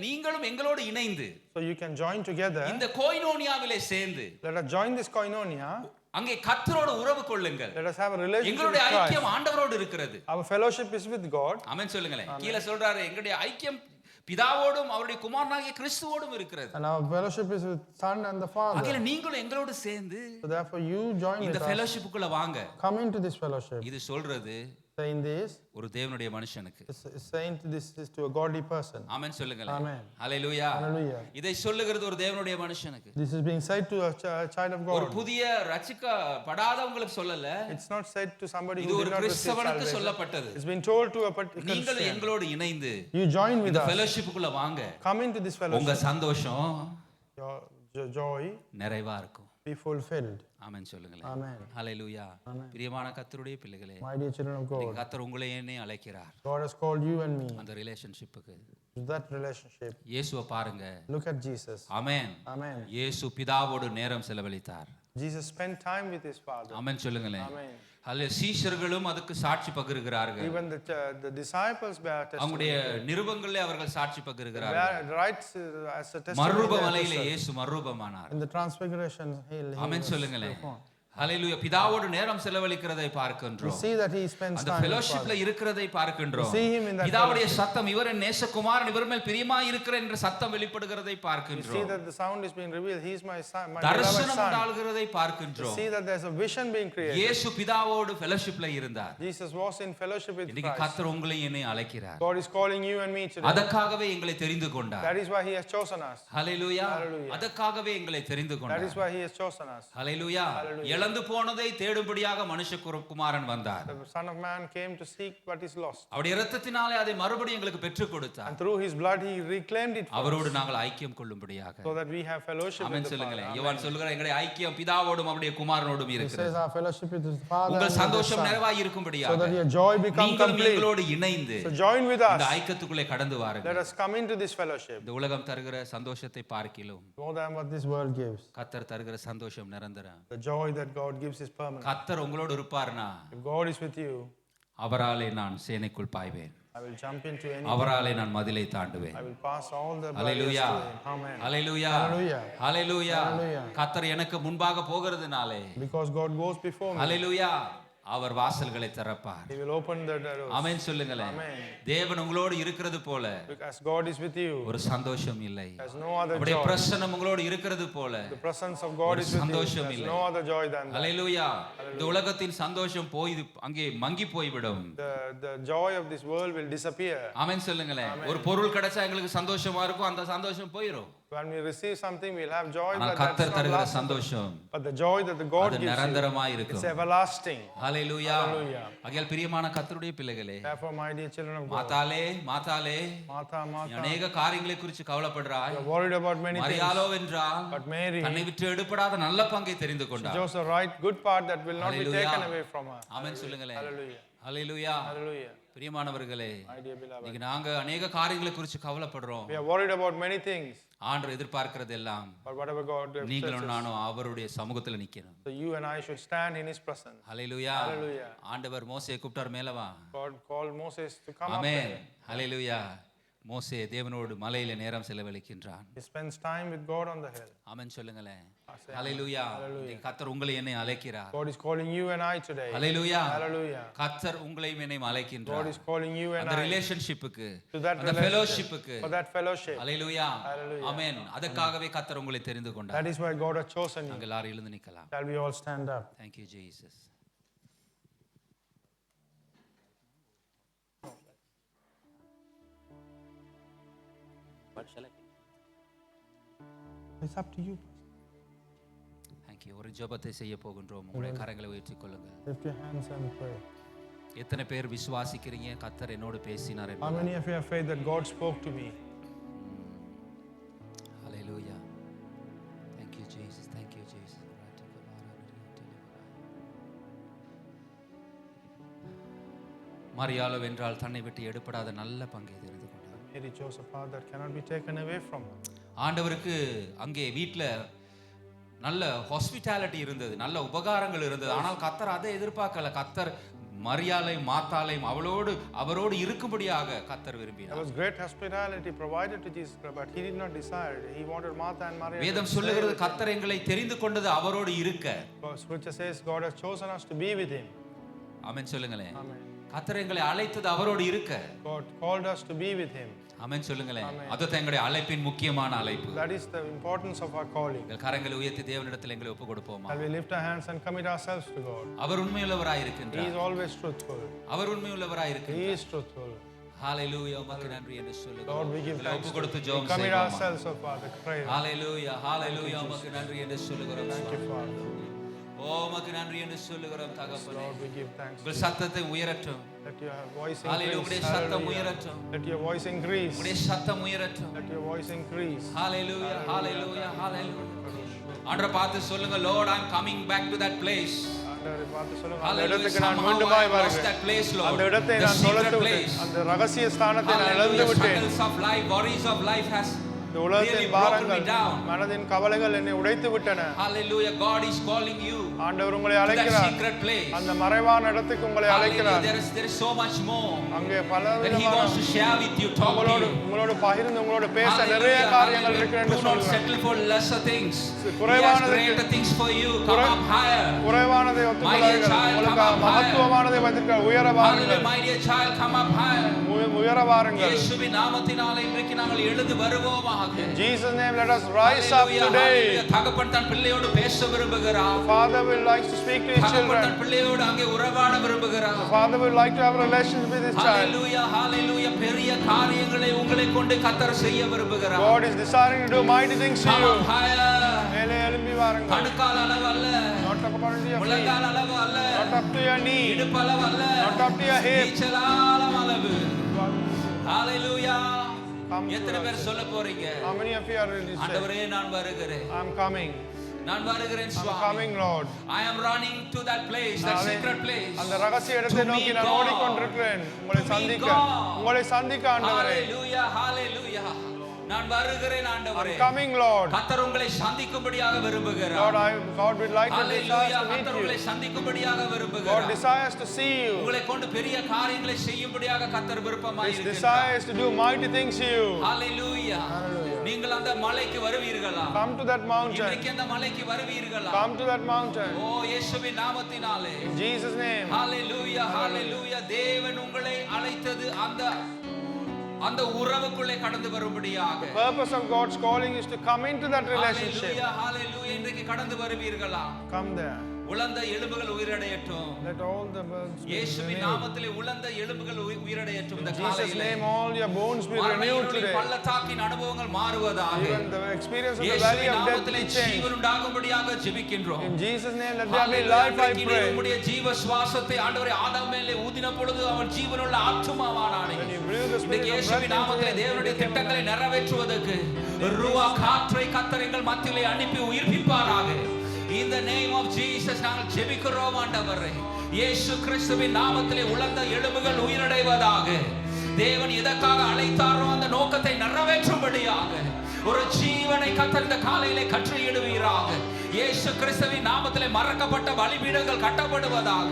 நீங்களும் எங்களோடு இணைந்து,
so you can join together.
இந்த கோயினோனியாவிலே சேர்ந்து,
Let us join this koinonia.
அங்கே கர்த்தரோடு உறவு கொள்ளுங்கள்.
Let us have a relationship with
எங்களுடைய
Christ.
ஐக்கியம் ஆண்டவரோடு இருக்கிறது.
Our fellowship is with God.
ஆமென் சொல்லுங்களேன். கீழ சொல்றாரு, எங்களுடைய ஐக்கியம் பிதாவோடும் அவருடைய குமாரனாகிய கிறிஸ்துவோடும் இருக்கிறது.
And our fellowship is with Son and the Father.
அங்கே நீங்களும் எங்களோடு சேர்ந்து,
So therefore you join
இந்த
with us.
ஃபெலோஷிப்புக்குள்ள வாங்க.
Come into this fellowship.
இது சொல்றது
Saying this,
ஒரு தேவனுடைய மனுஷனுக்கு.
is saying this is to a godly person.
ஆமென் சொல்லுங்களேன்.
Amen.
ஹalleluya.
Hallelujah.
இதை சொல்லுகிறது ஒரு தேவனுடைய மனுஷனுக்கு.
This is being said to a child of
ஒரு
God.
புதிய ரட்சிக்கப்படாதவங்களுக்கு சொல்லல.
It's not said to somebody
இது
who
ஒரு
did not receive
கிறிஸ்தவனுக்கு
salvation.
சொல்லப்பட்டது.
It's been told to a particular
நீங்கள்
Christian.
எங்களோடு இணைந்து
You join with
இந்த
us.
ஃபெலோஷிப்புக்குள்ள வாங்க.
Come into this
உங்க
fellowship.
சந்தோஷம்
Your joy
நிறைவா இருக்கும்.
be fulfilled.
ஆமென் சொல்லுங்களேன்.
Amen.
ஹalleluya. பிரியமான கர்த்தருடைய பிள்ளைகளே,
My dear children of God,
கர்த்தர் உங்களை என்னை அழைக்கிறார்
God has called you and me
அந்த ரிலேஷன்ஷிப்புக்கு.
to that relationship.
இயேசுவை பாருங்க.
Look at Jesus.
Amen.
Amen.
இயேசு பிதாவோடு நேரம் செலவழித்தார்.
Jesus spent time with his Father.
ஆமென் சொல்லுங்களேன்.
Amen.
அல்ல சீஷர்களும் அதுக்கு சாட்சி பகிர்கிறார்கள்.
Even the disciples bear
அவங்களுடைய
testimony.
நிருபங்களிலே அவர்கள் சாட்சி பகிர்கிறார்கள்.
Bear writes as a testimony.
மறுரூப
their
மலையிலே
testimony.
இயேசு மறுரூபமானார்.
In the transfiguration, he
amen
was
சொல்லுங்களேன்.
performed.
ஹalleluya. பிதாவோடு நேரம் செலவழிக்கிறதை
We
பார்க்கின்றோம்.
see that he spends
அந்த
time with
ஃபெலோஷிப்ல
Father.
இருக்கிறதை பார்க்கின்றோம்.
We see him in that
பிதாவுடைய
fellowship.
சத்தம், இவர் என் நேசகுமாரன், இவர் மேல் பிரியமாய் இருக்கிற என்ற சத்தம் வெளிப்படுகிறதை
We see
பார்க்கின்றோம்.
that the sound is being revealed. He is my son, my beloved
தரிசனம்
son.
உண்டாகிறதை
We
பார்க்கின்றோம்.
see that there's a vision being created.
இயேசு பிதாவோடு ஃபெலோஷிப்ல இருந்தார்.
Jesus was in fellowship with
இன்னைக்கு
Christ.
கர்த்தர் உங்களை என்னை அழைக்கிறார்.
God is calling you and me today.
அதற்காகவே எங்களை தெரிந்து கொண்டார்.
That is why he has chosen us.
Hallelujah.
Hallelujah.
அதற்காகவே எங்களை தெரிந்து
That
கொண்டார்.
is why he has chosen us.
Hallelujah.
Hallelujah.
இழந்து போனதை தேடும்படியாக மனுஷகுமாரன் வந்தார்.
The Son of Man came to seek what is lost.
அவருடைய இரத்தத்தினாலே அதை மறுபடியும் எங்களுக்கு பெற்றுக் கொடுத்தார்.
And through his blood he reclaimed it for
அவரோடு
us,
நாங்கள் ஐக்கியம் கொள்ளும்படியாக.
so that we have fellowship
amen
with the
சொல்லுங்களேன்.
Father.
யோவான் சொல்கிறார், எங்களுடைய ஐக்கியம் பிதாவோடும் அவருடைய குமாரனோடும்
He
இருக்கிறது.
says our fellowship with his Father and
உங்கள்
with his
சந்தோஷம்
Son,
நிறைவாய்
so
இருக்கும்படியாக
that your joy become
நீங்களும்
complete.
எங்களோடு இணைந்து
So join with
இந்த
us.
ஐக்கியத்துக்குள்ளே கடந்து
Let
வாருங்கள்.
us come into this fellowship.
இந்த உலகம் தருகிற சந்தோஷத்தை பார்க்கிலும்
More than what this world gives.
கர்த்தர் தருகிற சந்தோஷம் நிரந்தரம்.
The joy that God gives is permanent.
கர்த்தர் உங்களோடு இருப்பார்னா
If God is with you,
அவராலே நான் சேனைக்குள் பாய்வேன்.
I will jump into any.
அவராலே நான் மதிலை தாண்டுவேன்.
I will pass all the barriers
hallelujah.
to him. Amen.
Hallelujah.
Hallelujah.
Hallelujah.
Hallelujah.
கர்த்தர் எனக்கு முன்பாக போகிறதுனாலே
Because God goes before me,
ஹalleluya அவர் வாசல்களை திறப்பார்.
he will open the doors.
ஆமென் சொல்லுங்களேன்.
Amen.
தேவன் உங்களோடு இருக்கிறது போல
Because God is with you,
ஒரு சந்தோஷம் இல்லை.
there's no other
அவருடைய
joy.
பிரசன்னம் உங்களோடு இருக்கிறது போல
The presence of God
ஒரு
is with you.
சந்தோஷம்
There's
இல்லை.
no other joy than that.
ஹalleluya. இந்த உலகத்தின் சந்தோஷம் போய் அங்கே மங்கி போய்விடும்.
The joy of this world will disappear.
ஆமென் சொல்லுங்களேன். ஒரு பொருள் கிடைச்சா எங்களுக்கு சந்தோஷமா இருக்கும், அந்த சந்தோஷம் போயிடும்.
When we receive something, we'll have joy,
ஆனால்
but that's
கர்த்தர்
not
தருகிற
lasting.
சந்தோஷம்
But the joy that the God
அது
gives you,
நிரந்தரமாய்
it's
இருக்கும்.
everlasting.
ஹalleluya.
Hallelujah.
ஆகையால் பிரியமான கர்த்தருடைய பிள்ளைகளே,
Therefore, my dear children of God,
மாதாளே மாதாளே
Martha,
நீ
Martha,
அநேக காரியங்களை குறித்து கவலைப்படுறாய்.
you're worried about many things.
மரியாளோ வென்றால்
But Mary
தன்னை விட்டு எடுப்படாத நல்ல பங்கை தெரிந்து கொண்டார்.
chose the right, good part that will not be
Hallelujah.
taken away from her.
ஆமென் சொல்லுங்களேன்.
Hallelujah.
ஹalleluya.
Hallelujah.
பிரியமானவர்களே,
My dear beloved,
இன்னைக்கு நாங்க அநேக காரியங்களை குறித்து கவலைப்படுறோம்.
we are worried about many things,
ஆண்டவர் எதிர்பார்க்கிறது எல்லாம்
but whatever God gives
நீங்களும்
us,
நானும் அவருடைய சமூகத்துல நிக்கணும்.
so you and I should stand in his presence.
Hallelujah.
Hallelujah.
ஆண்டவர் மோசேயை கூப்பிட்டார், மேல வா.
God called Moses to come up
amen.
there.
ஹalleluya. மோசே தேவனோடு மலையில நேரம் செலவழிக்கின்றான்.
He spends time with God on the hill.
ஆமென் சொல்லுங்களேன்.
I say,
ஹalleluya. இன்னைக்கு கர்த்தர் உங்களை என்னை அழைக்கிறார்.
God is calling you and I today.
Hallelujah.
Hallelujah.
கர்த்தர் உங்களையும் என்னையும்
God
அழைக்கின்றார்.
is calling you and
அந்த
I
ரிலேஷன்ஷிப்புக்கு,
to that
அந்த
relationship,
ஃபெலோஷிப்புக்கு.
for that fellowship.
Hallelujah.
Hallelujah.
ஆமென். அதற்காகவே கர்த்தர் உங்களை தெரிந்து கொண்டார்.
That is why God has chosen you.
நாங்கள் எல்லாரும் எழுந்து நிக்கலாம்.
Shall we all stand up?
Thank you Jesus.
It's up to you.
Thank you. ஒரு ஜெபத்தை செய்ய போகின்றோம். உங்களுடைய கரங்களை உயர்த்திக் கொள்ளுங்கள்.
Lift your hands and pray.
எத்தனை பேர் விசுவாசிக்கிறீங்க கர்த்தர் என்னோடு பேசினார்
How many of you have faith that God spoke to me?
Hallelujah. Thank you Jesus. Thank you Jesus. மரியாளோ வென்றால் தன்னை விட்டு எடுபடாத நல்ல பங்கை தெரிந்து கொண்டார்.
Mary chose a path that cannot be taken away from her.
ஆண்டவருக்கு அங்கே வீட்டில் நல்ல ஹாஸ்பிட்டாலிட்டி இருந்தது, நல்ல உபகாரங்கள் இருந்தது. ஆனால் கர்த்தர் அதை எதிர்பார்க்கல. கர்த்தர் மரியாளை மாத்தாளையும் அவரோடு இருக்கும்படியாக கர்த்தர் விரும்பினார்.
There was great hospitality provided to Jesus, but he did not desire it. He wanted Martha and Maria.
வேதம் சொல்லுகிறது கர்த்தர் எங்களை தெரிந்து கொண்டது அவரோடு இருக்க.
Scripture says God has chosen us to be with him.
ஆமென் சொல்லுங்களேன்.
Amen.
கர்த்தர் எங்களை அழைத்தது அவரோடு இருக்க.
God called us to be with him.
ஆமென் சொல்லுங்களேன். அதுதான் எங்களுடைய அழைப்பின் முக்கியமான அழைப்பு.
That is the importance of our calling.
கரங்களை உயர்த்தி தேவனிடத்தில் எங்களை ஒப்பு கொடுப்போமா?
Shall we lift our hands and commit ourselves to God?
Our உண்மையுள்ளவராய்
He
இருக்கின்றார்.
is always truthful.
Our உண்மையுள்ளவராய்
He
இருக்கின்றார்.
is truthful.
ஹalleluya உமக்கு நன்றி என்று சொல்லுகிறோம்.
Lord, we give
ஒப்பு
thanks.
கொடுத்து
We
ஜெபம்
commit
செய்வோமா?
ourselves, oh Father, prayer.
ஹalleluya ஹalleluya உமக்கு நன்றி என்று சொல்லுகிறோம்.
Thank you, Father.
ஓ உமக்கு நன்றி என்று சொல்லுகிறோம் தகப்பனே.
Lord, we give thanks.
உங்கள் சத்தத்தை உயரட்டும்.
Let your voice
hallelujah
increase.
உம்முடைய சத்தம்
Hallelujah.
உயரட்டும்.
Let your voice increase.
உம்முடைய சத்தம் உயரட்டும்.
Let your voice increase.
ஹalleluya ஹalleluya ஹalleluya. ஆண்டவரை பார்த்து சொல்லுங்க, Lord, I'm coming back to that place.
ஆண்டவரை பார்த்து சொல்லுங்க, அந்த
Hallelujah.
இடத்துக்கு நான்
Somehow
மீண்டுமாய்
I lost
வருகிறேன்.
that place, Lord.
அந்த இடத்தை
The
நான்
secret
தொலைத்து
place.
விட்டேன். அந்த ரகசிய ஸ்தானத்தை நான் இழந்து
Hallelujah.
விட்டேன்.
Struggles of life, worries of life has
இந்த
really
உலகத்தின்
broken me
பாரங்கள்,
down.
மனதின் கவலைகள் என்னை உடைத்து விட்டன.
Hallelujah. God is calling you
ஆண்டவர் உங்களை
to that
அழைக்கிறார்.
secret place.
அந்த மறைவான இடத்துக்கு உங்களை
Hallelujah.
அழைக்கிறார்.
There is so much more
அங்கே பல
that He
விதமான
wants to share with you, talk to you.
உங்களோடு பகிர்ந்து உங்களோடு பேச
Hallelujah.
நிறைய காரியங்கள்
Hallelujah.
இருக்கிறது என்று
Do not
சொல்கிறார்.
settle for lesser things. He has
குறைவானதுக்கு
greater things for you. Come up higher.
குறைவானதை
My dear
ஒத்துக்கொள்ளாதீர்கள்.
child,
உங்களுக்கு
come up
மகத்துவமானதை வைத்திருக்கிறார். உயர
Hallelujah.
வாருங்கள்.
My dear child, come up higher.
உயர வாருங்கள்.
இயேசுவின் நாமத்தினாலே இன்றைக்கு நாங்கள் எழுந்து வருவோமாக.
In Jesus' name, let us rise up
Hallelujah,
today.
hallelujah. தகப்பன் தன் பிள்ளையோடு பேச விரும்புகிறார்.
Father will like to speak to his
தகப்பன்
children.
தன் பிள்ளையோடு அங்கே உறவாட விரும்புகிறார்.
Father will like to have a relationship with his child.
Hallelujah, hallelujah. பெரிய காரியங்களை உங்களை கொண்டு கர்த்தர் செய்ய விரும்புகிறார்.
God is desiring to do mighty things to
Come
you.
up higher.
மேலே எழும்பி வாருங்கள்.
கணுக்கால் அளவு அல்ல,
Not up to your feet.
முழங்கால் அளவு அல்ல,
Not up to your knee.
இடுப்பு அளவு அல்ல,
Not up to your hip.
நீச்சலாலம் அளவு. Hallelujah.
Come to
எத்தனை
us.
பேர் சொல்ல போறீங்க?
How many of you are ready to say,
ஆண்டவரே நான் வருகிறேன்,
I'm coming.
நான் வருகிறேன்
I'm
Swami.
coming, Lord.
I am running to that place, that secret place.
அந்த ரகசிய இடத்தை
To
நோக்கி
meet
நான்
God.
ஓடிக்கொண்டிருக்கிறேன். உங்களை
To meet
சந்திக்க
God.
உங்களை சந்திக்க ஆண்டவரே.
Hallelujah, hallelujah. நான் வருகிறேன் ஆண்டவரே.
I'm coming, Lord.
கர்த்தர் உங்களை சந்திக்கும்படியாக விரும்புகிறார்.
Lord, God would like to desire
Hallelujah.
to meet
கர்த்தர் உங்களை
you.
சந்திக்கும்படியாக
God
விரும்புகிறார்.
desires to see you.
உங்களை கொண்டு பெரிய காரியங்களை செய்யும்படியாக கர்த்தர் விருப்பமாய்
His
இருக்கிறார்.
desires to do mighty things to you.
Hallelujah.
Hallelujah.
நீங்கள் அந்த மலைக்கு வருவீர்களா?
Come to that mountain.
இன்றைக்கு அந்த மலைக்கு வருவீர்களா?
Come to that mountain.
ஓ இயேசுவின் நாமத்தினாலே.
In Jesus' name.
Hallelujah, hallelujah. தேவன் உங்களை அழைத்தது அந்த உறவுக்குள்ளே கடந்து வரும்படியாக.
The purpose of God's calling is to come into that relationship.
Hallelujah, hallelujah. இன்றைக்கு கடந்து வருவீர்களா?
Come there.
உலர்ந்த எலும்புகள் உயிரடையட்டும்.
Let all the bones be
இயேசுவின்
renewed.
நாமத்திலே உலர்ந்த எலும்புகள் உயிரடையட்டும் இந்த
In Jesus'
காலையிலே.
name, all your bones be
மரண
renewed
இருளின்
today.
பள்ளத்தாக்கின் அனுபவங்கள் மாறுவதாக.
Even the experience of the valley
இயேசுவின்
of death
நாமத்திலே
be changed.
ஜீவன் உண்டாகும்படியாக ஜெபிக்கின்றோம்.
In Jesus' name, let there be
Hallelujah.
life, I
அன்றைக்கு நீர்
pray.
உம்முடைய ஜீவ சுவாசத்தை ஆண்டவரே ஆதாம் மேலே ஊதின பொழுது அவன் ஜீவனுள்ள ஆத்துமாவானானே.
When you breathe the
இன்றைக்கு
spirit of
இயேசுவின்
breath
நாமத்திலே
into him,
தேவனுடைய
he became
திட்டங்களை
alive.
நிறைவேற்றுவதற்கு ரூவா காற்றை கர்த்தர் எங்கள் மத்தியிலே அனுப்பி உயிர்ப்பிப்பாராக. In the name of Jesus நாங்கள் ஜெபிக்கிறோம் ஆண்டவரே. இயேசு கிறிஸ்துவின் நாமத்திலே உலர்ந்த எலும்புகள் உயிரடைவதாக. தேவன் எதற்காக அழைத்தாரோ அந்த நோக்கத்தை நிறைவேற்றும்படியாக ஒரு ஜீவனை கர்த்தர் இந்த காலையிலே கட்டளையிடுவீராக. இயேசு கிறிஸ்துவின் நாமத்திலே மறக்கப்பட்ட பலிபீடங்கள் கட்டப்படுவதாக,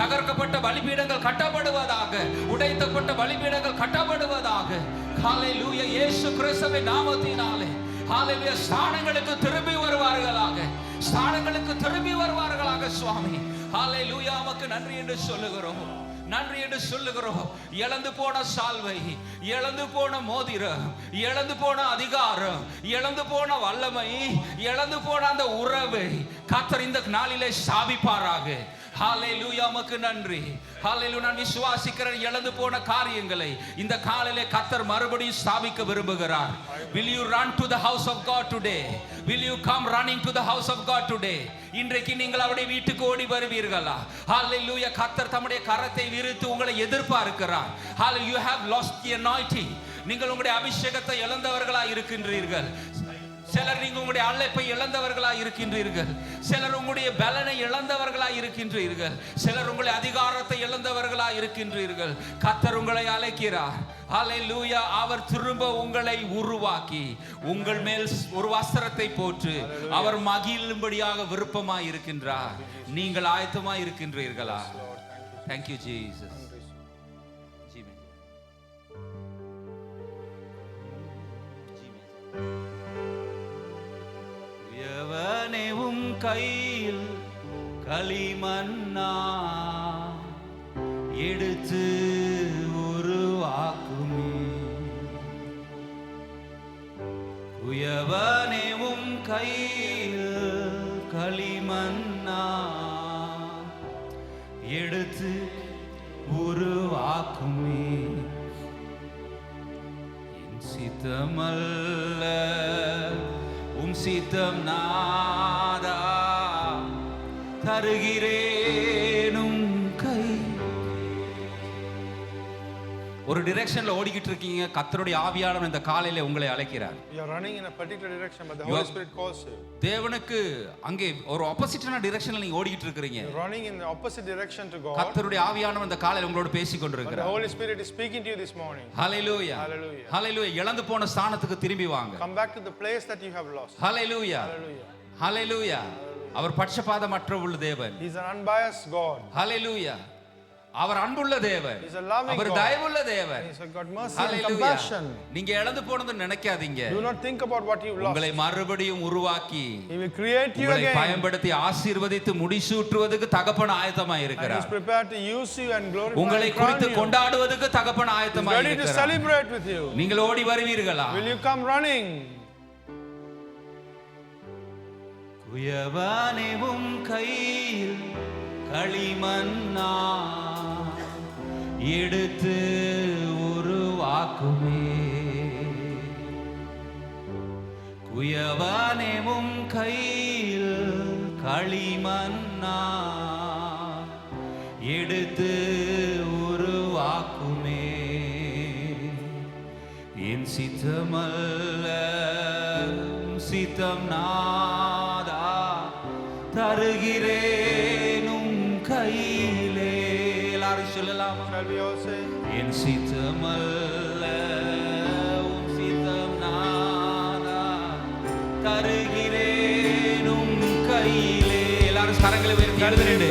தகர்க்கப்பட்ட பலிபீடங்கள் கட்டப்படுவதாக, உடைத்தப்பட்ட பலிபீடங்கள் கட்டப்படுவதாக. ஹல்லேலூயா. இயேசு கிறிஸ்துவின் நாமத்தினாலே ஹல்லேலூயா. ஸ்தானங்களுக்கு திரும்பி வருவார்களாக, ஸ்தானங்களுக்கு திரும்பி வருவார்களாக சுவாமி. ஹல்லேலூயா. உமக்கு நன்றி என்று சொல்லுகிறோம், நன்றி என்று சொல்லுகிறோம். இழந்து போன சால்வை, இழந்து போன மோதிரம், இழந்து போன அதிகாரம், இழந்து போன வல்லமை, இழந்து போன அந்த உறவை கர்த்தர் இந்த நாளிலே ஸ்தாபிப்பாராக. ஹalleluya உமக்கு நன்றி. ஹalleluya நான் விசுவாசிக்கிறேன் இழந்து போன காரியங்களை இந்த காலையிலே கர்த்தர் மறுபடியும் ஸ்தாபிக்க விரும்புகிறார். Will you run to the house of God today? Will you come running to the house of God today? இன்றைக்கு நீங்கள் அவருடைய வீட்டுக்கு ஓடி வருவீர்களா? ஹalleluya கர்த்தர் தம்முடைய கரத்தை விரித்து உங்களை எதிர்பார்க்கிறார். Hallelujah, you have lost the anointing. நீங்கள் உங்களுடைய அபிஷேகத்தை இழந்தவர்களாய் இருக்கின்றீர்கள். சிலர் நீங்க உங்களுடைய அழைப்பை இழந்தவர்களாய் இருக்கின்றீர்கள். சிலர் உங்களுடைய பலனை இழந்தவர்களாய் இருக்கின்றீர்கள். சிலர் உங்களுடைய அதிகாரத்தை இழந்தவர்களாய் இருக்கின்றீர்கள். கர்த்தர் உங்களை அழைக்கிறார். ஹalleluya அவர் திரும்ப உங்களை உருவாக்கி உங்கள் மேல் ஒரு வஸ்திரத்தை போட்டு அவர் மகிழும்படியாக விருப்பமாய் இருக்கின்றார். நீங்கள் ஆயத்தமாய் இருக்கின்றீர்களா? Thank you Jesus. எவனேவும் கையில் களிமண்ணா எடுத்து உருவாக்குமே. உயவனேவும் கையில் களிமண்ணா எடுத்து உருவாக்குமே. என் சித்தமல்ல உம் சித்தம் நாதா தருகிறேனும் கை. ஒரு டைரக்ஷன்ல ஓடிக்கிட்டு இருக்கீங்க. கர்த்தருடைய ஆவியானவர் இந்த காலையில உங்களை அழைக்கிறார்.
You are running in a particular direction but the Holy Spirit calls you.
தேவனுக்கு அங்கே ஒரு ஆப்போசிட்டான டைரக்ஷன்ல நீங்க ஓடிக்கிட்டு இருக்கீங்க.
You are running in the opposite direction to God.
கர்த்தருடைய ஆவியானவர் இந்த காலையில உங்களோட பேசிக் கொண்டிருக்கிறார்.
The Holy Spirit is speaking to you this morning.
Hallelujah.
Hallelujah.
Hallelujah. இழந்து போன ஸ்தானத்துக்கு திரும்பி வாங்க.
Come back to the place that you have lost.
Hallelujah.
Hallelujah.
Hallelujah. அவர் பட்சபாதமற்ற உள்ள தேவன்.
He is an unbiased God.
Hallelujah. அவர் அன்புள்ள தேவன்.
He is a loving
our
God.
தயவுள்ள தேவன்.
He is a God mercy and
Hallelujah.
compassion.
நீங்க இழந்து போனது நினைக்காதீங்க.
Do not think about what you lost.
உங்களை மறுபடியும் உருவாக்கி
He will create you
உங்களை
again.
பயன்படுத்தி ஆசீர்வதித்து முடிசூட்டுவதற்கு தகப்பன் ஆயத்தமாய்
And he is
இருக்கிறார்.
prepared to use you and glorify
உங்களை
and
குறித்து
crown you.
கொண்டாடுவதற்கு தகப்பன்
He is
ஆயத்தமாய்
ready to
இருக்கிறார்.
celebrate with you.
நீங்கள் ஓடி வருவீர்களா?
Will you come running?
குயவனேவும் கையில் களிமண்ணா எடுத்து உருவாக்குமே. குயவனேவும் கையில் களிமண்ணா எடுத்து உருவாக்குமே. என் சித்தமல்ல சித்தம் நாதா தருகிறேனும் கையிலே. எல்லாரும் சொல்லலாம்.
Shall we all say?
என் சித்தமல்ல உம் சித்தம் நாதா தருகிறேனும் கையிலே. எல்லாரும் கரங்களை உயர்த்தி எழுதுறேன்.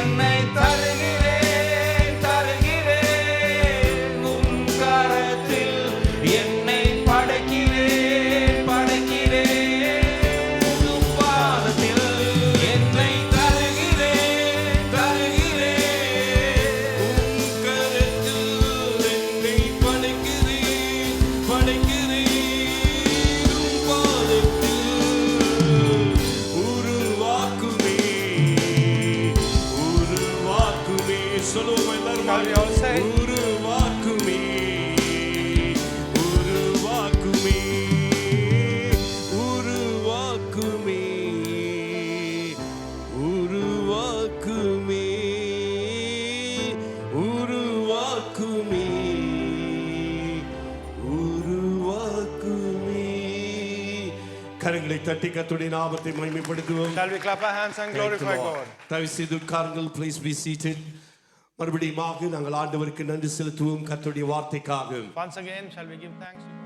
என்னை தருகிறேன் தருகிறேன் உம் கரத்தில் என்னை படைக்கிறேன் படைக்கிறேன் உம் பாதத்தில் என்னை தருகிறேன் தருகிறேன் உம் கரத்தில் என்னை படைக்கிறேன் படைக்கிறேன் உம் பாதத்தில் உருவாக்குமே உருவாக்குமே. சொல்லுவோம் எல்லாரும்.
Shall we all say?
உருவாக்குமே உருவாக்குமே உருவாக்குமே உருவாக்குமே உருவாக்குமே உருவாக்குமே. கரங்களை தட்டி கர்த்தருடைய நாமத்தை மகிமைப்படுத்துவோம்.
Shall we clap our hands and glorify God?
தயவு செய்து உட்காருங்கள். Please be seated. மறுபடியும் நாங்கள் ஆண்டவருக்கு நன்றி செலுத்துவோம் கர்த்தருடைய வார்த்தைக்காக.
Once again, shall we give thanks to God?